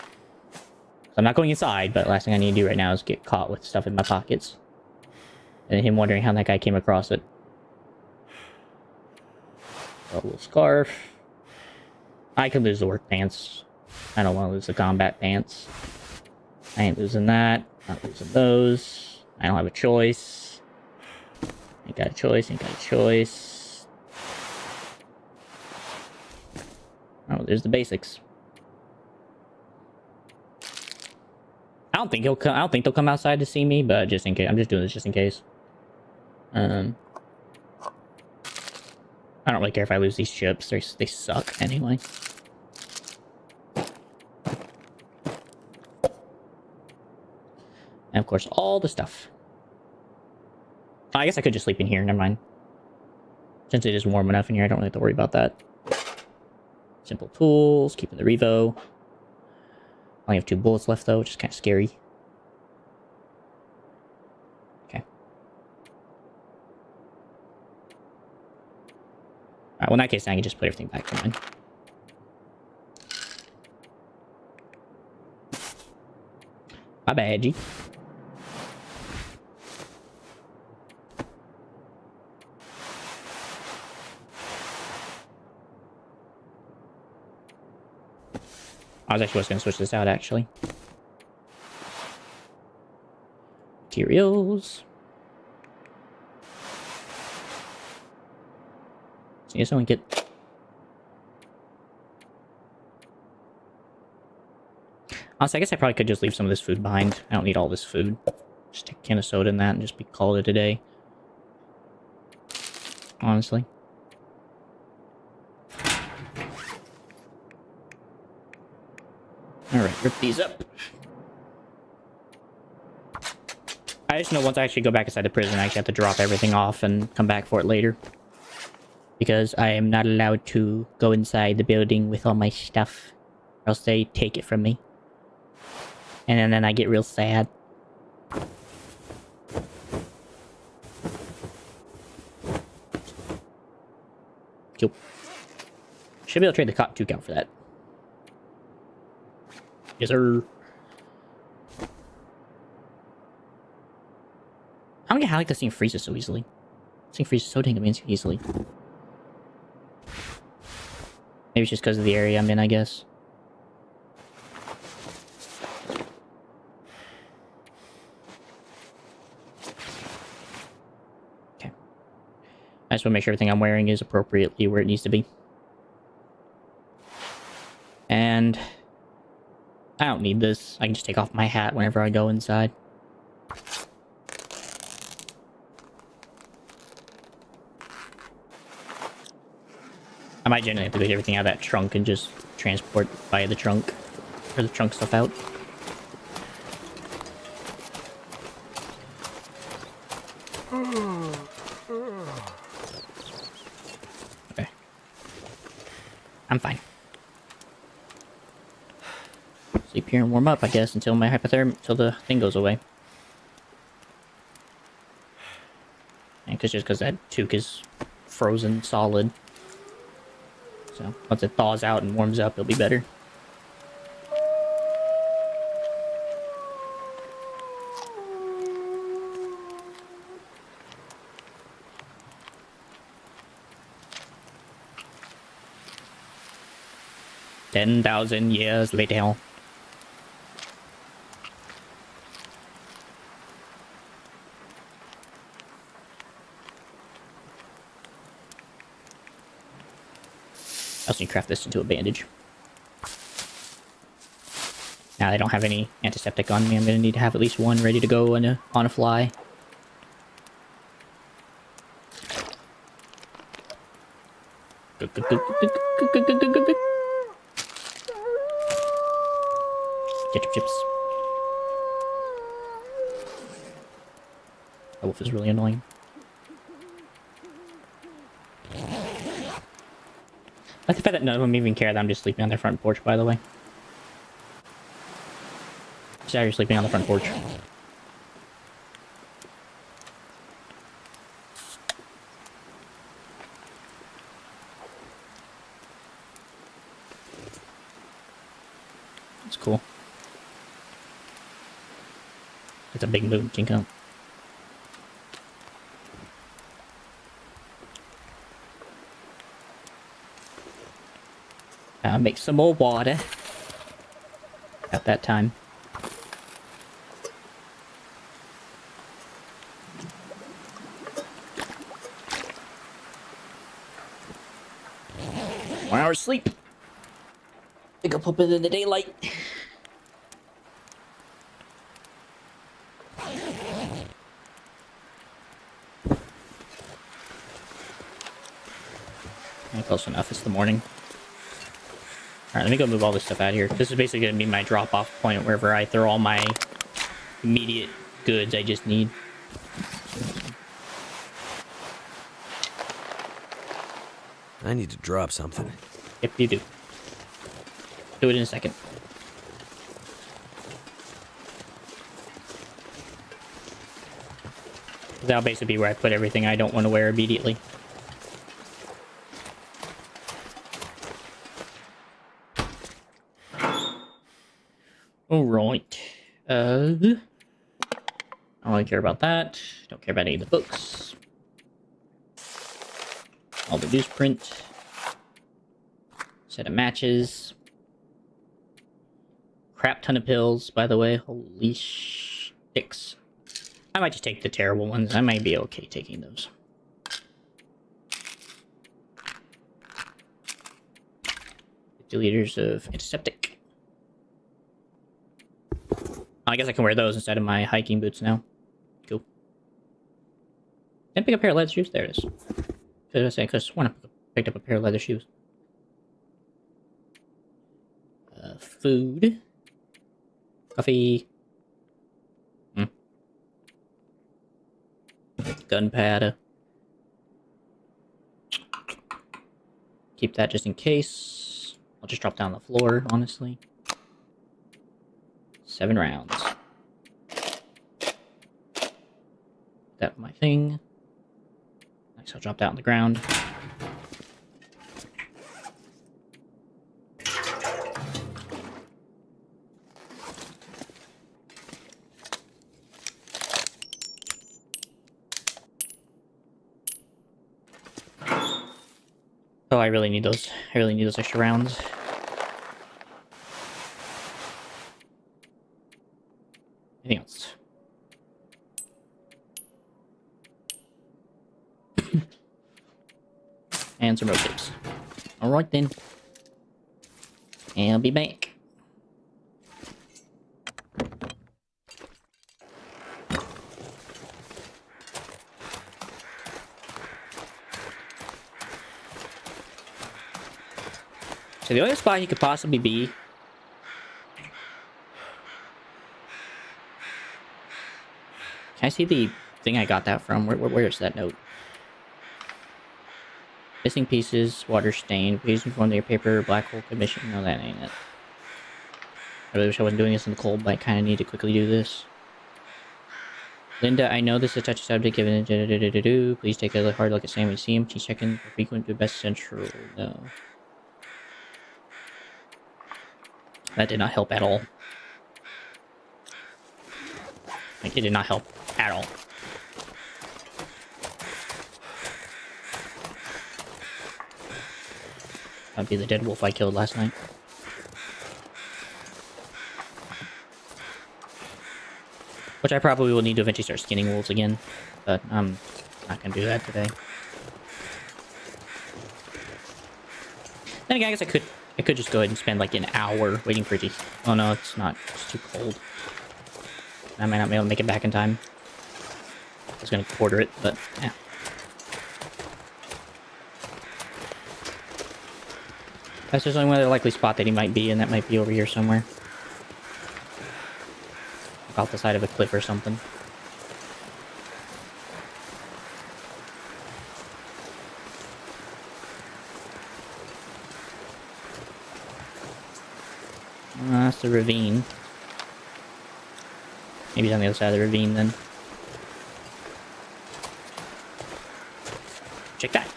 So I'm not going inside, but last thing I need to do right now is get caught with stuff in my pockets. And him wondering how that guy came across it. A little scarf. I could lose the work pants. I don't want to lose the combat pants. I ain't losing that. Not losing those. I don't have a choice. Ain't got a choice, ain't got a choice. Oh, there's the basics. I don't think they'll come outside to see me, but just in case, I'm just doing this just in case. I don't really care if I lose these chips. They suck anyway. And of course, all the stuff. I guess I could just sleep in here. Never mind. Since it is warm enough in here, I don't really have to worry about that. Simple tools, keeping the revo. I only have 2 bullets left though, which is kind of scary. Okay. Alright, well in that case, I can just put everything back in mine. My bad, G. I was actually just going to switch this out, actually. Materials. So you someone get... Honestly, I guess I probably could just leave some of this food behind. I don't need all this food. Just take a can of soda in that and just call it a day. Honestly. Alright, rip these up. I just know once I actually go back inside the prison, I actually have to drop everything off and come back for it later. Because I am not allowed to go inside the building with all my stuff. Or else they take it from me. And then I get real sad. Cool. Should be able to trade the cotton 2 count for that. Yes, sir. I don't get how like this thing freezes so easily. This thing freezes so dang amazing easily. Maybe it's just because of the area I'm in, I guess. I just want to make sure everything I'm wearing is appropriately where it needs to be. And I don't need this. I can just take off my hat whenever I go inside. I might generally have to get everything out of that trunk and just transport via the trunk. Or the trunk stuff out. Okay. I'm fine. Sleep here and warm up, I guess, until my until the thing goes away. And just because that toque is frozen solid. So once it thaws out and warms up, it'll be better. $10,000 later. I also need to craft this into a bandage. Now I don't have any antiseptic on me. I'm gonna need to have at least one ready to go on a fly. Ketchup chips. That wolf is really annoying. I like the fact that none of them even care that I'm just sleeping on their front porch, by the way. So you're sleeping on the front porch. That's cool. It's a big moon, Jinko. Make some more water. At that time. One hour sleep. Think I'll pop it in the daylight. Close enough. It's the morning. Alright, let me go move all this stuff out of here. This is basically going to be my drop-off point wherever I throw all my immediate goods I just need. I need to drop something. Yep, you do. Do it in a second. That'll basically be where I put everything I don't want to wear immediately. Alright. I don't really care about that. Don't care about any of the books. All the newsprint. Set of matches. Crap ton of pills, by the way. Holy sticks. I might just take the terrible ones. I might be okay taking those. 50 liters of antiseptic. I guess I can wear those instead of my hiking boots now. Cool. Didn't pick up a pair of leather shoes? There it is. I was saying, because I picked up a pair of leather shoes. Food. Coffee. Gunpowder. Keep that just in case. I'll just drop down the floor, honestly. 7 rounds. That my thing. Next, I'll drop that on the ground. Oh, I really need those. I really need those extra rounds. Anything else? And some road tapes. Alright then. I'll be back. So the only spot he could possibly be... Can I see the thing I got that from? Where is that note? Missing pieces, water stain, pieces from their paper, black hole commission. No, that ain't it. I really wish I wasn't doing this in the cold, but I kind of need to quickly do this. Linda, I know this is a touchy subject given it. Please take a hard look at Sam when you see him. She's checking for frequent to best central. No. That did not help at all. Like, it did not help at all. That'd be the dead wolf I killed last night. Which I probably will need to eventually start skinning wolves again. But I'm not gonna do that today. Then again, I guess I could just go ahead and spend like an hour waiting for it to... Oh no, it's not. It's too cold. I might not be able to make it back in time. I was gonna quarter it, but yeah. That's just only one other likely spot that he might be, and that might be over here somewhere. Off the side of a cliff or something. That's the ravine. Maybe he's on the other side of the ravine then. Check that.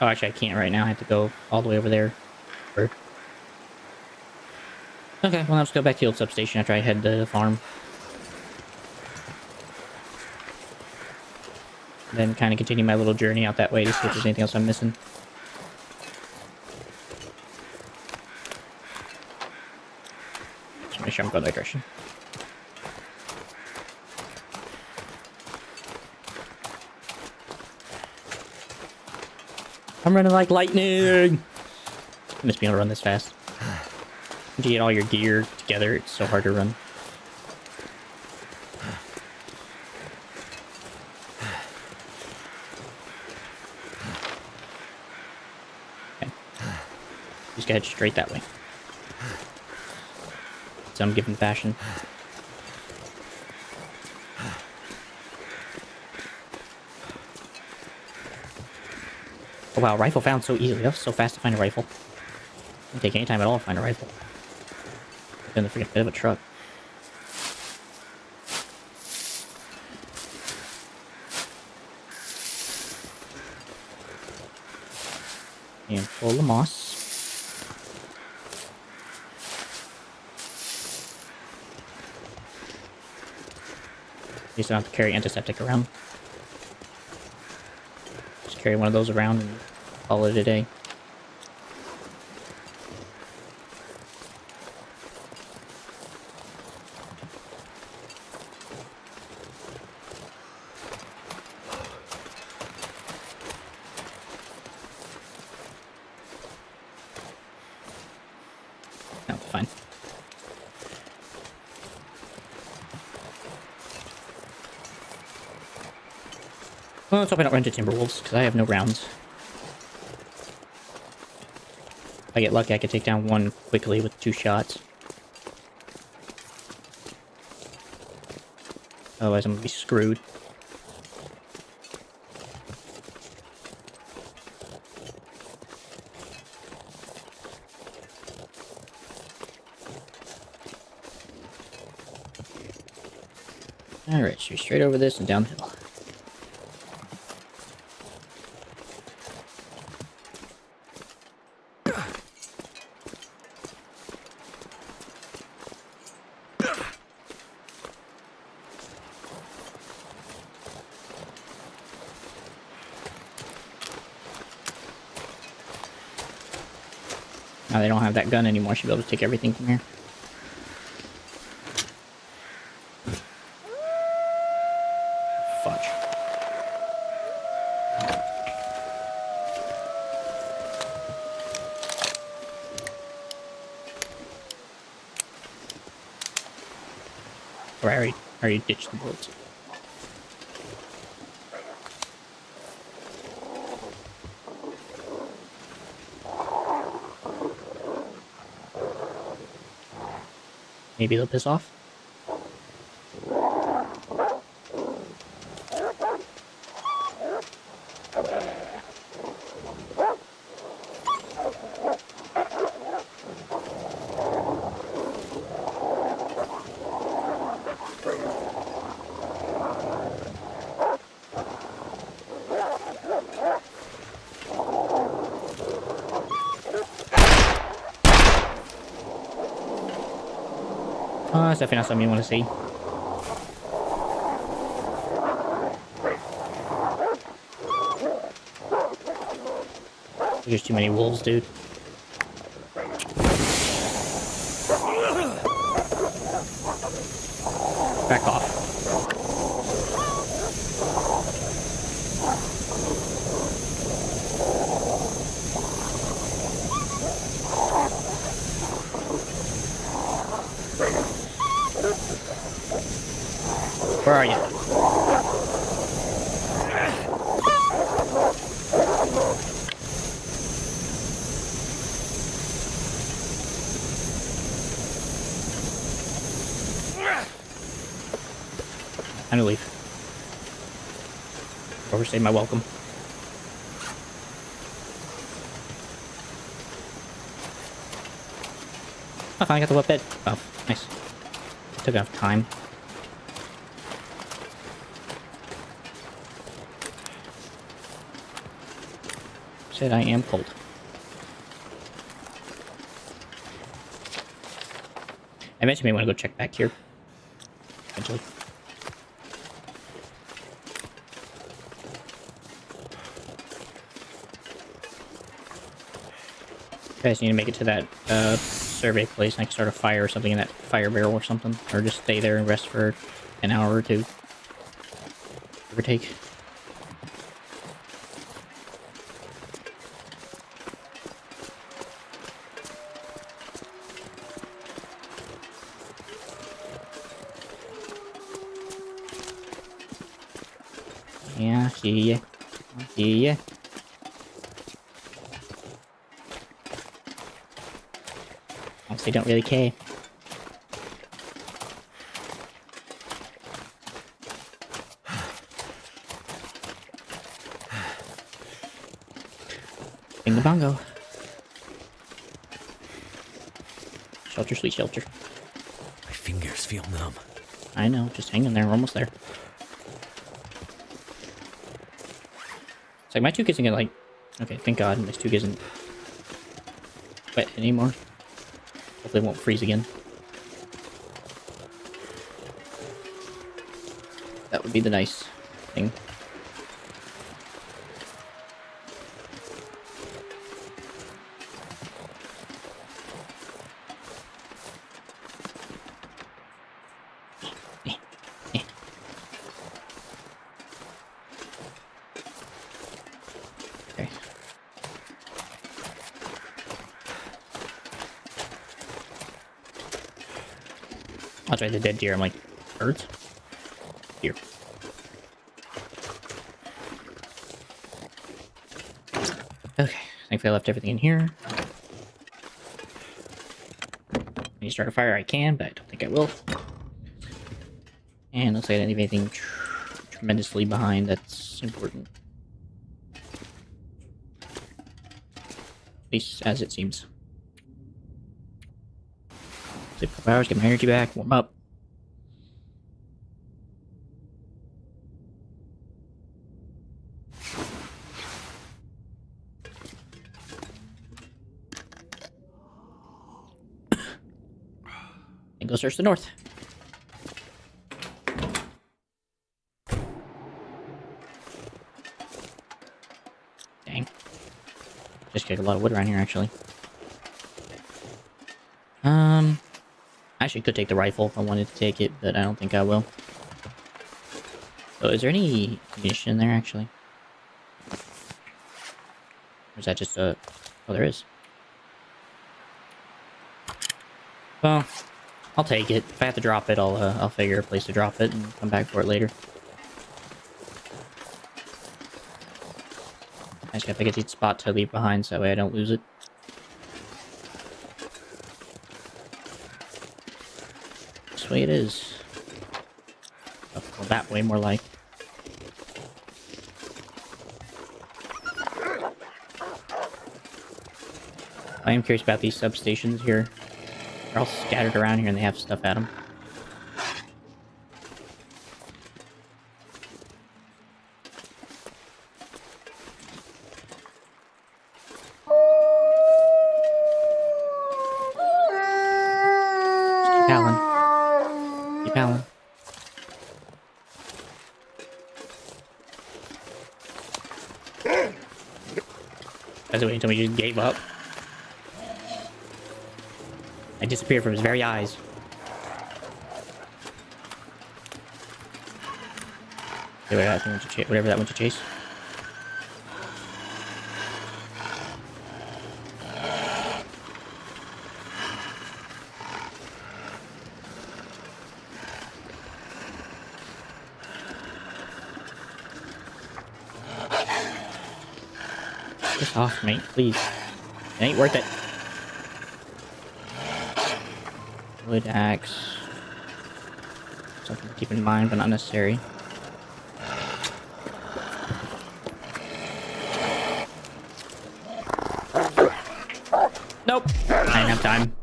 Oh, actually I can't right now. I have to go all the way over there. Or... Okay, well, let's go back to the old substation after I head to the farm. Then kind of continue my little journey out that way to see if there's anything else I'm missing. Just make sure I'm going the right direction. I'm running like lightning! I miss being able to run this fast. Once you get all your gear together, it's so hard to run. Okay. Just gotta head straight that way. Some given fashion. Oh wow, rifle found so easily. That was so fast to find a rifle. Didn't take any time at all to find a rifle. In the freaking bit of a truck. And full of moss. At least I don't have to carry antiseptic around. Just carry one of those around and call it a day. No, fine. Well, let's hope I don't run into Timberwolves, because I have no rounds. If I get lucky, I can take down one quickly with 2 shots. Otherwise, I'm gonna be screwed. Alright, should be straight over this and downhill. Now they don't have that gun anymore, should be able to take everything from here. Fudge. Or I already ditched the bullets. Maybe they'll piss off. That's definitely not something you want to see. There's just too many wolves, dude. Back off. Where are you? Time to leave. Overstayed my welcome. I finally got the wet bed. Oh, nice. Took enough time. Said I am cold. I eventually may want to go check back here. Eventually. You guys need to make it to that survey place and I can start a fire or something in that fire barrel or something. Or just stay there and rest for an hour or two. Give or take. Yeah, see ya. See ya. Honestly, don't really care. Bingo bongo. Shelter, sweet shelter. My fingers feel numb. I know, just hang in there, we're almost there. It's like my tooth isn't gonna like... Okay, thank God, my tooth isn't wet anymore. Hopefully it won't freeze again. That would be the nice thing. Okay. That's right, the dead deer. I'm like, birds? Deer. Okay, thankfully I left everything in here. When you start a fire, I can, but I don't think I will. And looks like I didn't leave anything tremendously behind that's important. At least as it seems. Sleep a couple hours, get my energy back, warm up. And go search the north. Dang. Just get a lot of wood around here, actually. Actually, could take the rifle if I wanted to take it, but I don't think I will. So, is there any ammunition in there, actually? Or is that just a... Oh, there is. Well, I'll take it. If I have to drop it, I'll figure a place to drop it and come back for it later. I just gotta pick a good spot to leave behind so that way I don't lose it. This way it is. Oh, well, that way more like. I am curious about these substations here. They're all scattered around here and they have stuff at them. Just keep howling. Keep howling. That's what you told me you just gave up. I disappeared from his very eyes. Okay, whatever that went to chase. Piss off, mate, please. It ain't worth it. Wood axe. Something to keep in mind, but not necessary. Nope. I didn't have time.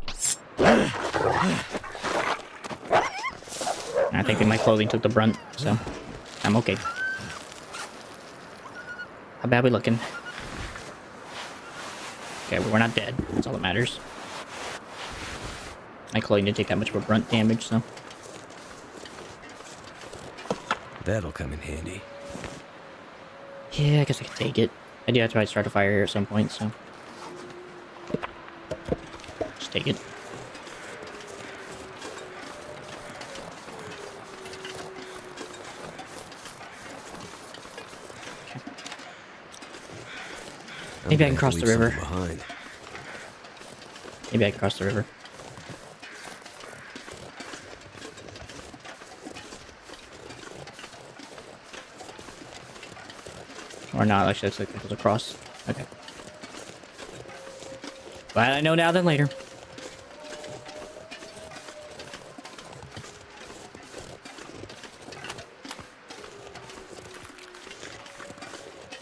I think my clothing took the brunt, so I'm okay. How bad we looking? Okay, well, we're not dead. That's all that matters. My clothing didn't take that much of a brunt damage, so. That'll come in handy. Yeah, I guess I can take it. I do have to try to start a fire here at some point, so. Just take it. Okay. Maybe I can cross the river. Maybe I can cross the river. Or not, actually, looks like it goes across. Okay. Glad I know now than later.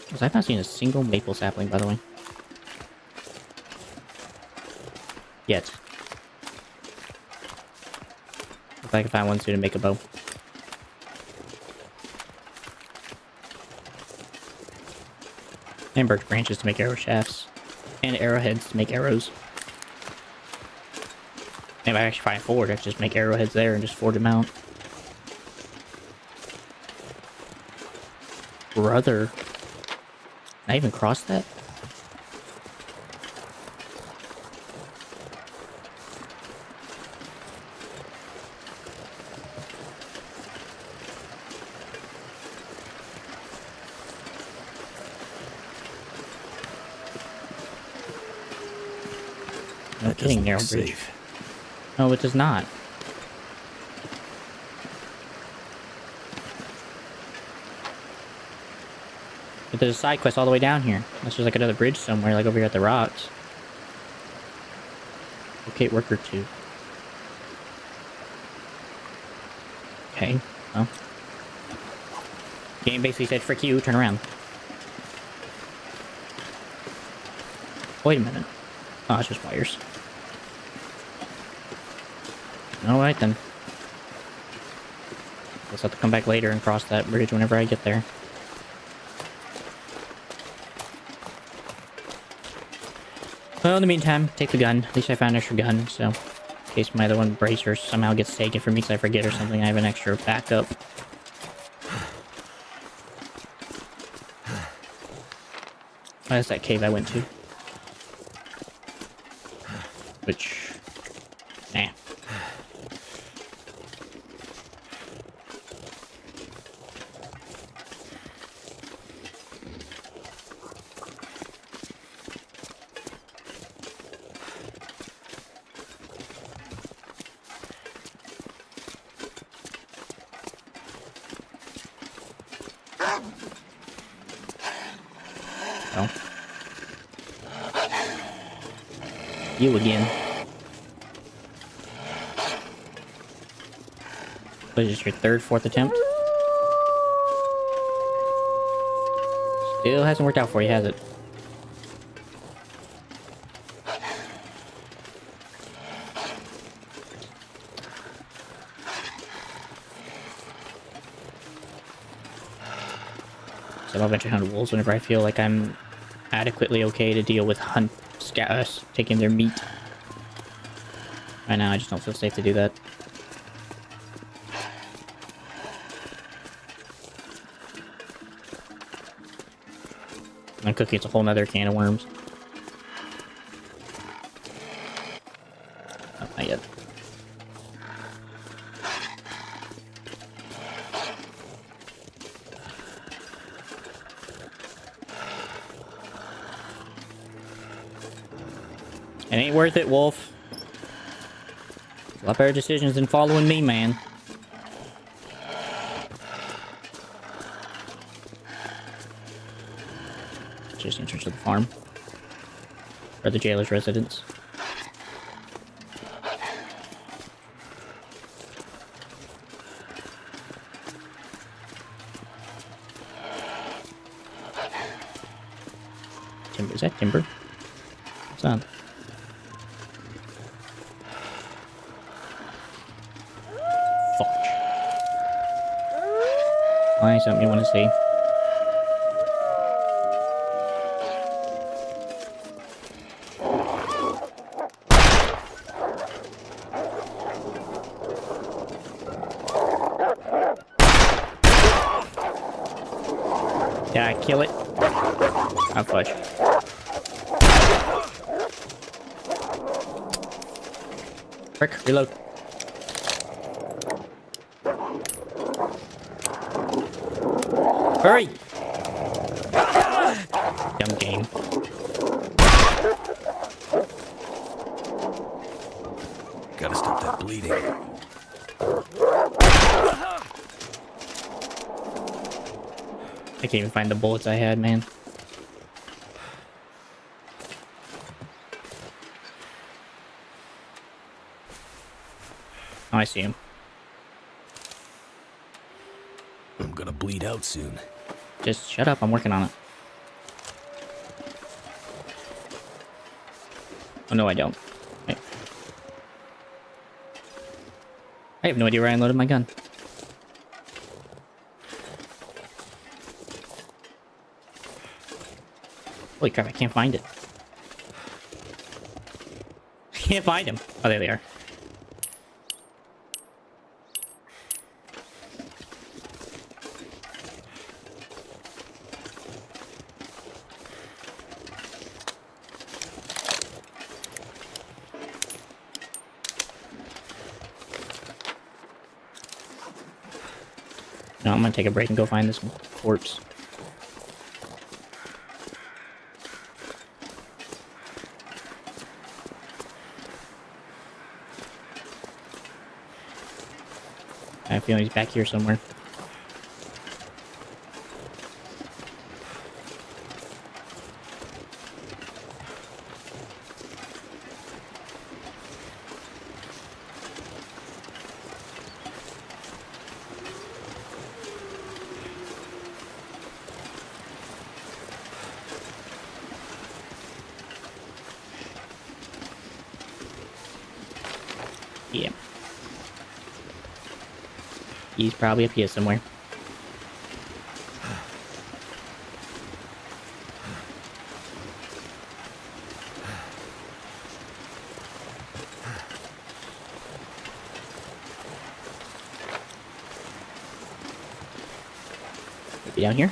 Because I've not seen a single maple sapling, by the way. Yet. If I can find one soon to make a bow. And birch branches to make arrow shafts. And arrowheads to make arrows. And if I actually find a forge, I can just make arrowheads there and just forge them out. Brother. Can I even cross that? No kidding, narrow bridge. No, it does not. But there's a side quest all the way down here. That's just like another bridge somewhere, like over here at the rocks. Locate worker 2. Okay, well. Game basically said, frick you, turn around. Wait a minute. Oh, it's just wires. Alright then. Guess I'll have to come back later and cross that bridge whenever I get there. Well, in the meantime, take the gun. At least I found an extra gun, so... in case my other one bracer somehow gets taken from me because I forget or something, I have an extra backup. Oh, that's that cave I went to. Which... nah. so. You again. What is this, your third, fourth attempt? Still hasn't worked out for you, has it? So I'll eventually hunt wolves whenever I feel like I'm adequately okay to deal with taking their meat. Right now, I just don't feel safe to do that. And cooking, it's a whole nother can of worms. Oh, not yet. It ain't worth it, Wolf. A lot better decisions than following me, man. Just entrance to the farm. Or the jailer's residence. Timber, is that timber? What's on? Find something you want to see. Did I kill it? Oh, fudge. Frick, reload. Hurry! Dumb game. Gotta stop that bleeding. I can't even find the bullets I had, man. Oh, I see him. I'm gonna bleed out soon. Just shut up, I'm working on it. Oh, no, I don't. Wait. I have no idea where I unloaded my gun. Holy crap, I can't find it. I can't find him. Oh, there they are. No, I'm gonna take a break and go find this corpse. I have a feeling he's back here somewhere. Yeah. He's probably up here somewhere. Maybe down here.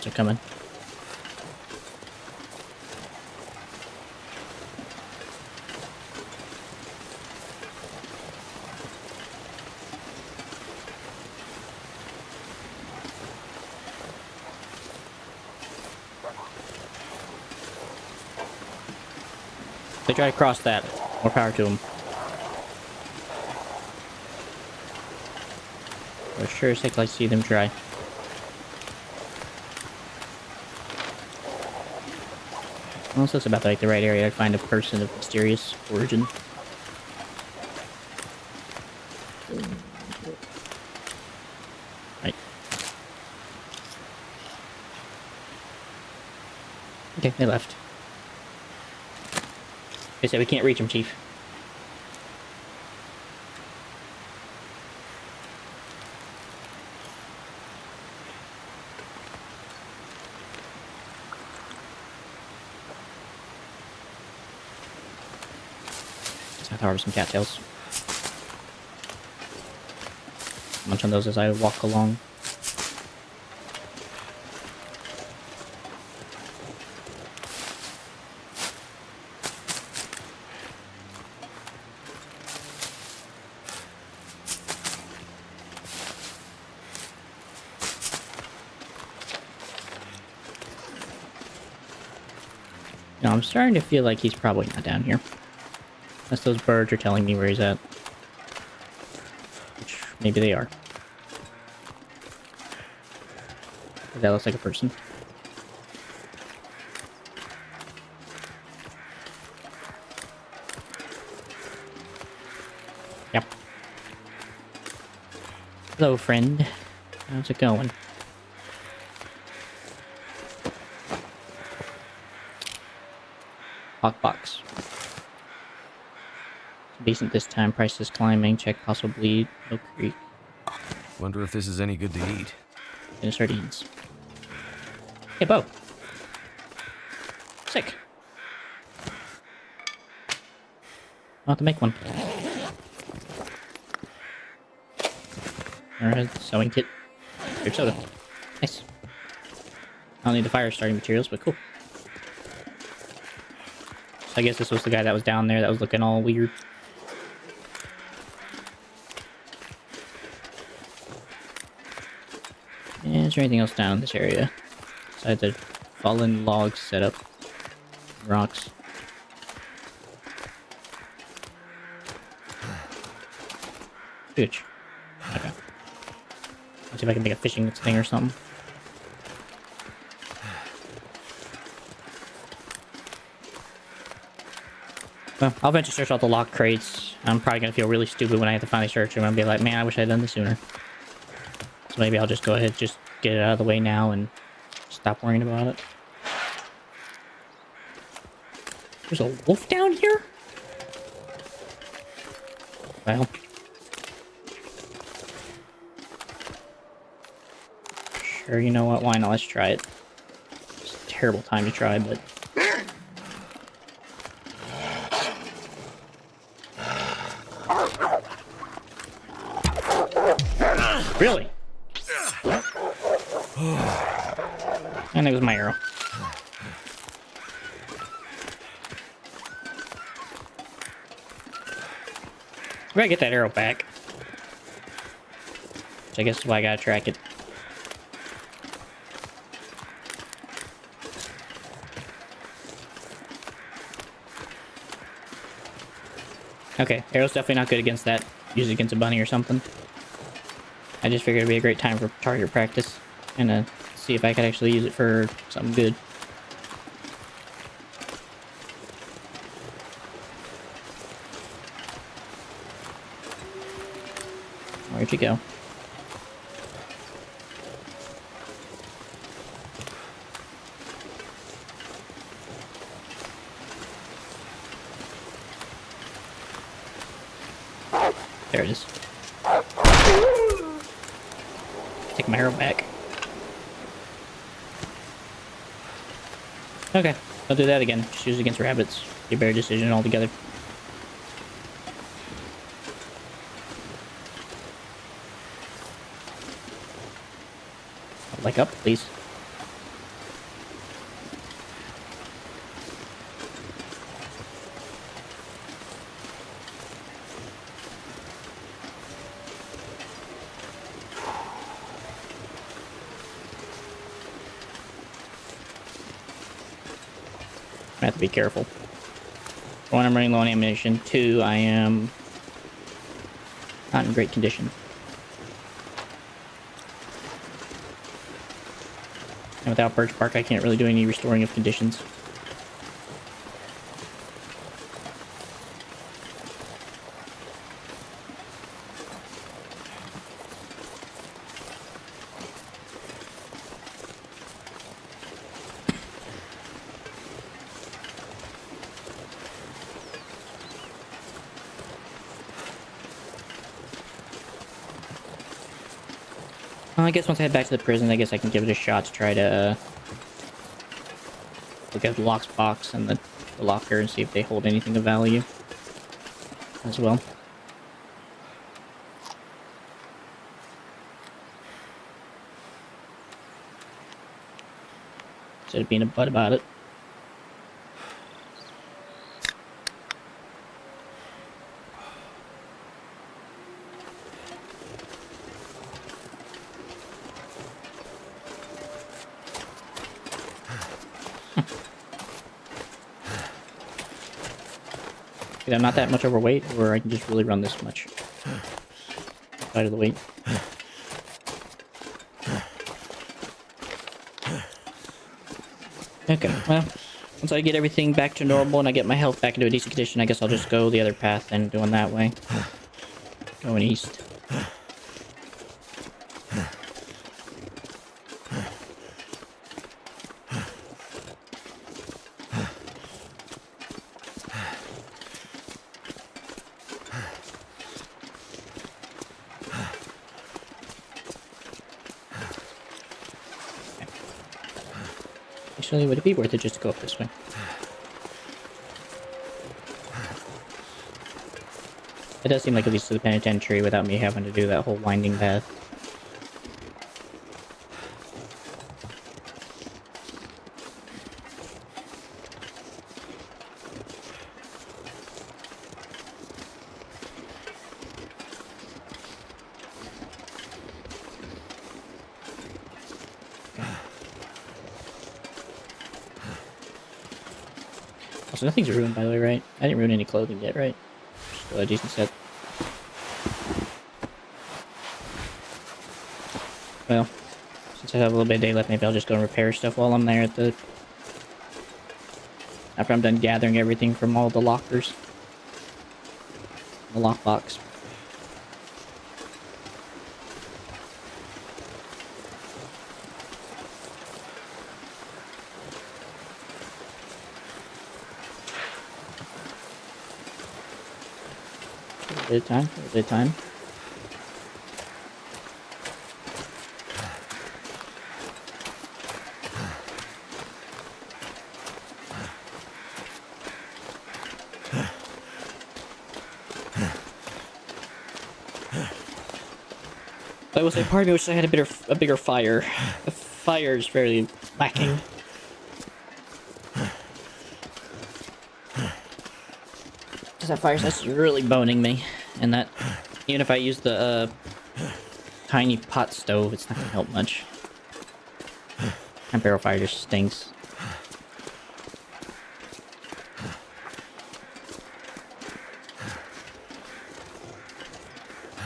They're coming. They try to cross that. More power to them. For sure as heck I see them try. Well, so it's about like the right area to find a person of mysterious origin. Right. Okay, they left. They said we can't reach him, Chief. Just have to harvest some cattails. Munch on those as I walk along. Now, I'm starting to feel like he's probably not down here. Unless those birds are telling me where he's at. Which, maybe they are. That looks like a person. Yep. Hello, friend. How's it going? Lockbox. Decent this time. Price is climbing. Check possible bleed. No creek. Wonder if this is any good to eat. And sardines. Hey, Bo. Sick. I'll have to make one. Alright, sewing kit. Grape soda. Nice. I don't need the fire starting materials, but cool. So I guess this was the guy that was down there that was looking all weird. Is there anything else down in this area? Besides the fallen logs set up. Rocks. Gooch. Okay. Let's see if I can make a fishing thing or something. Well, I'll eventually search out the lock crates. I'm probably going to feel really stupid when I have to finally search them. I'm going to be like, man, I wish I had done this sooner. So maybe I'll just go ahead, just get it out of the way now and stop worrying about it. There's a wolf down here? Well. Sure, you know what? Why not? Let's try it. It's a terrible time to try, but... Really? And it was my arrow. We gotta get that arrow back. Which I guess is why I gotta track it. Okay, arrow's definitely not good against that. Use it against a bunny or something. I just figured it'd be a great time for target practice. And see if I could actually use it for something good. Where'd you go? There it is. Take my arrow back. Okay, I'll do that again. Just use it against rabbits. Be a better decision altogether. Like up, please. I have to be careful. One, I'm running low on ammunition. Two, I am not in great condition. And without birch bark, I can't really do any restoring of conditions. Well, I guess once I head back to the prison, I guess I can give it a shot to try to look at the lockbox and the locker and see if they hold anything of value as well. Instead of being a butt about it. I'm not that much overweight, or I can just really run this much. Out of the weight. Okay, well, once I get everything back to normal and I get my health back into a decent condition, I guess I'll just go the other path and going that way. Going east. Actually, would it be worth it just to go up this way? It does seem like it leads to the penitentiary without me having to do that whole winding path. Also, nothing's ruined, by the way, right? I didn't ruin any clothing yet, right? Still a decent set. Well, since I have a little bit of day left, maybe I'll just go and repair stuff while I'm there at the... After I'm done gathering everything from all the lockers. The lockbox. A bit of time, a bit of time. I will say, part of me wishes I had a bigger fire. The fire is fairly lacking. Because that fire is really boning me, and that even if I use the tiny pot stove, it's not gonna help much. And barrel fire just stinks.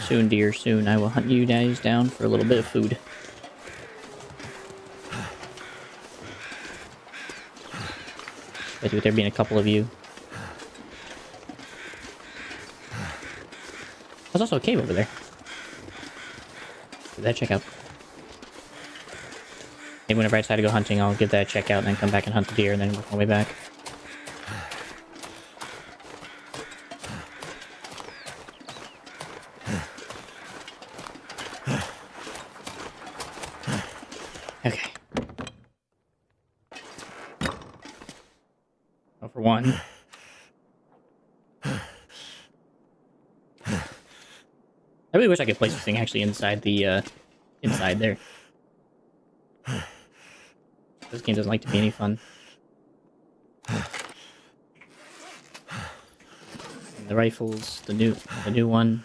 Soon, dear, soon I will hunt you guys down for a little bit of food. Especially with there being a couple of you. There's also a cave over there. Give that a check out. Maybe whenever I decide to go hunting, I'll give that a check out and then come back and hunt the deer and then work my way back. Okay. Oh, for one. I really wish I could place this thing actually inside the, inside there. This game doesn't like to be any fun. And the rifles, the new one.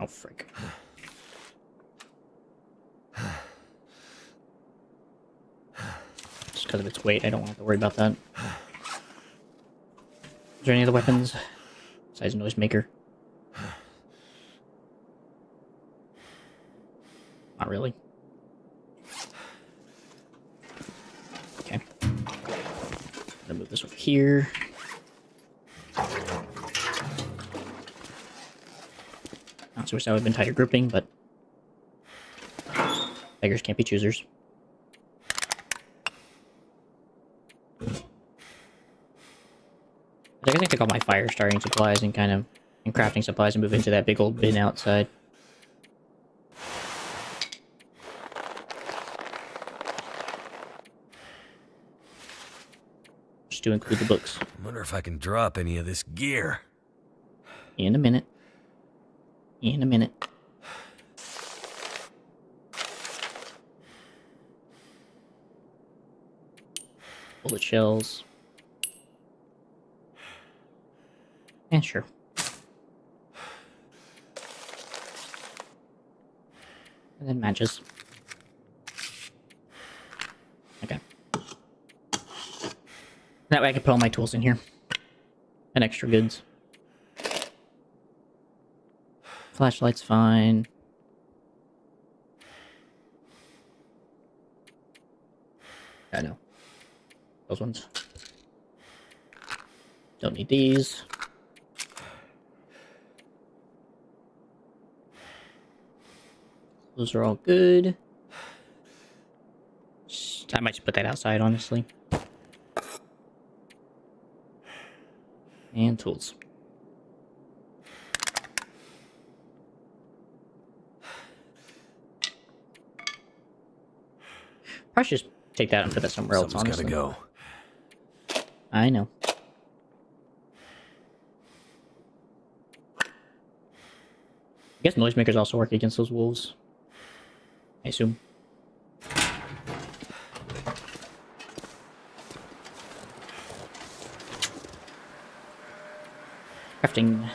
Oh, frick. Just because of its weight, I don't want to worry about that. Is there any other weapons? Besides a noisemaker? Not really. Okay. I'm gonna move this over here. Not so wish that would have been tighter grouping, but beggars can't be choosers. I guess I took all my fire starting supplies and kind of and crafting supplies and move into that big old bin outside. Just to include the books. Wonder if I can drop any of this gear. In a minute. In a minute. Bullet shells. Yeah, sure. And then matches. Okay. That way I can put all my tools in here. And extra goods. Flashlight's fine. I know. Those ones. Don't need these. Those are all good. I might just put that outside, honestly. And tools. Probably just take that and put that somewhere else, honestly. Gotta go. I know. I guess noisemakers also work against those wolves. I assume. Crafting.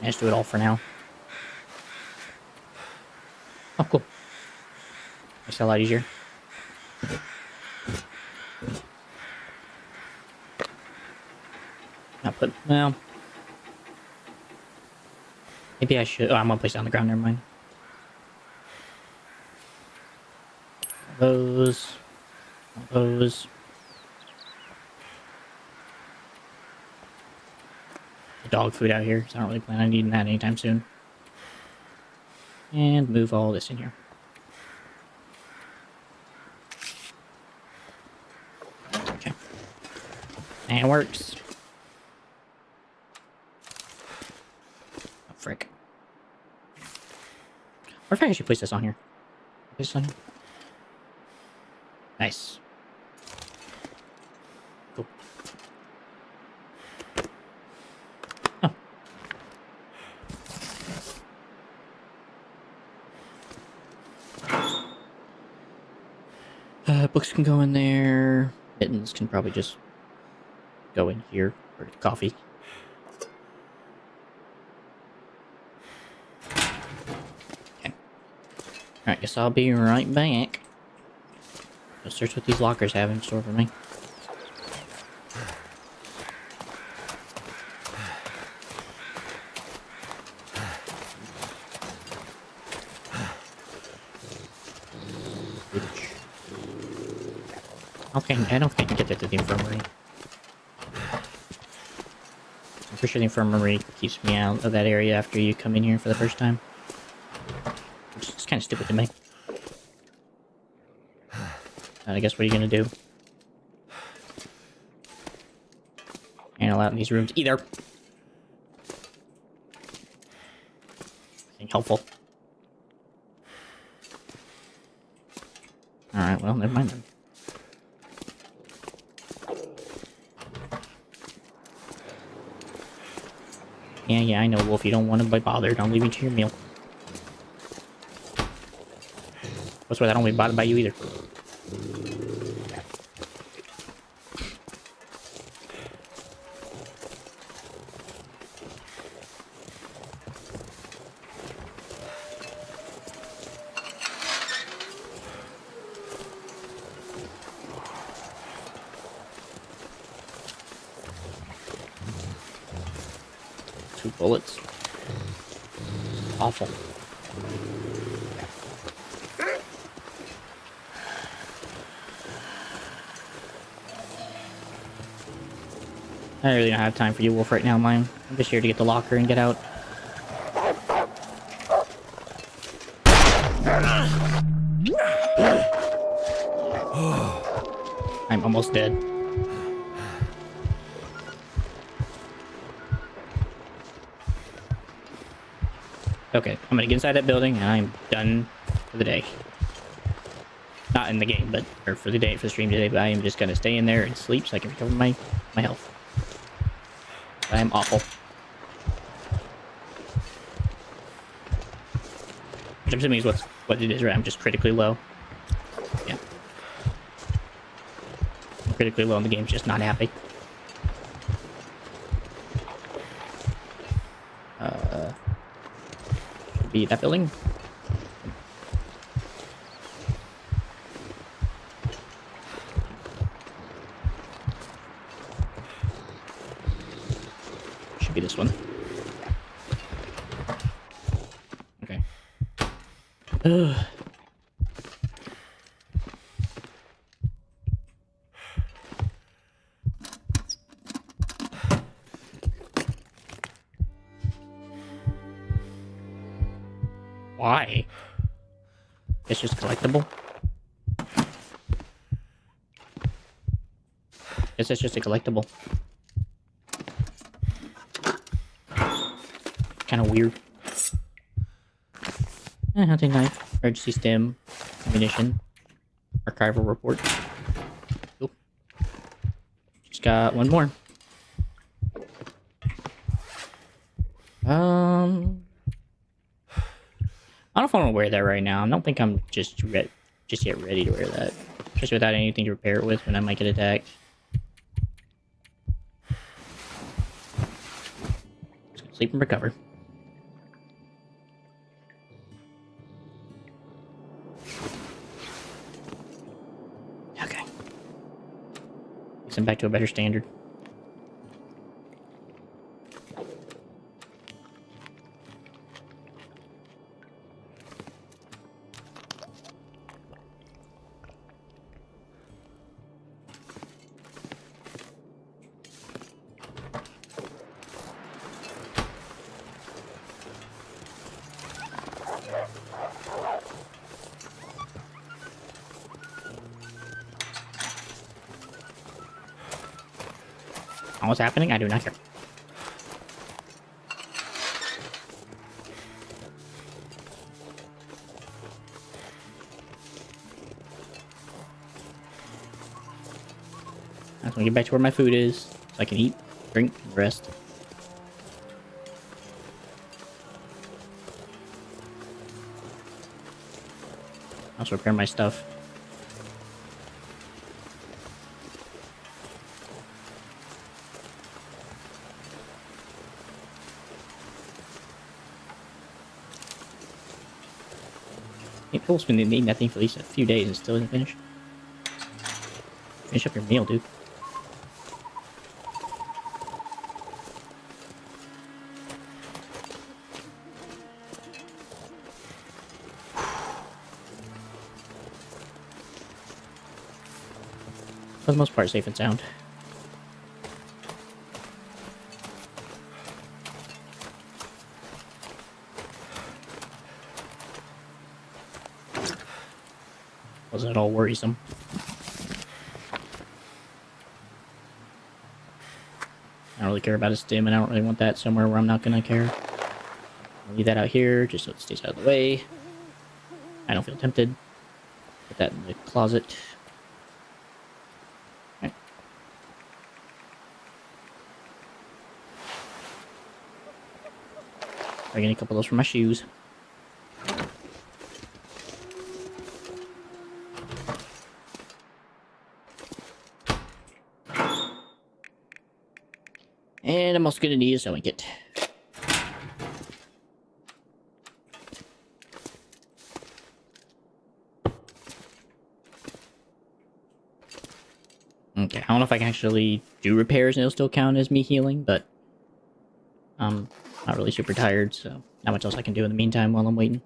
I just do it all for now. Oh, cool. Makes it a lot easier. Not put. Well. Maybe I should. Oh, I'm gonna place it on the ground. Never mind. Those. Those. The dog food out here, so I don't really plan on eating that anytime soon. And move all this in here. Okay. And it works. Oh, frick. Or if I actually place this on here. Place this on here. Nice. Cool. Oh. Books can go in there. Mittens can probably just go in here for coffee. Okay. Alright, guess I'll be right back. Go search what these lockers have in store for me. Okay, I don't think I can get that to the infirmary. I'm pretty sure the infirmary keeps me out of that area after you come in here for the first time. Which is kind of stupid to me. I guess what are you gonna do? Ain't allowed in these rooms either. Ain't helpful. Alright, well, never mind then. Yeah, I know, Wolf. You don't want to be bothered. I'll leave you to your meal. That's why I don't want to be bothered by you either. Bullets. Awful. I really don't have time for you, Wolf, right now, mine. I'm just here to get the locker and get out. I'm almost dead. Okay, I'm gonna get inside that building and I'm done for the day. Not in the game, but or for the day, for the stream today, but I am just gonna stay in there and sleep so I can recover my health. I am awful. Which I'm assuming is what it is, right? I'm just critically low. Yeah. I'm critically low and the game's just not happy. Should be that building. Should be this one. Okay. Ugh. Why? It's just collectible. Guess it's just a collectible. Kind of weird. Hunting knife, emergency stim, ammunition, archival report. Cool. Just got one more. I don't know if I want to wear that right now. I don't think I'm just yet ready to wear that. Especially without anything to repair it with when I might get attacked. Just gonna sleep and recover. Okay. Send back to a better standard. What's happening? I do not care. I just want to get back to where my food is, so I can eat, drink, and rest. Also repair my stuff. People's been eating that thing for at least a few days and still isn't finished. Finish up your meal, dude. For the most part, safe and sound. Wasn't at all worrisome. I don't really care about a stim, and I don't really want that somewhere where I'm not gonna care. I'll leave that out here, just so it stays out of the way. I don't feel tempted. Put that in the closet. Right. I get a couple of those for my shoes. And I'm also going to need a sewing kit. Okay, I don't know if I can actually do repairs and it'll still count as me healing, but I'm not really super tired, so not much else I can do in the meantime while I'm waiting.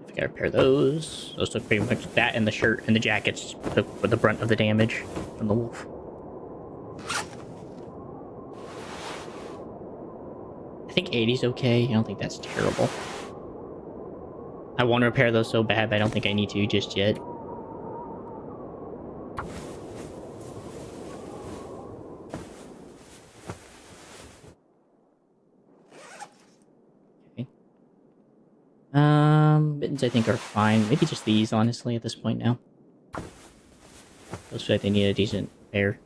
I gotta repair those. Those took pretty much that, and the shirt and the jackets took the brunt of the damage from the wolf. I think 80's okay. I don't think that's terrible. I want to repair those so bad, but I don't think I need to just yet. mittens I think are fine. Maybe just these, honestly, at this point now. Those feel like they need a decent pair.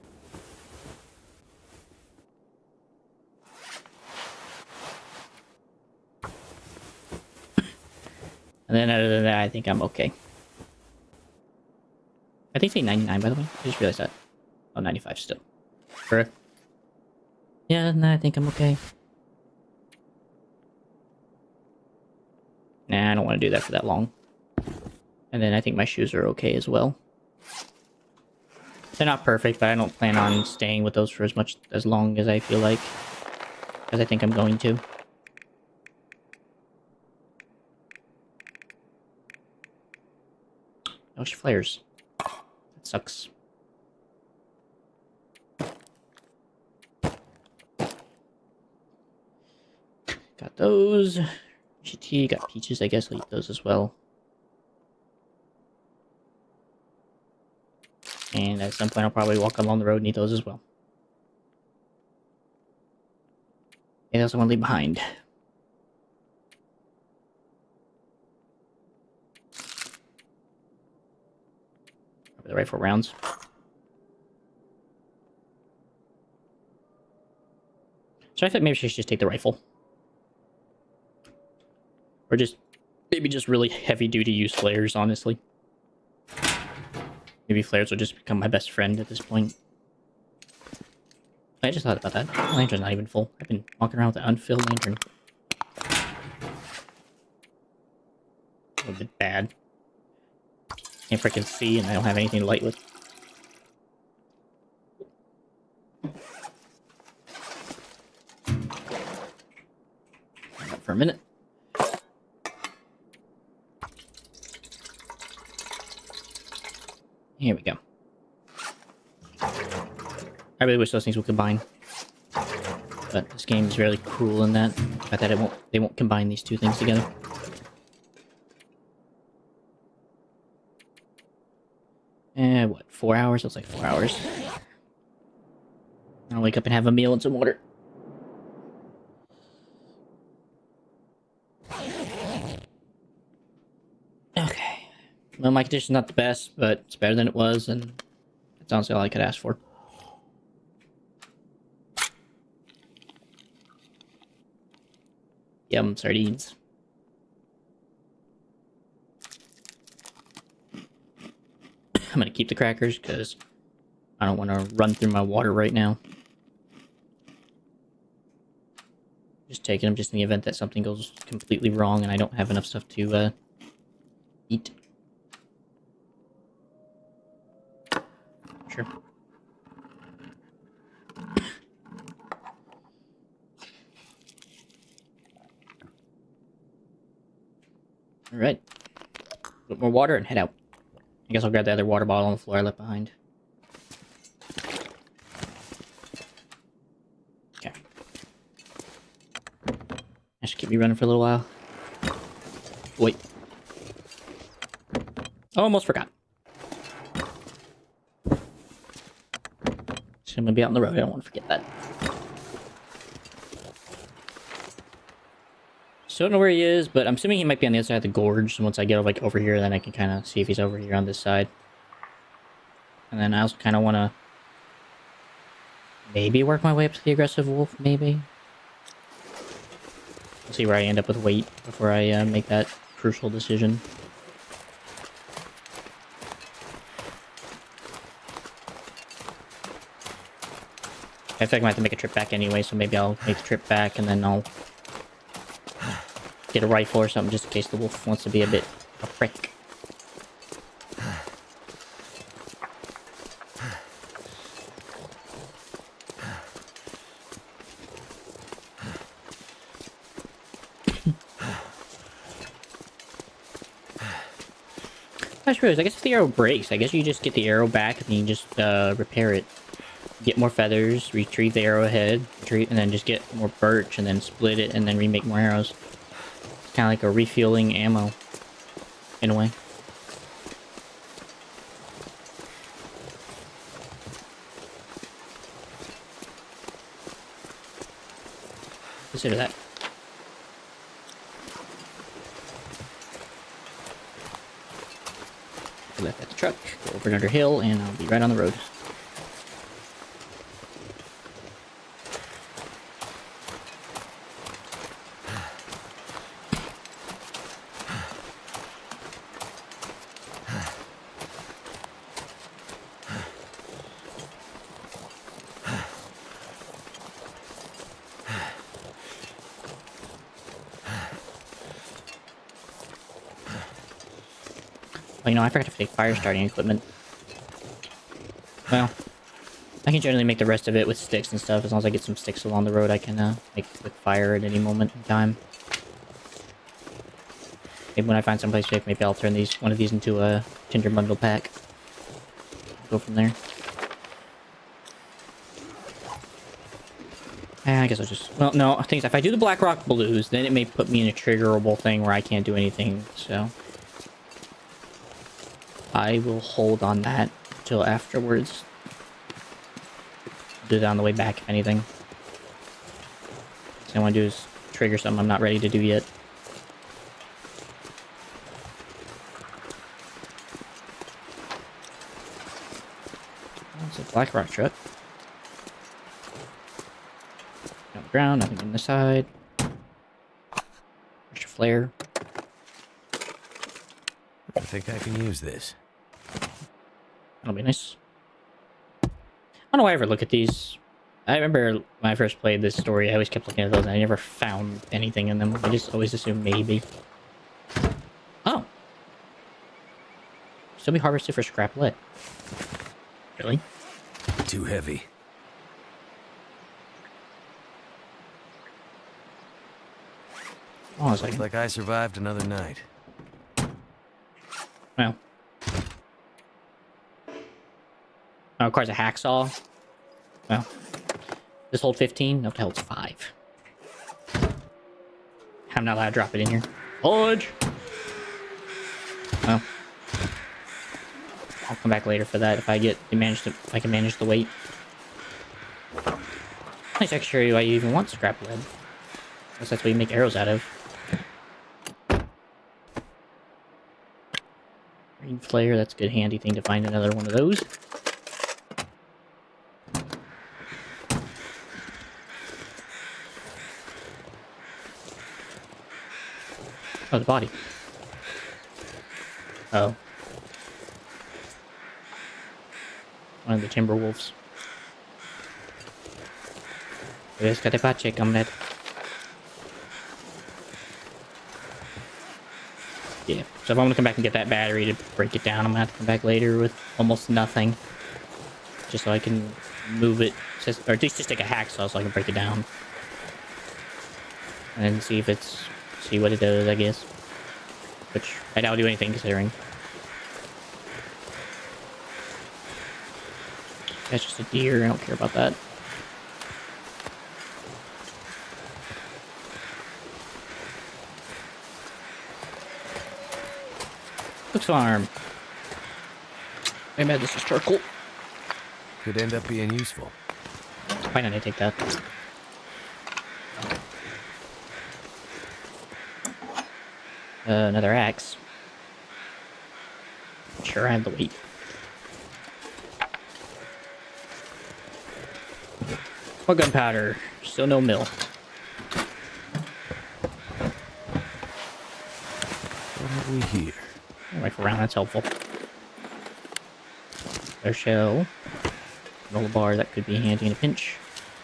And then other than that, I think I'm okay. I think say 99, by the way. I just realized that. Oh, 95 still. Sure. Yeah, no, I think I'm okay. Nah, I don't want to do that for that long. And then I think my shoes are okay as well. They're not perfect, but I don't plan on staying with those for as long as I feel like. As I think I'm going to. No flares. That sucks. Got those. GT, got peaches, I guess I'll eat those as well. And at some point I'll probably walk along the road and eat those as well. Anything else I want to leave behind? Probably the rifle rounds. So I thought maybe I should just take the rifle. Or just, maybe just really heavy-duty use flares, honestly. Maybe flares will just become my best friend at this point. I just thought about that. The lantern's not even full. I've been walking around with an unfilled lantern. A little bit bad. Can't freaking see, and I don't have anything to light with. For a minute. Here we go. I really wish those things would combine. But this game is really cruel in that. I thought they won't combine these two things together. What, 4 hours? Looks like 4 hours. I'll wake up and have a meal and some water. Okay. Well, my condition's not the best, but it's better than it was, and that's honestly all I could ask for. Yum, sardines. I'm gonna keep the crackers, because I don't want to run through my water right now. Just taking them just in the event that something goes completely wrong and I don't have enough stuff to, eat. Sure. Alright. Put more water and head out. I guess I'll grab the other water bottle on the floor I left behind. Okay. That should keep me running for a little while. Wait. Almost forgot. So I'm gonna be out on the road, I don't want to forget that. So I don't know where he is, but I'm assuming he might be on the other side of the gorge. And once I get like over here, then I can kind of see if he's over here on this side. And then I also kind of want to maybe work my way up to the aggressive wolf, maybe. We'll see where I end up with weight before I make that crucial decision. I feel like I might have to make a trip back anyway, so maybe I'll make the trip back and then I'll get a rifle or something just in case the wolf wants to be a bit a prick. I just realized, I guess if the arrow breaks, I guess you just get the arrow back and you just repair it. Get more feathers, retrieve the arrowhead, and then just get more birch and then split it and then remake more arrows. It's kind of like a refueling ammo, in a way. Consider that. truck, go over another hill, and I'll be right on the road. Oh, you know, I forgot to take fire starting equipment. Well, I can generally make the rest of it with sticks and stuff. As long as I get some sticks along the road, I can make a quick fire at any moment in time. Maybe when I find someplace safe, maybe I'll turn one of these into a tinder bundle pack. Go from there. I guess I'll just... Well, no, things. If I do the Black Rock Blues, then it may put me in a triggerable thing where I can't do anything, so... I will hold on that until afterwards. Do that on the way back, if anything. So I want to do is trigger something I'm not ready to do yet. It's a Black Rock truck. On the ground, nothing on the side. There's your flare. I think I can use this. That'll be nice. I don't know why I ever look at these. I remember when I first played this story, I always kept looking at those and I never found anything in them. I just always assumed maybe. Oh. Still be harvested for scrap lead. Really? Too heavy. Oh, Looks like I survived another night. Well. Oh, of course, a hacksaw. Well. This hold 15? No, it holds 5. I'm not allowed to drop it in here. Fudge! Well. I'll come back later for that if I can manage the weight. Nice extra why you even want scrap lead. Unless that's what you make arrows out of. Green flare, that's a good handy thing to find another one of those. Oh, the body. Oh. One of the Timberwolves. Rescate pache, comrade. Yeah, so if I'm gonna come back and get that battery to break it down, I'm gonna have to come back later with almost nothing. Just so I can move it, or at least just take a hacksaw so I can break it down. And see what it does, I guess. Which, I doubt I'll do anything considering. That's just a deer, I don't care about that. Cook's Farm. Hey man, this is charcoal. Could end up being useful. Why don't I take that? Another axe. Sure, I have the weight. More gunpowder. Still no mill. What have we here? Rifle round, that's helpful. Their shell. Roll bar, that could be handy in a pinch.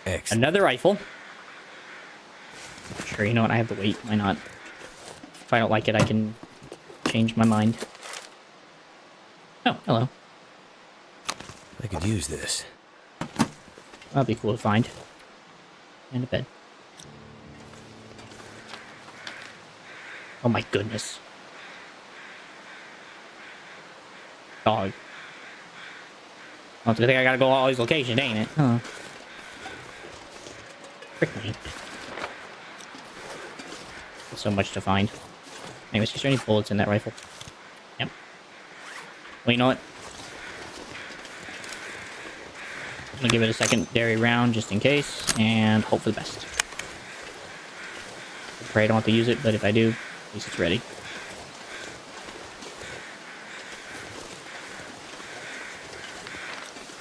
Excellent. Another rifle. Sure, you know what? I have the weight. Why not? If I don't like it, I can change my mind. Oh, hello. I could use this. That'd be cool to find. And a bed. Oh my goodness. Dog. Well, it's a good thing I gotta go to all these locations, ain't it? Huh. Frick me. There's so much to find. Anyways, is there any bullets in that rifle? Yep. Well, you know what? I'm gonna give it a secondary round just in case, and hope for the best. I pray I don't have to use it, but if I do, at least it's ready.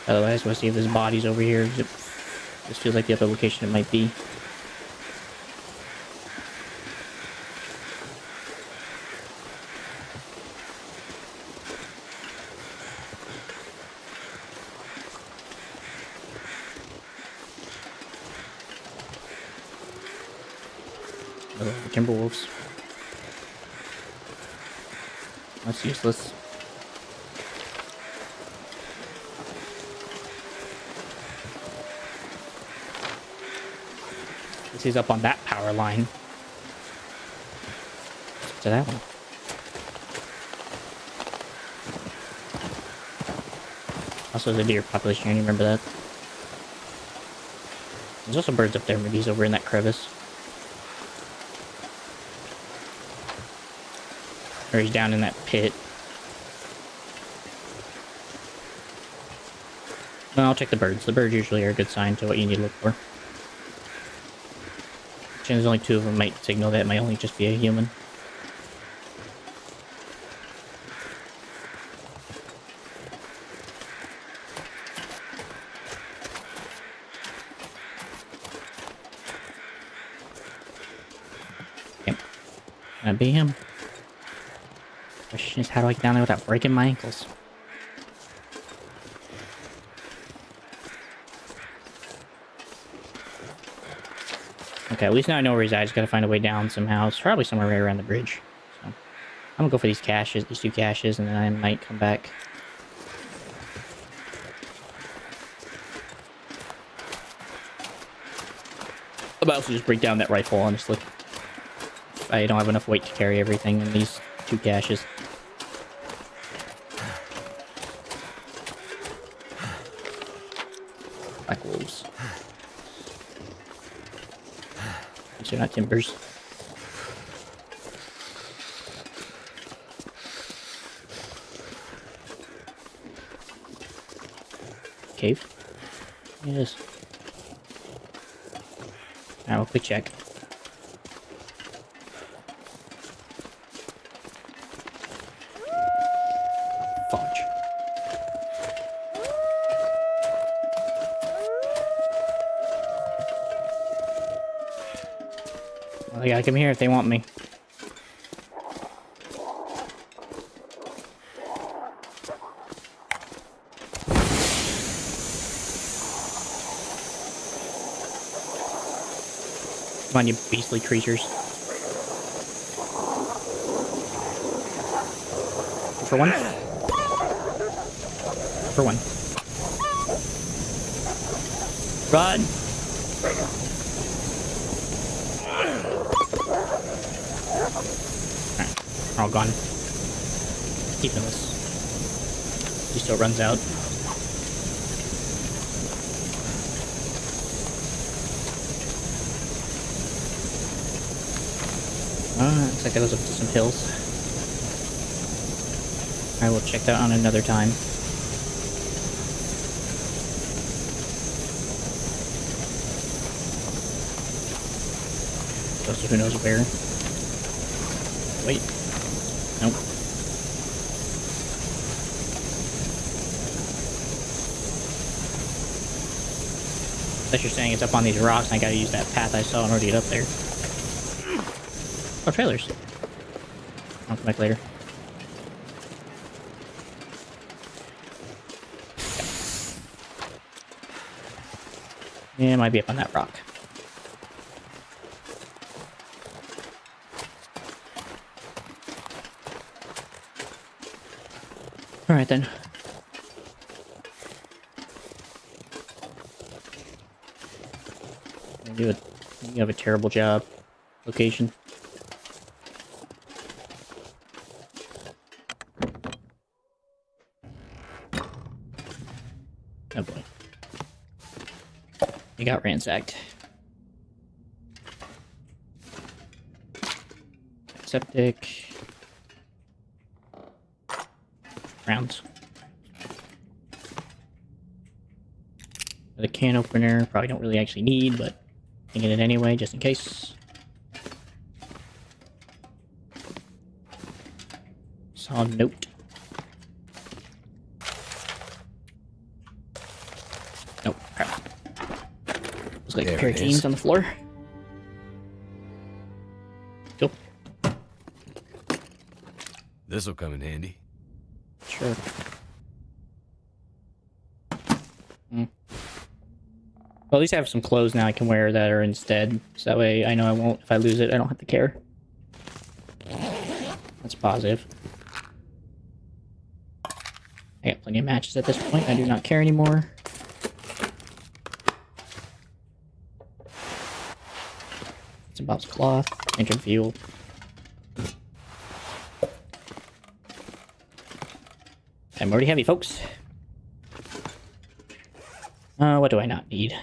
Otherwise, we'll see if this body's over here. This feels like the other location it might be. Timberwolves. That's useless. This is up on that power line. To that one. Also, the deer population. I remember that. There's also birds up there. Maybe he's over in that crevice. Or he's down in that pit. Well, I'll check the birds. The birds usually are a good sign to what you need to look for. Since there's only 2 of them, might signal that it might only just be a human. Yep. That'd be him. Question is, how do I get down there without breaking my ankles? Okay, at least now I know where he's at. I just gotta find a way down somehow. It's probably somewhere right around the bridge. So, I'm gonna go for these caches, these 2 caches, and then I might come back. I might also just break down that rifle, honestly. I don't have enough weight to carry everything in these 2 caches. Black wolves. These are not timbers. Cave? It is. Alright, we'll quick check. Fudge. Well, they gotta come here if they want me. Come on, you beastly creatures. For one. For one. Run! Alright, we're all gone. Keeping this. He still runs out. Looks like that goes up to some hills. I will check that on another time. Also, who knows where? Wait. Nope. Unless you're saying it's up on these rocks and I gotta use that path I saw in order to get up there. Oh, trailers. I'll come back later. Yeah, it might be up on that rock. Alright then. You have a terrible job. Location. Oh boy. You got ransacked. Septic. Rounds. The can opener, probably don't really actually need, but taking it anyway, just in case. Saw a note. Nope. Crap. Looks like a There pair of it jeans is. on the floor. Cool. This'll come in handy. Sure. Well, at least I have some clothes now I can wear that are instead. So that way I know I won't, if I lose it, I don't have to care. That's positive. I got plenty of matches at this point. I do not care anymore. It's about cloth, engine fuel. I'm already heavy, folks. What do I not need?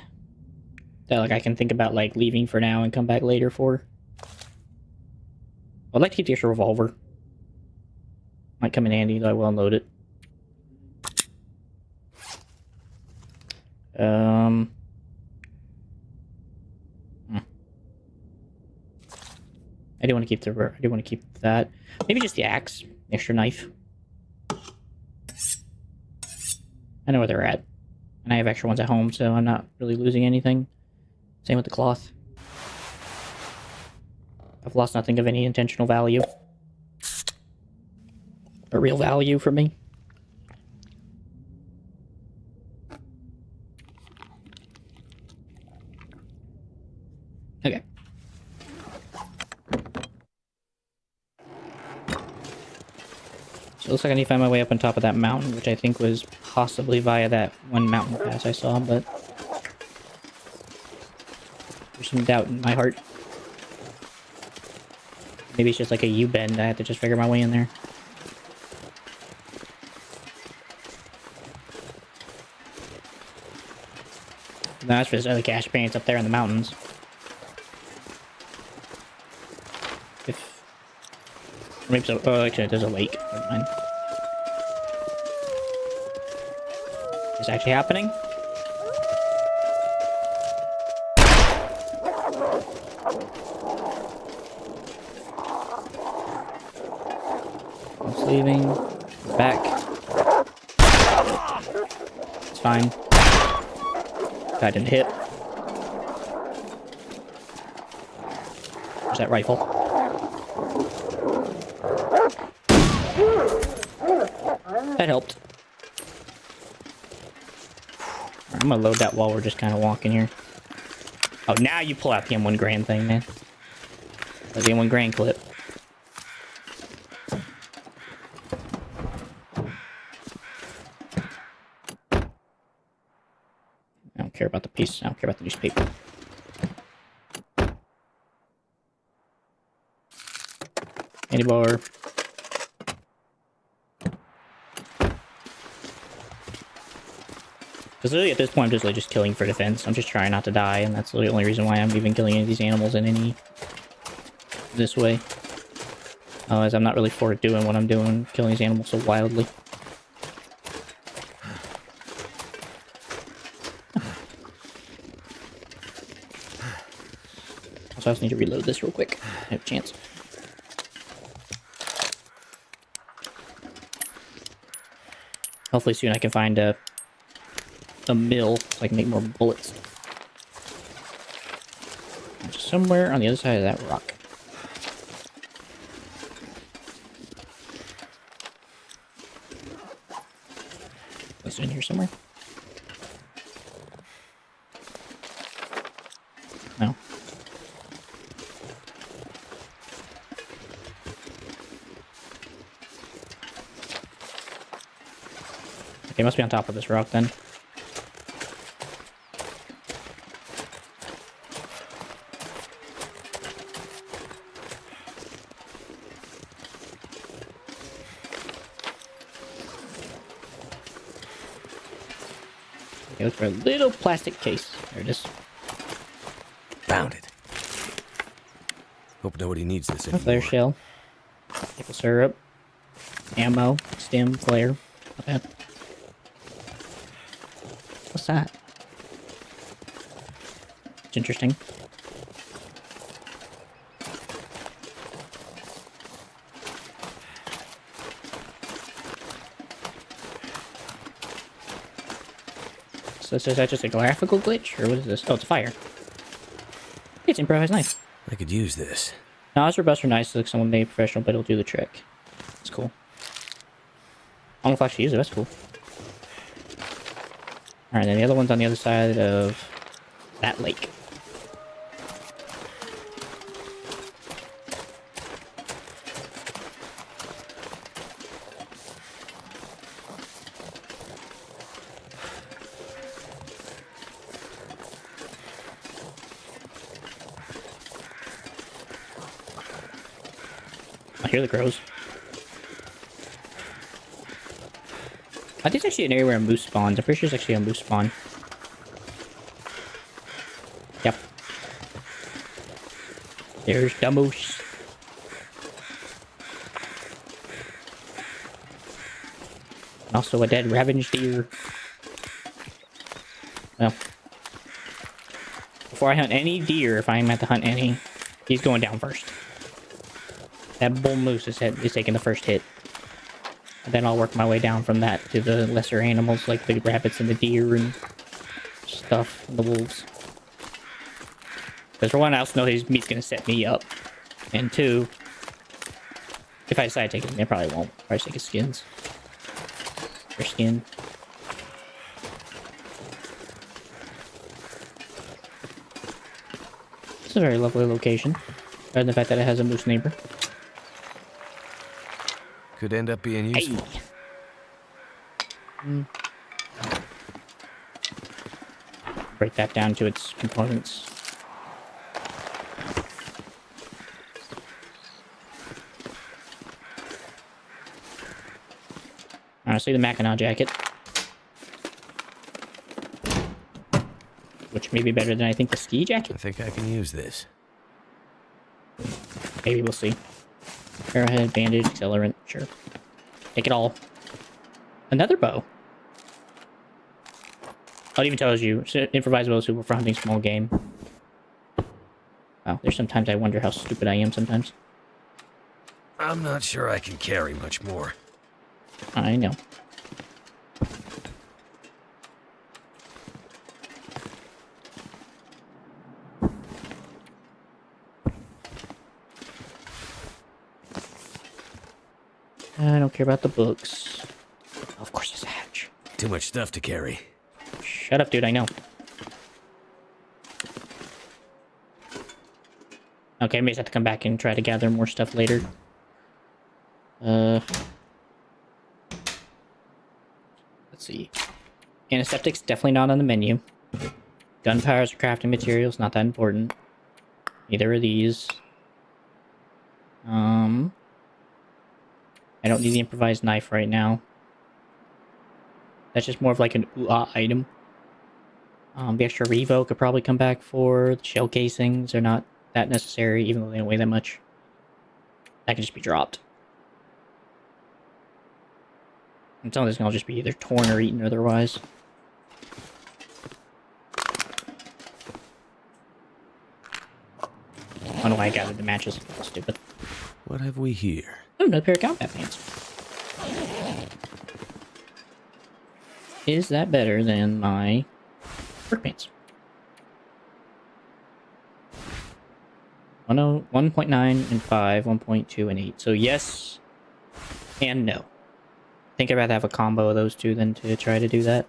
That like I can think about like leaving for now and come back later for. I'd like to keep the extra revolver. Might come in handy, though I will unload it. I do want to keep the. I do want to keep that. Maybe just the axe, the extra knife. I know where they're at, and I have extra ones at home, so I'm not really losing anything. Same with the cloth. I've lost nothing of any intentional value. Or real value for me. Okay. So it looks like I need to find my way up on top of that mountain, which I think was possibly via that one mountain pass I saw, but there's some doubt in my heart. Maybe it's just like a U-bend. I have to just figure my way in there. No, that's just other cash pants up there in the mountains. If... Maybe so. Oh, actually, there's a lake. Never mind. Is this actually happening? It's leaving. Back. It's fine. Guy didn't hit. There's that rifle. That helped. I'm gonna load that while we're just kind of walking here. Oh, now you pull out the M1 Grand thing, man. Or the M1 Grand clip. I don't care about the piece. I don't care about the newspaper. Candy bar. Because really at this point I'm just like killing for defense. I'm just trying not to die, and that's the only reason why I'm even killing any of these animals in any this way. Otherwise I'm not really for doing what I'm doing, killing these animals so wildly. Also, I just need to reload this real quick. I have a chance. Hopefully soon I can find a mill so I can make more bullets. Just somewhere on the other side of that rock. It's in here somewhere. No. Okay, must be on top of this rock then. Okay, look for a little plastic case. There it is. Found it. Hope nobody needs this A anymore. flare shell. Maple syrup. Ammo. Stem. Flare. Okay. What's that? It's interesting. this? Is that just a graphical glitch? Or what is this? Oh, it's a fire. It's improvised knife. I could use this. Nods or busts are nice, like someone made professional, but it'll do the trick. It's cool. I don't know if I actually use it, that's cool. Alright, then the other one's on the other side of that lake. I hear the crows. I think it's actually an area where a moose spawns. I'm pretty sure it's actually a moose spawn. Yep. There's the moose. And also a dead ravaged deer. Well. Before I hunt any deer, if I'm at to hunt any, he's going down first. That bull moose is taking the first hit. And then I'll work my way down from that to the lesser animals like the rabbits and the deer and stuff, and the wolves. Because for one, I also know his meat's going to set me up. And two, if I decide to take him, I probably won't. Probably take his skins. Or skin. It's a very lovely location. Other than the fact that it has a moose neighbor. Could end up being useful. Hey. Break that down to its components. Honestly, the Mackinac jacket. Which may be better than I think the ski jacket. I think I can use this. Maybe we'll see. Arrowhead, bandage, accelerant, sure. Take it all. Another bow. Oh, it even tells you, improvised bow is suitable for hunting small game. Wow, there's sometimes I wonder how stupid I am sometimes. I'm not sure I can carry much more. I know. I don't care about the books. Oh, of course, it's a hatch. Too much stuff to carry. Shut up, dude, I know. Okay, I may just have to come back and try to gather more stuff later. Let's see. Antiseptics, definitely not on the menu. Gunpowders or crafting materials, not that important. Neither are these. I don't need the improvised knife right now. That's just more of like an ooh-ah item. The extra revo could probably come back for. The shell casings are not that necessary, even though they don't weigh that much. That can just be dropped. And some of this can all just be either torn or eaten otherwise. I don't know why I gathered the matches. That's stupid. What have we here? Oh, another pair of combat pants. Is that better than my work pants? 1.9 and 5, 1.2 and 8. So yes and no. I think I'd rather have a combo of those two than to try to do that.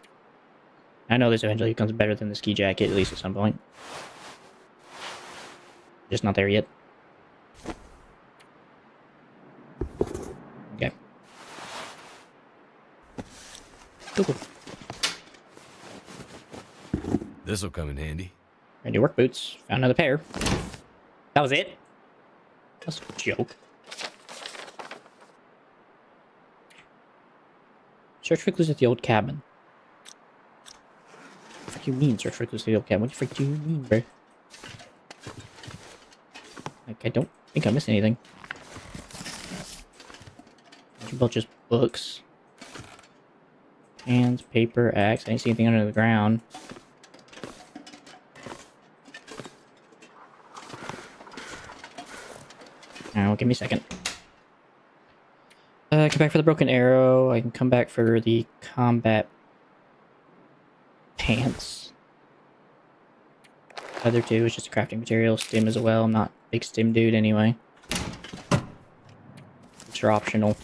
I know this eventually becomes better than the ski jacket, at least at some point. Just not there yet. Okay. Cool. This'll come in handy. Ready work boots. Found another pair. That was it? That's a joke. Search for clues at the old cabin. What the frick you mean, search for clues at the old cabin? What the frick do you mean, bro? Like, I don't think I missed anything. A bunch of books. Hands, paper, axe. I didn't see anything under the ground. Now, give me a second. Come back for the broken arrow. I can come back for the combat pants. Other two is just a crafting material. Stim as well. I'm not a big stim dude anyway. Which are optional.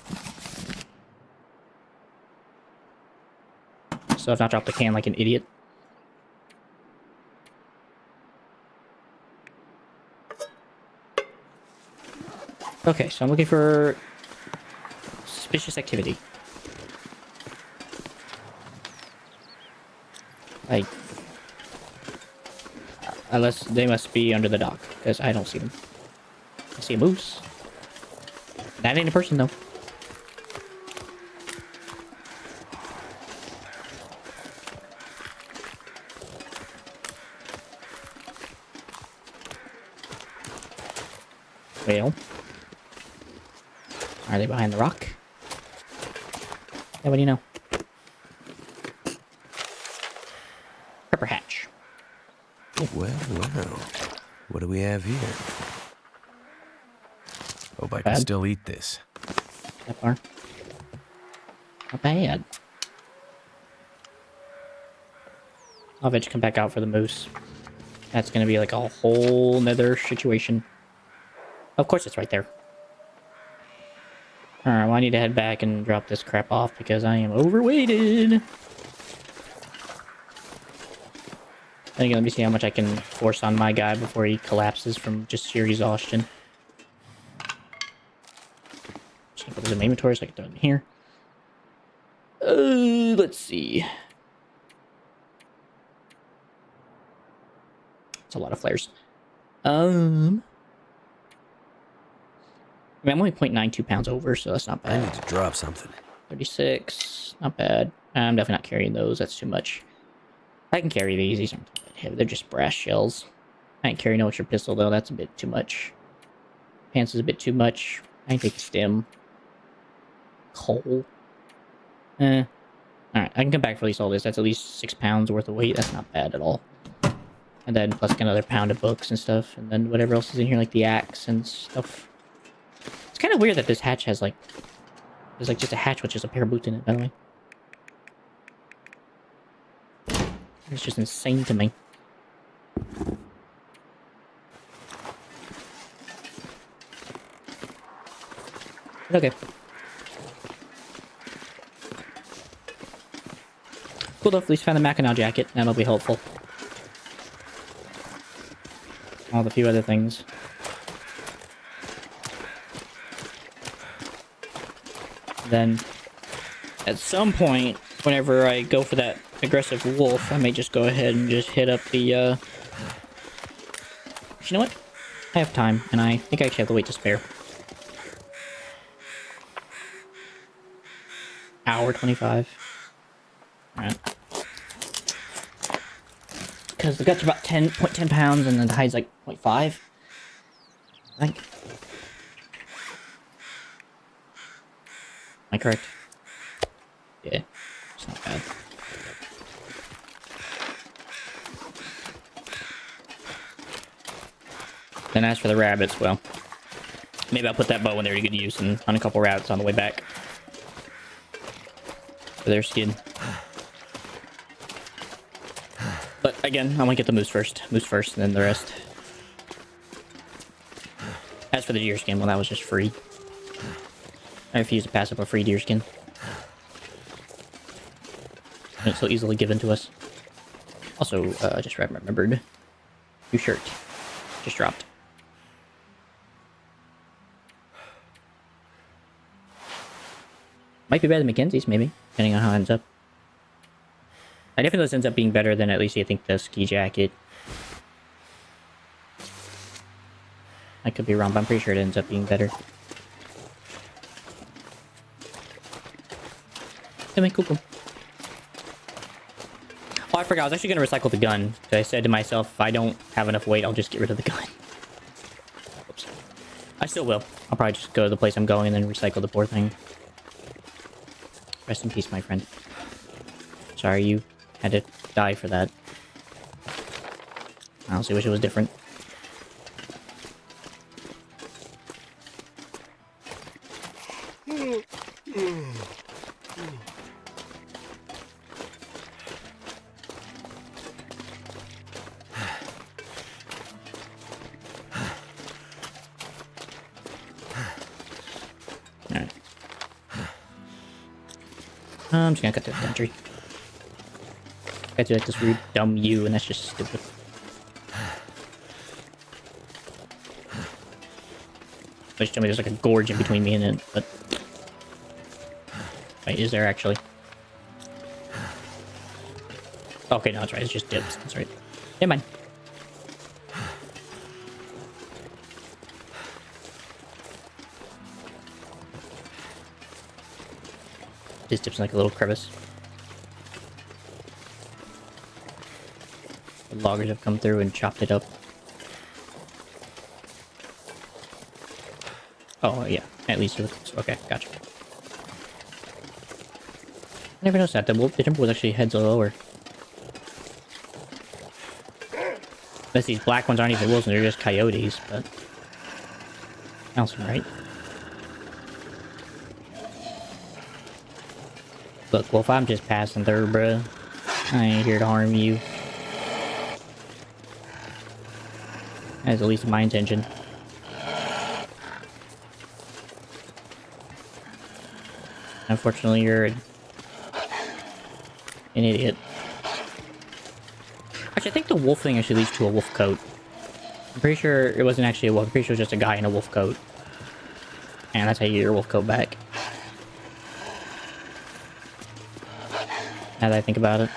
So I've not dropped the can like an idiot. Okay, so I'm looking for suspicious activity. Like, unless they must be under the dock, because I don't see them. I see a moose. That ain't a person, though. Well, are they behind the rock? Yeah, what do you know? Pepper hatch. Well, well. What do we have here? Hope I can Bad. still eat this. That far. Not bad. I'll eventually come back out for the moose. That's gonna be like a whole nother situation. Of course it's right there. Alright, well I need to head back and drop this crap off because I am overweighted. Again, let me see how much I can force on my guy before he collapses from just sheer exhaustion. Just gonna put this in my inventory so I can throw it in here. Let's see. It's a lot of flares. I mean, I'm only 0.92 pounds over, so that's not bad. I need to drop something. 36, not bad. I'm definitely not carrying those, that's too much. I can carry these, these aren't that heavy, they're just brass shells. I ain't carrying no extra pistol though, that's a bit too much. Pants is a bit too much. I can take a stim. Coal. Alright, I can come back for at least all this. That's at least 6 pounds worth of weight, that's not bad at all. And then plus like another pound of books and stuff, and then whatever else is in here, like the axe and stuff. It's kind of weird that this hatch has like... There's like just a hatch with just a pair of boots in it, by the way. It's just insane to me. Okay. Cool though, at least found the Mackinac jacket. That'll be helpful. All the few other things. Then, at some point, whenever I go for that aggressive wolf, I may just go ahead and just hit up the, You know what? I have time, and I think I actually have the weight to spare. Hour 25. Alright. Because the guts are about 10.10 pounds, and then the hide's like 0.5. I think. Am I correct? Yeah. It's not bad. Then as for the rabbits, well, maybe I'll put that bow in there to good use and hunt a couple rabbits on the way back. For their skin. But again, I want to get the moose first. Moose first, and then the rest. As for the deer skin, well, that was just free. I refuse to pass up a free deer skin. And it's so easily given to us. Also, just remembered. New shirt. Just dropped. Might be better than Mackenzie's, maybe. Depending on how it ends up. I definitely this ends up being better than at least I think the ski jacket. I could be wrong, but I'm pretty sure it ends up being better. Anyway, cool. Oh, I forgot. I was actually going to recycle the gun. So I said to myself, if I don't have enough weight, I'll just get rid of the gun. Oops. I still will. I'll probably just go to the place I'm going and then recycle the poor thing. Rest in peace, my friend. Sorry you had to die for that. I honestly wish it was different. I'm just gonna cut through the country. I do like this rude dumb U, and that's just stupid. Just tell me there's like a gorge in between me and it, but... Wait, is there actually? Okay, no, that's right. It's just dips. That's right. Never mind. Just dips in like a little crevice. The loggers have come through and chopped it up. Oh, yeah. At least okay, gotcha. I never noticed that. The timber was actually heads lower. Unless these black ones aren't even wolves and they're just coyotes, but... Sounds right. Look, Wolf, I'm just passing through, bruh. I ain't here to harm you. That's at least my intention. Unfortunately, you're an idiot. Actually, I think the wolf thing actually leads to a wolf coat. I'm pretty sure it wasn't actually a wolf. I'm pretty sure it was just a guy in a wolf coat. And that's how you get your wolf coat back. Now that I think about it.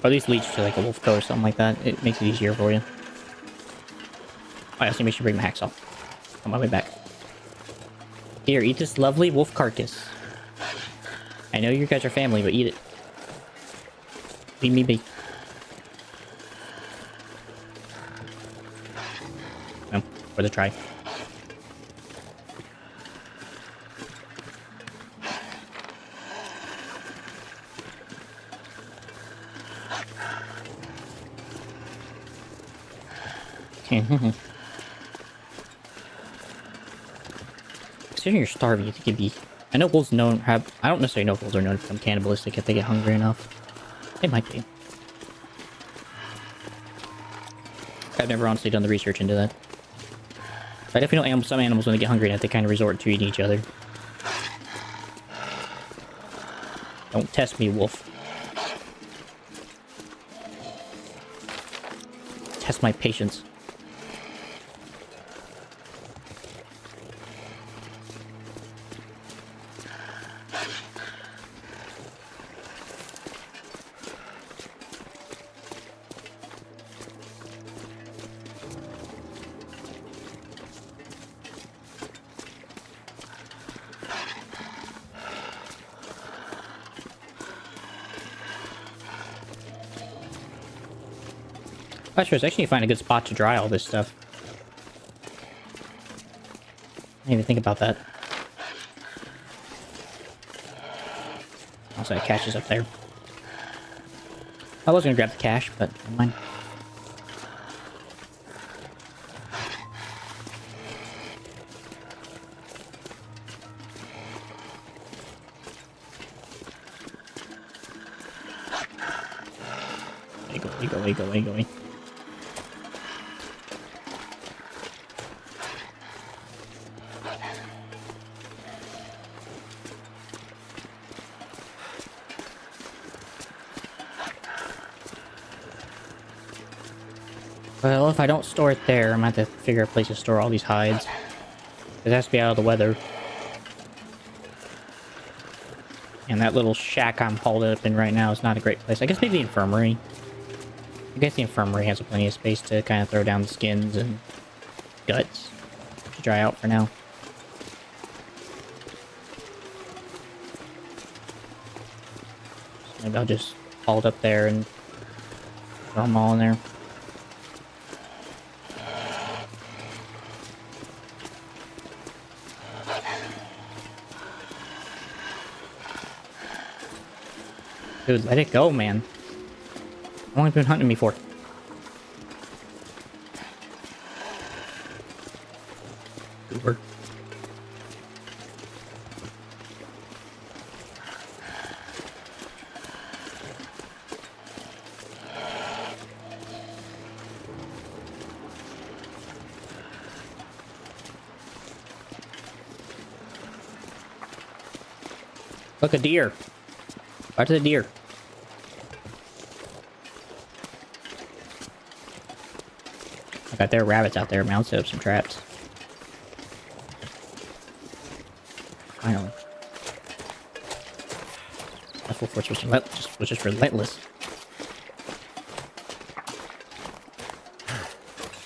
Or at least leads to like a wolf coat or something like that. It makes it easier for you. Oh, I also make sure to bring my hacksaw on my way back. Here, eat this lovely wolf carcass. I know you guys are family, but eat it. Leave me be. No, worth a try. Considering you're starving, you think you'd be... I know wolves have... I don't necessarily know if wolves are known to become cannibalistic if they get hungry enough. They might be. I've never honestly done the research into that. But if you know some animals, when they get hungry enough, they kind of resort to eating each other. Don't test me, wolf. Test my patience. I sure actually find a good spot to dry all this stuff. I didn't even think about that. Also, that cache is up there. I was gonna grab the cache, but never mind. Wait. Well, if I don't store it there, I'm gonna have to figure out a place to store all these hides. It has to be out of the weather. And that little shack I'm hauled up in right now is not a great place. I guess maybe the infirmary. I guess the infirmary has plenty of space to kind of throw down the skins and guts to dry out for now. So maybe I'll just haul it up there and throw them all in there. Dude, let it go, man. How long have you been hunting me for? Uber. Look, a deer. Right to the deer. I bet there are rabbits out there. Man, I'll set up some traps. Finally. That full force was just relentless.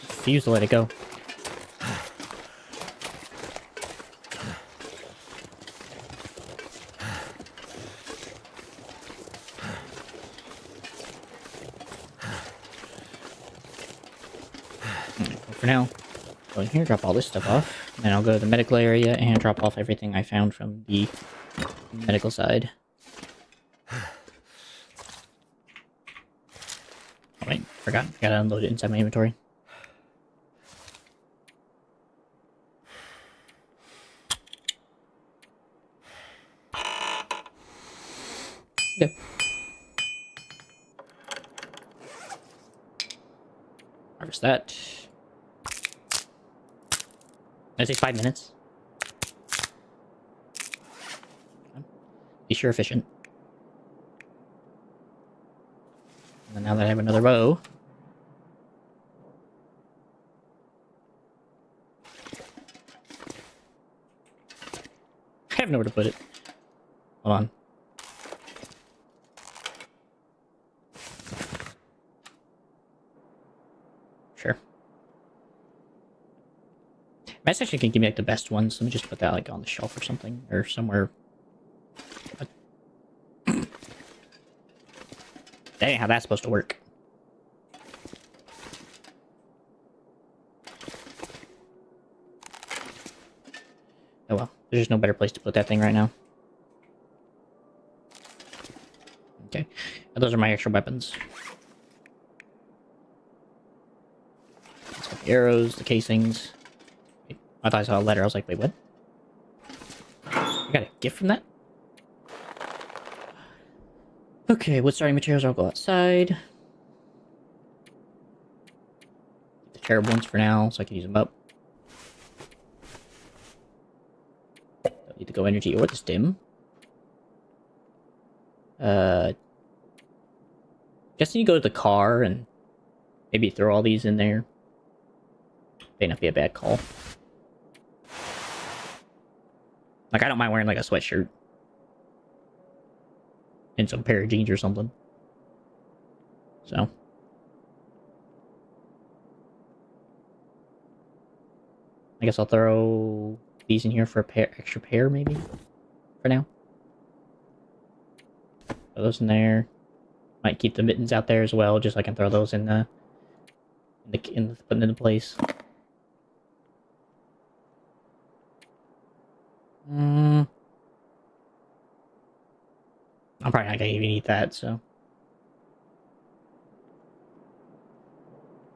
Refuse to let it go. For now, go in here, drop all this stuff off, and then I'll go to the medical area and drop off everything I found from the medical side. Oh wait, forgot. Gotta unload it inside my inventory. Okay. Harvest that. That takes 5 minutes. Be sure efficient. And then now that I have another bow, I have nowhere to put it. Hold on. Sure. Mass actually can give me like the best ones. Let me just put that like on the shelf or something, or somewhere. That ain't how that's supposed to work. Oh well, there's just no better place to put that thing right now. Okay, those are my extra weapons. Let's get the arrows, the casings. I thought I saw a letter. I was like, wait, what? I got a gift from that? Okay, wood starting materials, I'll go outside. The terrible ones for now, so I can use them up. Don't need to go energy or the stim. Guess you go to the car and maybe throw all these in there. May not be a bad call. Like, I don't mind wearing like a sweatshirt. And some pair of jeans or something. So. I guess I'll throw these in here for a extra pair, maybe? For now. Throw those in there. Might keep the mittens out there as well, just so I can throw those in the put them into place. I'm probably not gonna even eat that, so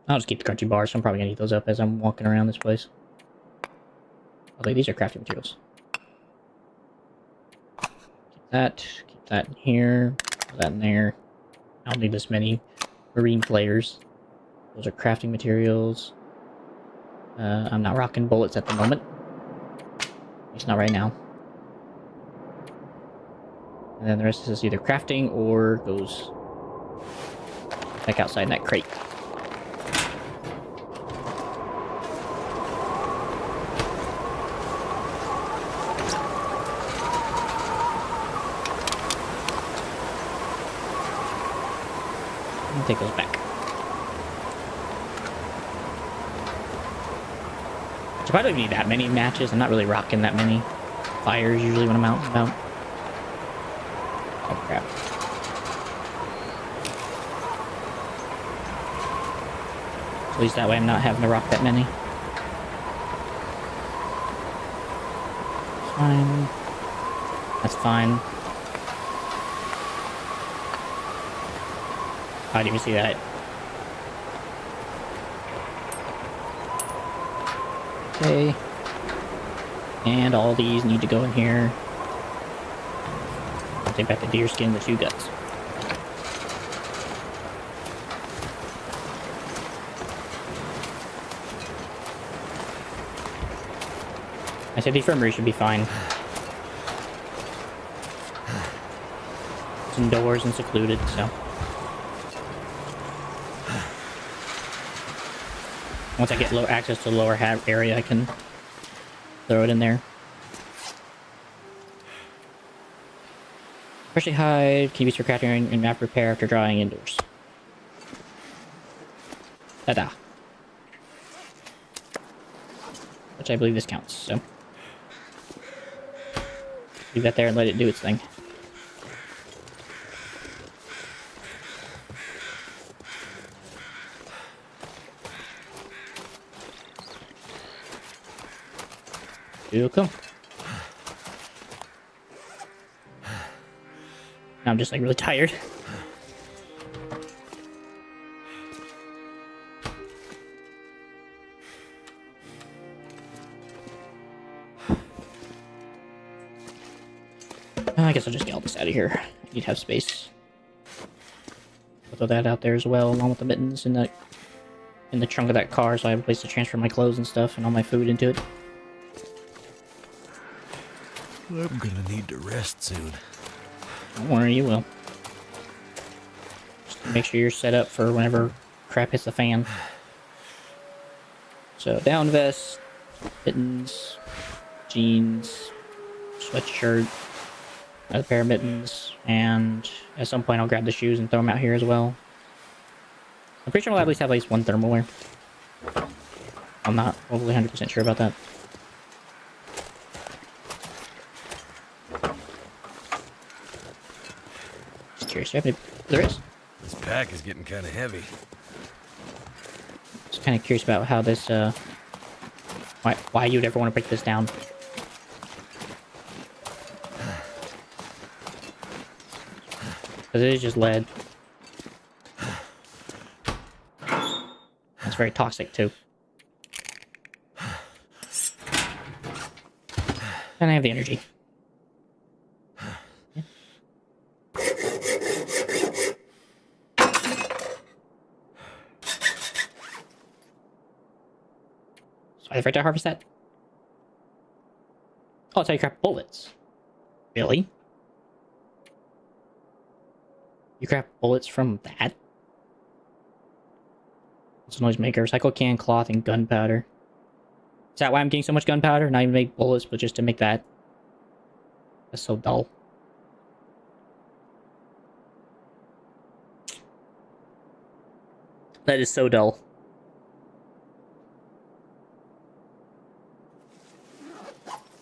I'll just keep the crunchy bars. So I'm probably gonna eat those up as I'm walking around this place. I think these are crafting materials. Keep that in here, put that in there. I don't need this many marine flares. Those are crafting materials. I'm not rocking bullets at the moment. At least not right now. And then the rest is either crafting or goes back outside in that crate. Take those back. So I don't need that many matches. I'm not really rocking that many fires usually when I'm out and about. Oh crap. At least that way I'm not having to rock that many. Fine. That's fine. I didn't even see that. Okay. And all these need to go in here. I'll take back the deer skin, the 2 guts. I said the infirmary should be fine. It's indoors and secluded, so. Once I get access to the lower area, I can throw it in there. Freshly hide can be used for crafting and map repair after drying indoors. Ta-da. Which I believe this counts, so. Leave that there and let it do its thing. You'll come. Now I'm just like really tired. I guess I'll just get all this out of here. I need to have space. I'll throw that out there as well, along with the mittens in the trunk of that car, so I have a place to transfer my clothes and stuff and all my food into it. I'm gonna need to rest soon. Don't worry, you will. Just make sure you're set up for whenever crap hits the fan. So, down vest, mittens, jeans, sweatshirt, another pair of mittens, and at some point I'll grab the shoes and throw them out here as well. I'm pretty sure I'll at least have one thermal wear. I'm not overly 100% sure about that. Just curious, there is. This pack is getting kind of heavy. Just kind of curious about how this, why you'd ever want to break this down. Because it is just lead. It's very toxic too. And I have the energy. Yeah. So I forgot to harvest that. Oh, it's how you craft bullets. Really? You craft bullets from that? It's a noise maker, recycle can, cloth, and gunpowder. Is that why I'm getting so much gunpowder? Not even make bullets, but just to make that. That's so dull. That is so dull.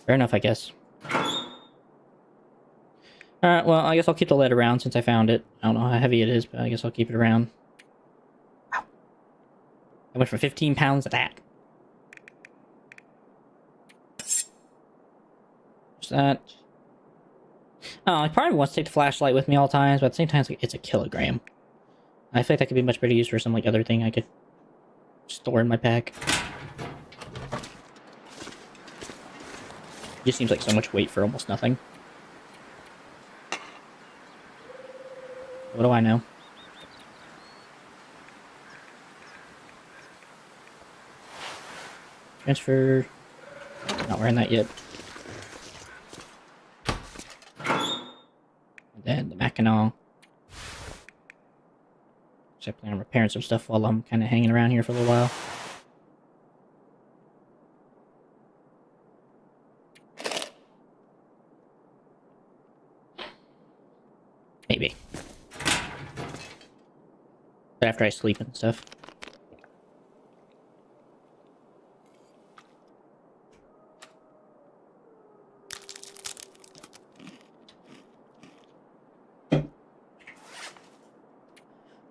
Fair enough, I guess. Alright, well, I guess I'll keep the lead around since I found it. I don't know how heavy it is, but I guess I'll keep it around. Wow. I went for 15 pounds of that. What's that? Oh, I probably want to take the flashlight with me all times, but at the same time, it's a kilogram. I feel like that could be much better used for some other thing I could store in my pack. It just seems like so much weight for almost nothing. What do I know? Transfer. Not wearing that yet. And then the Mackinac. So I plan on repairing some stuff while I'm kind of hanging around here for a little while. Maybe. But after I sleep and stuff.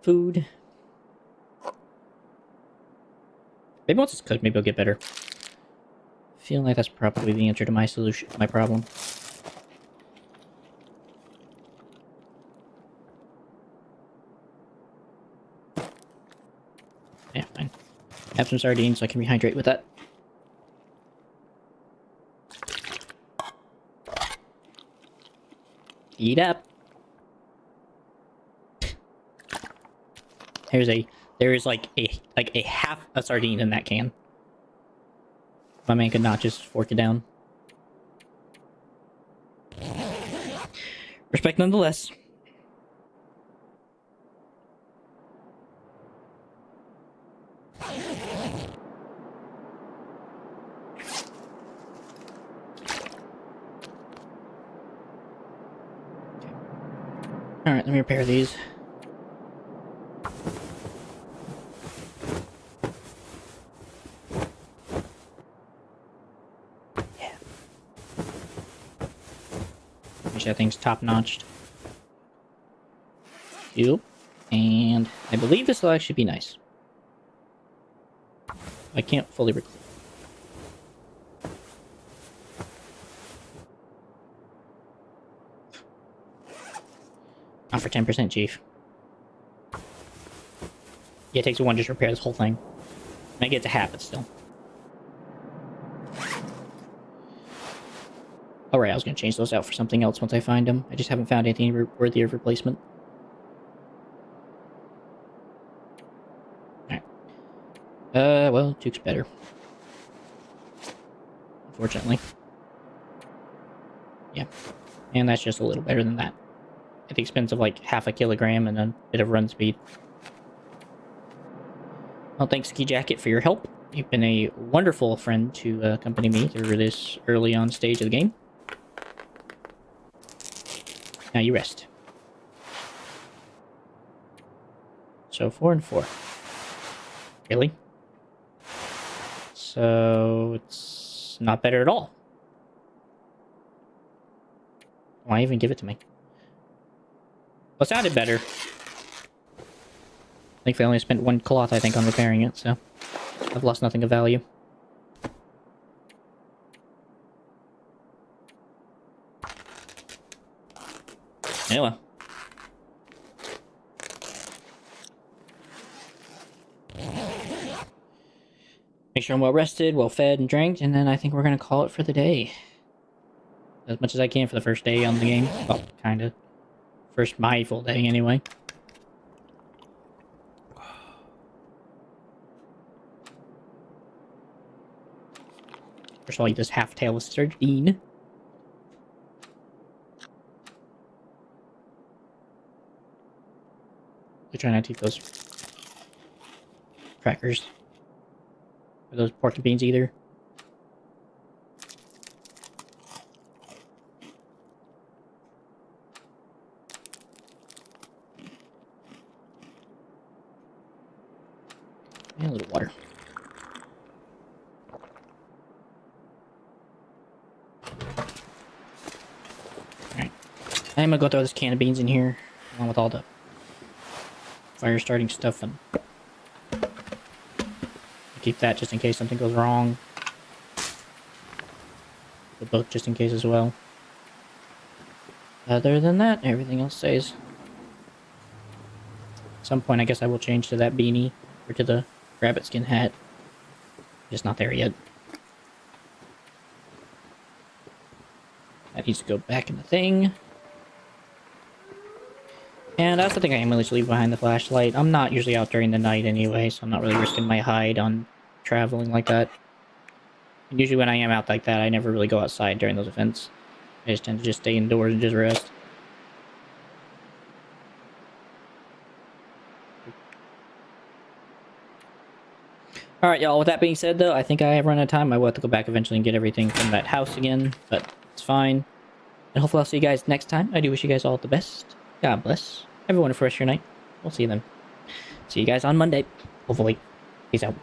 Food. Maybe once it's cooked, maybe I'll get better. Feeling like that's probably the answer to my solution, my problem. Yeah, fine. Have some sardines so I can rehydrate with that. Eat up. There is like a half a sardine in that can. My man could not just fork it down. Respect nonetheless. Alright, let me repair these. Yeah. Make sure that thing's top-notched. Yep. And I believe this will actually be nice. I can't fully recall. Not for 10%, Chief. Yeah, it takes one just to repair this whole thing. I get to half it still. Alright, I was going to change those out for something else once I find them. I just haven't found anything worthy of replacement. Alright. Well, Duke's better. Unfortunately. Yeah. And that's just a little better than that. At the expense of like half a kilogram and a bit of run speed. Well, thanks, Ski Jacket, for your help. You've been a wonderful friend to accompany me through this early on stage of the game. Now you rest. So 4 and 4. Really? So it's not better at all. Why even give it to me? Well, it sounded better. Thankfully, I only spent 1 cloth, I think, on repairing it, so I've lost nothing of value. Yeah, well. Make sure I'm well rested, well fed, and drank, and then I think we're going to call it for the day. As much as I can for the first day on the game. Well, kind of. First my full day, anyway. First of all, eat this half-tail of sardine. I try not to eat those crackers. Or those pork and beans either. And a little water. Alright. I'm gonna go throw this can of beans in here, along with all the fire starting stuff, and keep that just in case something goes wrong. The book just in case as well. Other than that, everything else stays. At some point, I guess I will change to that beanie, or to the rabbit skin hat. Just not there yet. That needs to go back in the thing. And that's the thing I am willing to leave behind the flashlight. I'm not usually out during the night anyway, so I'm not really risking my hide on traveling like that. And usually when I am out like that, I never really go outside during those events. I just tend to just stay indoors and just rest. Alright, y'all, with that being said, though, I think I have run out of time. I will have to go back eventually and get everything from that house again, but it's fine. And hopefully I'll see you guys next time. I do wish you guys all the best. God bless. Have a wonderful rest of your night. We'll see you then. See you guys on Monday. Hopefully. Peace out.